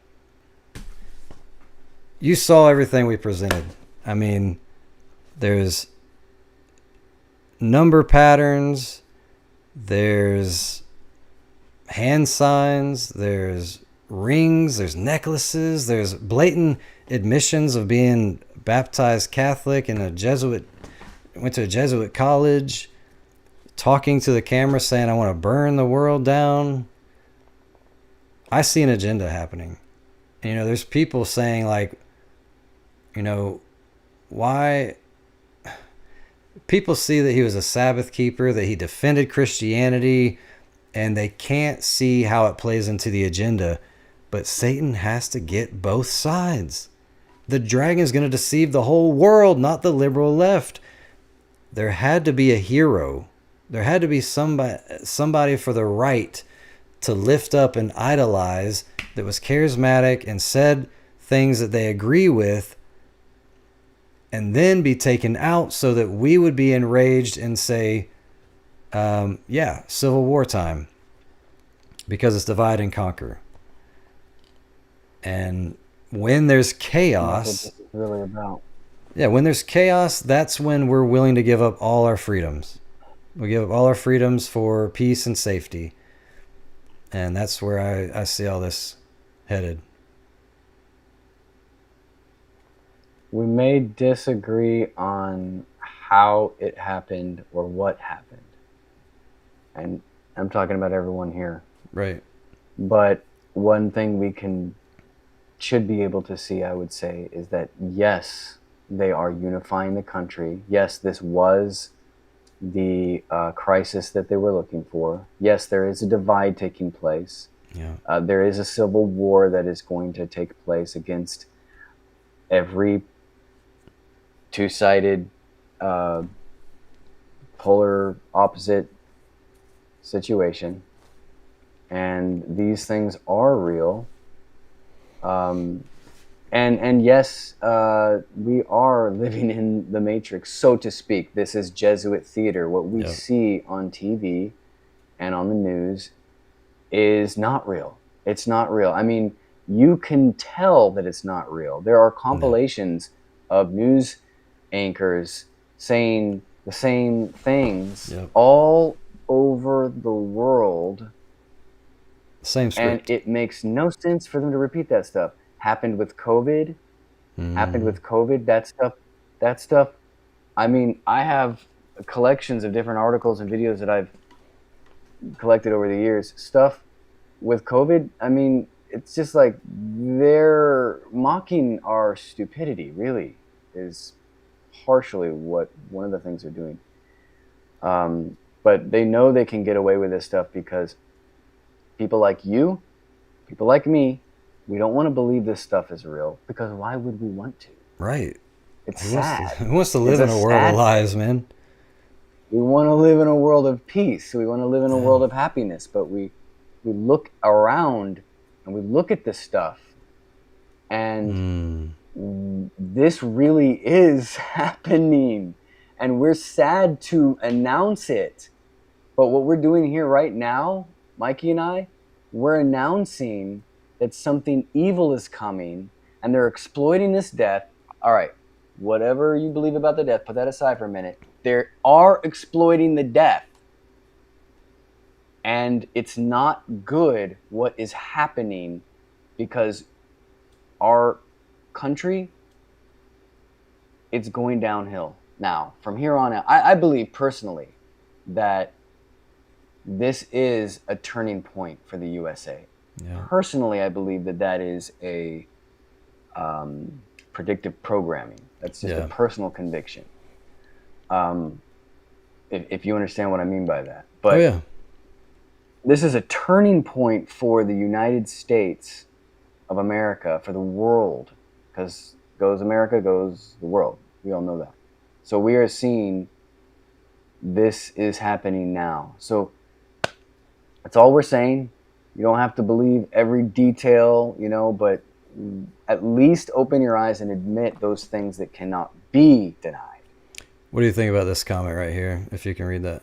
You saw everything we presented. I mean, there's number patterns, there's hand signs, there's rings, there's necklaces, there's blatant admissions of being baptized Catholic in went to a Jesuit college, talking to the camera saying, I want to burn the world down. I see an agenda happening. And, there's people saying like, why people see that he was a Sabbath keeper, that he defended Christianity, and they can't see how it plays into the agenda. But Satan has to get both sides. The dragon is going to deceive the whole world, not the liberal left. There had to be a hero. There had to be somebody for the right to lift up and idolize that was charismatic and said things that they agree with, and then be taken out so that we would be enraged and say, Civil War time, because it's divide and conquer. And when there's chaos, that's what it's really about. Yeah, when there's chaos, that's when we're willing to give up all our freedoms. We give up all our freedoms for peace and safety. And that's where I see all this headed. We may disagree on how it happened or what happened. And I'm talking about everyone here. Right. But one thing should be able to see, I would say, is that yes, they are unifying the country. Yes, this was the crisis that they were looking for. Yes, there is a divide taking place. Yeah. There is a civil war that is going to take place against every two-sided, polar opposite situation. And these things are real. And yes, we are living in the matrix, so to speak. This is Jesuit theater. What we see on TV and on the news is not real. It's not real. I mean, you can tell that it's not real. There are compilations of news anchors saying the same things all over the world. Same script. And it makes no sense for them to repeat that stuff. Happened with COVID. Happened with COVID. That stuff. I mean, I have collections of different articles and videos that I've collected over the years, stuff with COVID, I mean, it's just like they're mocking our stupidity, really, is partially what one of the things they're doing. But they know they can get away with this stuff because people like you, people like me, we don't want to believe this stuff is real, because why would we want to? Right. It's Who wants sad. who wants to live in a world of lies, man? We want to live in a world of peace. We want to live in a world of happiness. But we look around and we look at this stuff, and this really is happening. And we're sad to announce it. But what we're doing here right now, Mikey and I, we're announcing that something evil is coming, and they're exploiting this death. All right, whatever you believe about the death, put that aside for a minute. They are exploiting the death. And it's not good what is happening, because our country, it's going downhill. Now, from here on out, I believe personally that this is a turning point for the USA. Yeah. Personally, I believe that that is a predictive programming. That's just a personal conviction. If you understand what I mean by that. But this is a turning point for the United States of America, for the world, because goes America, goes the world. We all know that. So we are seeing this is happening now. So that's all we're saying. You don't have to believe every detail, you know, but at least open your eyes and admit those things that cannot be denied. What do you think about this comment right here, if you can read that?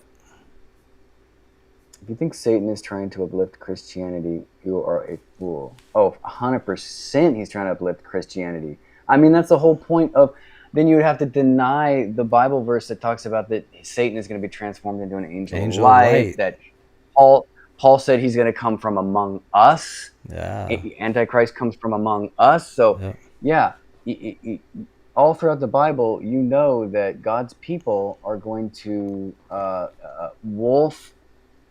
If you think Satan is trying to uplift Christianity, you are a fool. Oh, 100% he's trying to uplift Christianity. I mean, that's the whole point of... Then you would have to deny the Bible verse that talks about that Satan is going to be transformed into an angel of light. That Paul said he's going to come from among us. Yeah. Antichrist comes from among us. So, all throughout the Bible, you know that God's people are going to wolf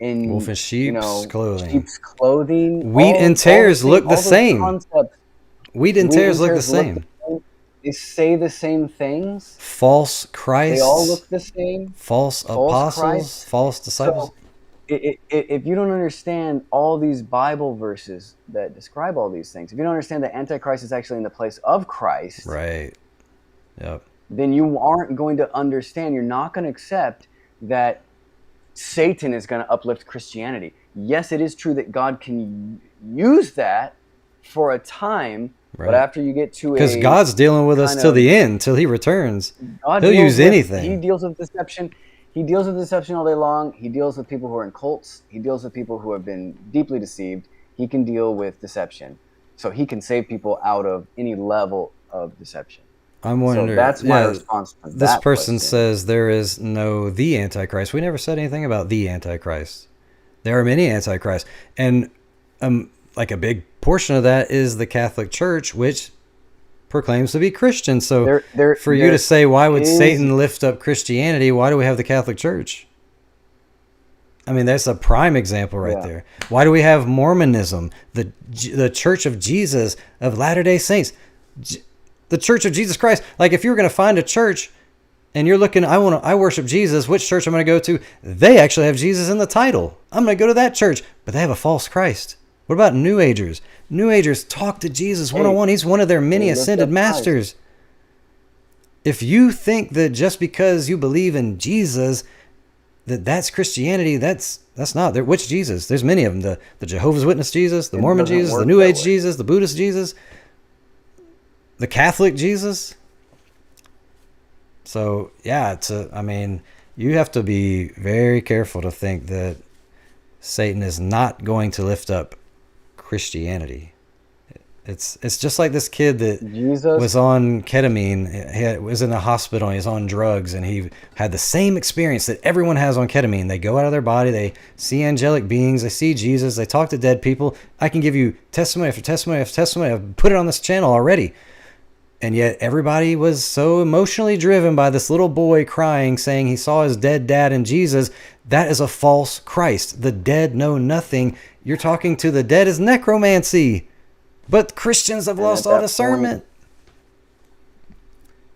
in sheep's clothing. Sheep's clothing. Wheat and tares look the same. Wheat and tares look the same. They say the same things. False Christ. They all look the same. False apostles. False disciples. So, if you don't understand all these Bible verses that describe all these things, if you don't understand that Antichrist is actually in the place of Christ, right? Yep. Then you aren't going to understand. You're not going to accept that Satan is going to uplift Christianity. Yes, it is true that God can use that for a time. Right. But after you get to because God's dealing with us till the end, till He returns. He'll use anything. He deals with deception. He deals with deception all day long. He deals with people who are in cults. He deals with people who have been deeply deceived. He can deal with deception. So he can save people out of any level of deception. I'm wondering. So that's my response to this that person question. says there is no the Antichrist. We never said anything about the Antichrist. There are many Antichrists. And like a big portion of that is the Catholic Church, which proclaims to be Christian. So for you to say, why would Satan lift up Christianity? Why do we have the Catholic Church? I mean, that's a prime example right there. Why do we have Mormonism, the Church of Jesus of Latter-day Saints, the Church of Jesus Christ? Like, if you were going to find a church and you're looking, I worship Jesus, which church I'm going to go to? They actually have Jesus in the title. I'm going to go to that church, but they have a false Christ. What about New Agers? New Agers talk to Jesus one-on-one. He's one of their many ascended masters. If you think that just because you believe in Jesus, that's Christianity, that's not. Which Jesus? There's many of them. The Jehovah's Witness Jesus, the Mormon Jesus, the New Age Jesus, the Buddhist Jesus, the Catholic Jesus. So, yeah, I mean, you have to be very careful to think that Satan is not going to lift up Christianity. It's just like this kid that was on ketamine. He was in a hospital. He was on drugs, and he had the same experience that everyone has on ketamine. They go out of their body. They see angelic beings. They see Jesus. They talk to dead people. I can give you testimony after testimony after testimony. I've put it on this channel already. And yet everybody was so emotionally driven by this little boy crying, saying he saw his dead dad in Jesus. That is a false Christ. The dead know nothing. You're talking to the dead is necromancy. But Christians have lost all discernment.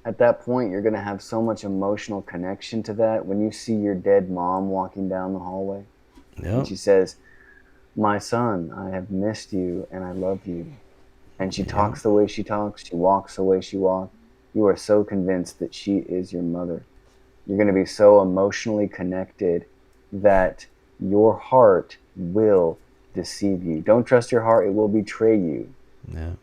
At that point, you're going to have so much emotional connection to that. When you see your dead mom walking down the hallway, and she says, "My son, I have missed you and I love you." And she talks the way she talks, she walks the way she walks. You are so convinced that she is your mother. You're going to be so emotionally connected that your heart will deceive you. Don't trust your heart, it will betray you. Yeah.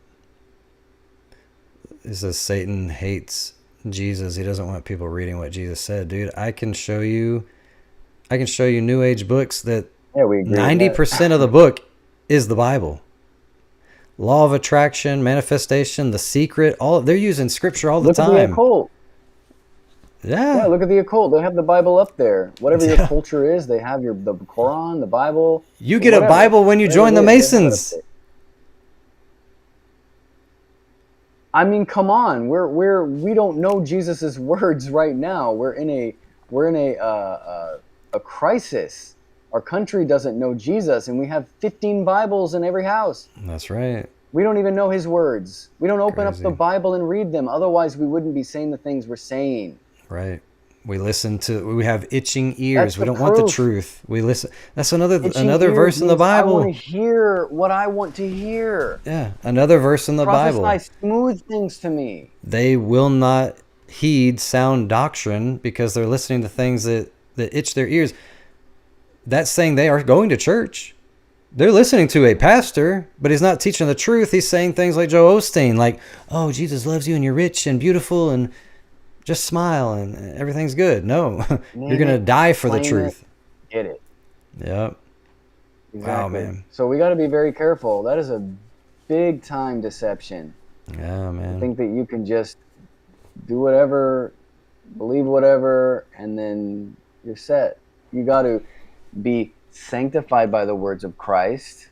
It says Satan hates Jesus. He doesn't want people reading what Jesus said. Dude, I can show you New Age books that 90% of the book is the Bible. Law of attraction, manifestation, the secret, they're using scripture all the time. Look at the occult. Yeah, look at the occult. They have the Bible up there. Whatever your culture is, they have the Quran, the Bible. You get a Bible when you join the Masons. I mean, come on. We don't know Jesus's words right now. We're in a crisis. Our country doesn't know Jesus, and we have 15 Bibles in every house. That's right. We don't even know his words. We don't open up the Bible and read them. Otherwise, we wouldn't be saying the things we're saying. Right. We have itching ears. We don't want the truth. We listen. That's another verse in the Bible. I want to hear what I want to hear. Yeah, another verse in the Bible. Prophesy smooth things to me. They will not heed sound doctrine because they're listening to things that itch their ears. That's saying they are going to church. They're listening to a pastor, but he's not teaching the truth. He's saying things like Joe Osteen, like, "Oh, Jesus loves you and you're rich and beautiful and just smile and everything's good." No, you're going to die for the truth. Get it. Yep. Exactly. Wow, man. So we got to be very careful. That is a big time deception. Yeah, man. I think that you can just do whatever, believe whatever, and then you're set. You got to be sanctified by the words of Christ.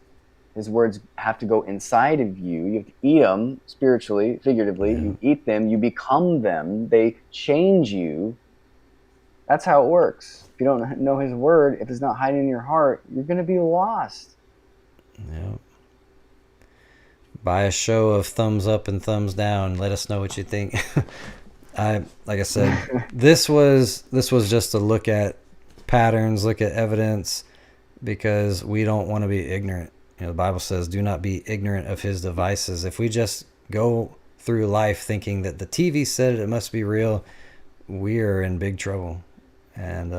His words have to go inside of you. You have to eat them spiritually, figuratively. Yeah. You eat them, you become them. They change you. That's how it works. If you don't know his word, if it's not hiding in your heart, you're going to be lost. Yeah. By a show of thumbs up and thumbs down, let us know what you think. Like I said, this was just a look at patterns, look at evidence, because we don't want to be ignorant. You know, the Bible says, "Do not be ignorant of his devices." If we just go through life thinking that the TV said it must be real, we are in big trouble. And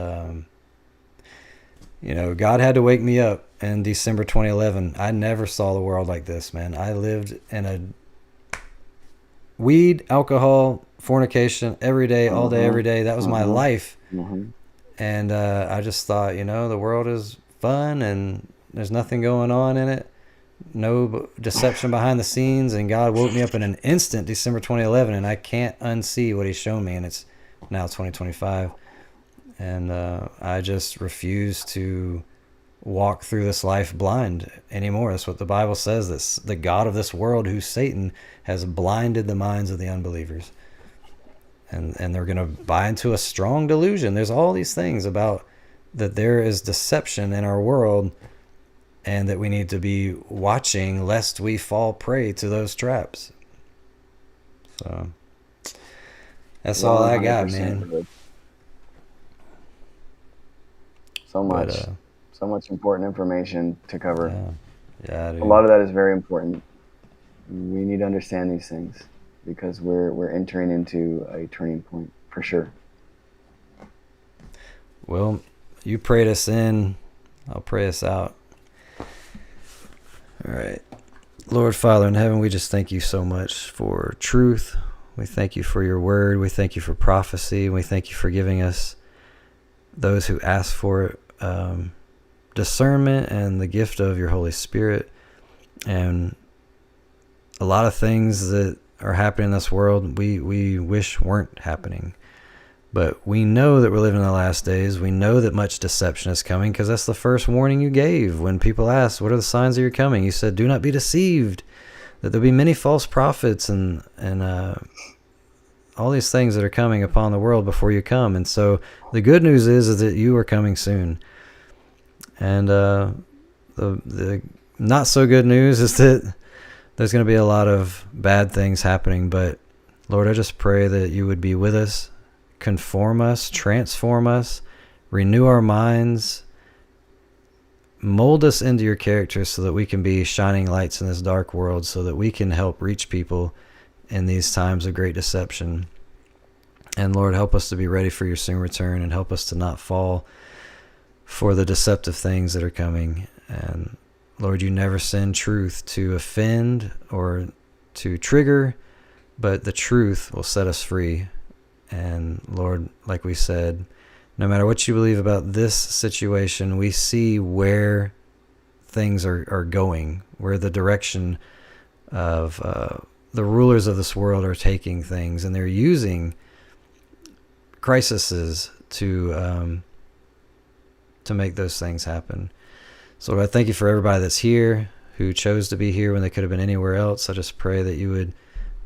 God had to wake me up in December 2011. I never saw the world like this, man. I lived in a weed, alcohol, fornication every day, all day, every day. That was my life. And I just thought, the world is fun and there's nothing going on in it. No deception behind the scenes. And God woke me up in an instant, December 2011, and I can't unsee what he's shown me. And it's now 2025. And I just refuse to walk through this life blind anymore. That's what the Bible says. The God of this world, who's Satan, has blinded the minds of the unbelievers. And they're going to buy into a strong delusion. There's all these things about that there is deception in our world, and that we need to be watching lest we fall prey to those traps. So that's all I got, man. So much important information to cover. Yeah, dude. A lot of that is very important. We need to understand these things because we're entering into a turning point for sure. Well, you prayed us in. I'll pray us out. All right. Lord Father in heaven, we just thank you so much for truth. We thank you for your word. We thank you for prophecy. We thank you for giving us, those who ask for it, discernment and the gift of your Holy Spirit. And a lot of things that are happening in this world we wish weren't happening. But we know that we're living in the last days. We know that much deception is coming because that's the first warning you gave when people asked, what are the signs of your coming? You said, do not be deceived. that there'll be many false prophets and all these things that are coming upon the world before you come. And so the good news is that you are coming soon. And the not so good news is that there's going to be a lot of bad things happening. But Lord, I just pray that you would be with us, conform us, transform us, renew our minds, mold us into your character so that we can be shining lights in this dark world, so that we can help reach people in these times of great deception. And Lord, help us to be ready for your soon return, and help us to not fall for the deceptive things that are coming. And Lord, you never send truth to offend or to trigger, but the truth will set us free. And Lord, like we said, no matter what you believe about this situation, we see where things are going, where the direction of the rulers of this world are taking things, and they're using crises to make those things happen. So Lord, I thank you for everybody that's here, who chose to be here when they could have been anywhere else. I just pray that you would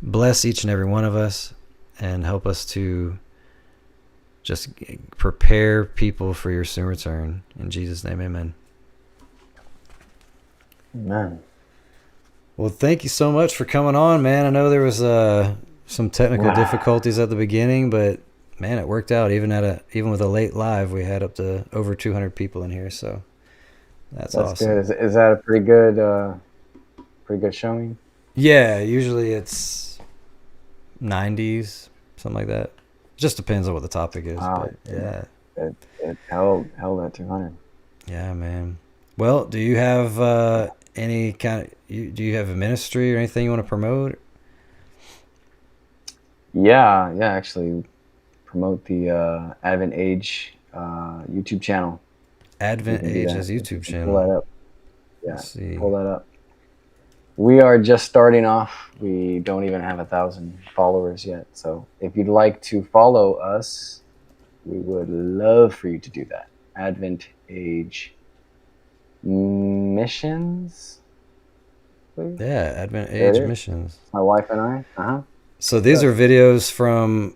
bless each and every one of us and help us to just prepare people for your soon return. In Jesus' name, amen. Amen. Well, thank you so much for coming on, man. I know there was some technical difficulties at the beginning, but man, it worked out. Even with a late live, we had up to over 200 people in here, so that's awesome. Good. Is that a pretty good showing? Yeah, usually it's 90s, something like that. Just depends on what the topic is. But yeah, it held at 200. Yeah, man. Well, do you have any kind of do you have a ministry or anything you want to promote? Yeah, actually promote the Advent Age YouTube channel. Advent Age has YouTube channel. Pull that up. Yeah, pull that up. We are just starting off. We don't even have 1,000 followers yet. So if you'd like to follow us, we would love for you to do that. Advent Age Missions. Please? Yeah, Advent Age Missions. My wife and I. So these are videos from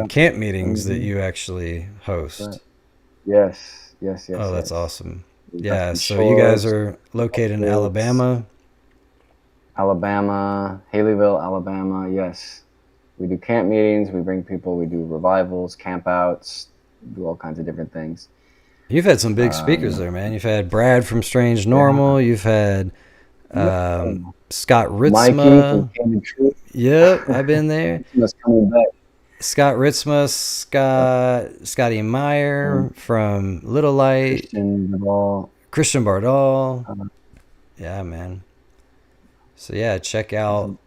camp meetings that you actually host. Right. Yes. Oh, that's awesome. Yeah, so you guys are located in Alabama. Haleyville, Alabama. Yes, we do camp meetings. We bring people. We do revivals, campouts, do all kinds of different things. You've had some big speakers there, man. You've had Brad from Strange Normal. You've had Scott Ritzma. Mikey from CandidTruthOrg. Yep, I've been there. Coming back. Scott Ritzma, Scotty Meyer from Little Light. Christian Bardall. Yeah, man. So yeah, check out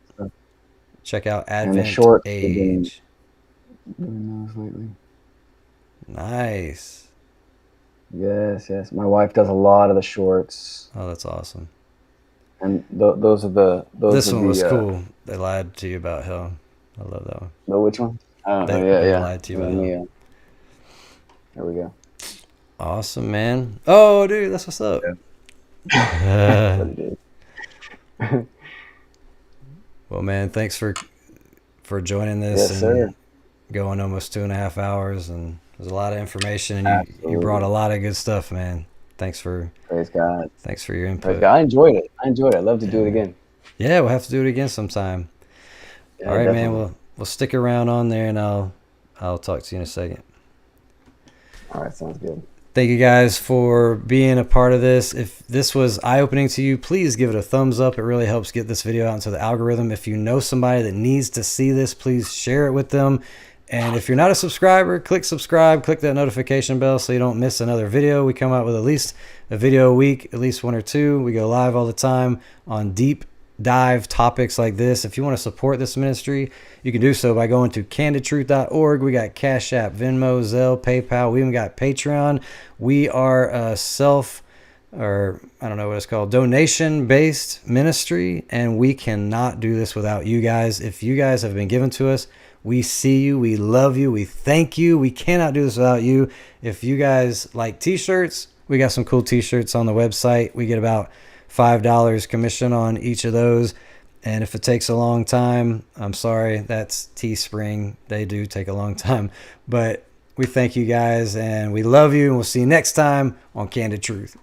Advent Age. Doing those lately. Nice. Yes. My wife does a lot of the shorts. Oh, that's awesome. And those are the. This one was cool. They lied to you about hell. I love that one. No, which one? They lied to you about hell. There we go. Awesome, man. Oh, dude, that's what's up. Yeah. Well, man, thanks for joining this and going almost 2.5 hours, and there's a lot of information, and you brought a lot of good stuff, man. Praise God. Thanks for your input. Praise God. I enjoyed it. I'd love to do it again. Yeah, we'll have to do it again sometime. Yeah, all right, definitely. man. We'll stick around on there, and I'll talk to you in a second. All right, sounds good. Thank you guys for being a part of this. If this was eye-opening to you, please give it a thumbs up. It really helps get this video out into the algorithm. If you know somebody that needs to see this, please share it with them. And if you're not a subscriber, click subscribe, click that notification bell so you don't miss another video. We come out with at least a video a week, at least 1 or 2. We go live all the time on deep dive topics like this. If you want to support this ministry, you can do so by going to CandidTruthOrg. We got Cashapp, Venmo, Zelle, PayPal. We even got Patreon. We are a donation-based ministry, and we cannot do this without you guys. If you guys have been given to us, we see you, we love you, we thank you. We cannot do this without you. If you guys like t-shirts, we got some cool t-shirts on the website. We get about $5 commission on each of those. And if it takes a long time, I'm sorry, that's Teespring. They do take a long time. But we thank you guys, and we love you, and we'll see you next time on Candid Truth.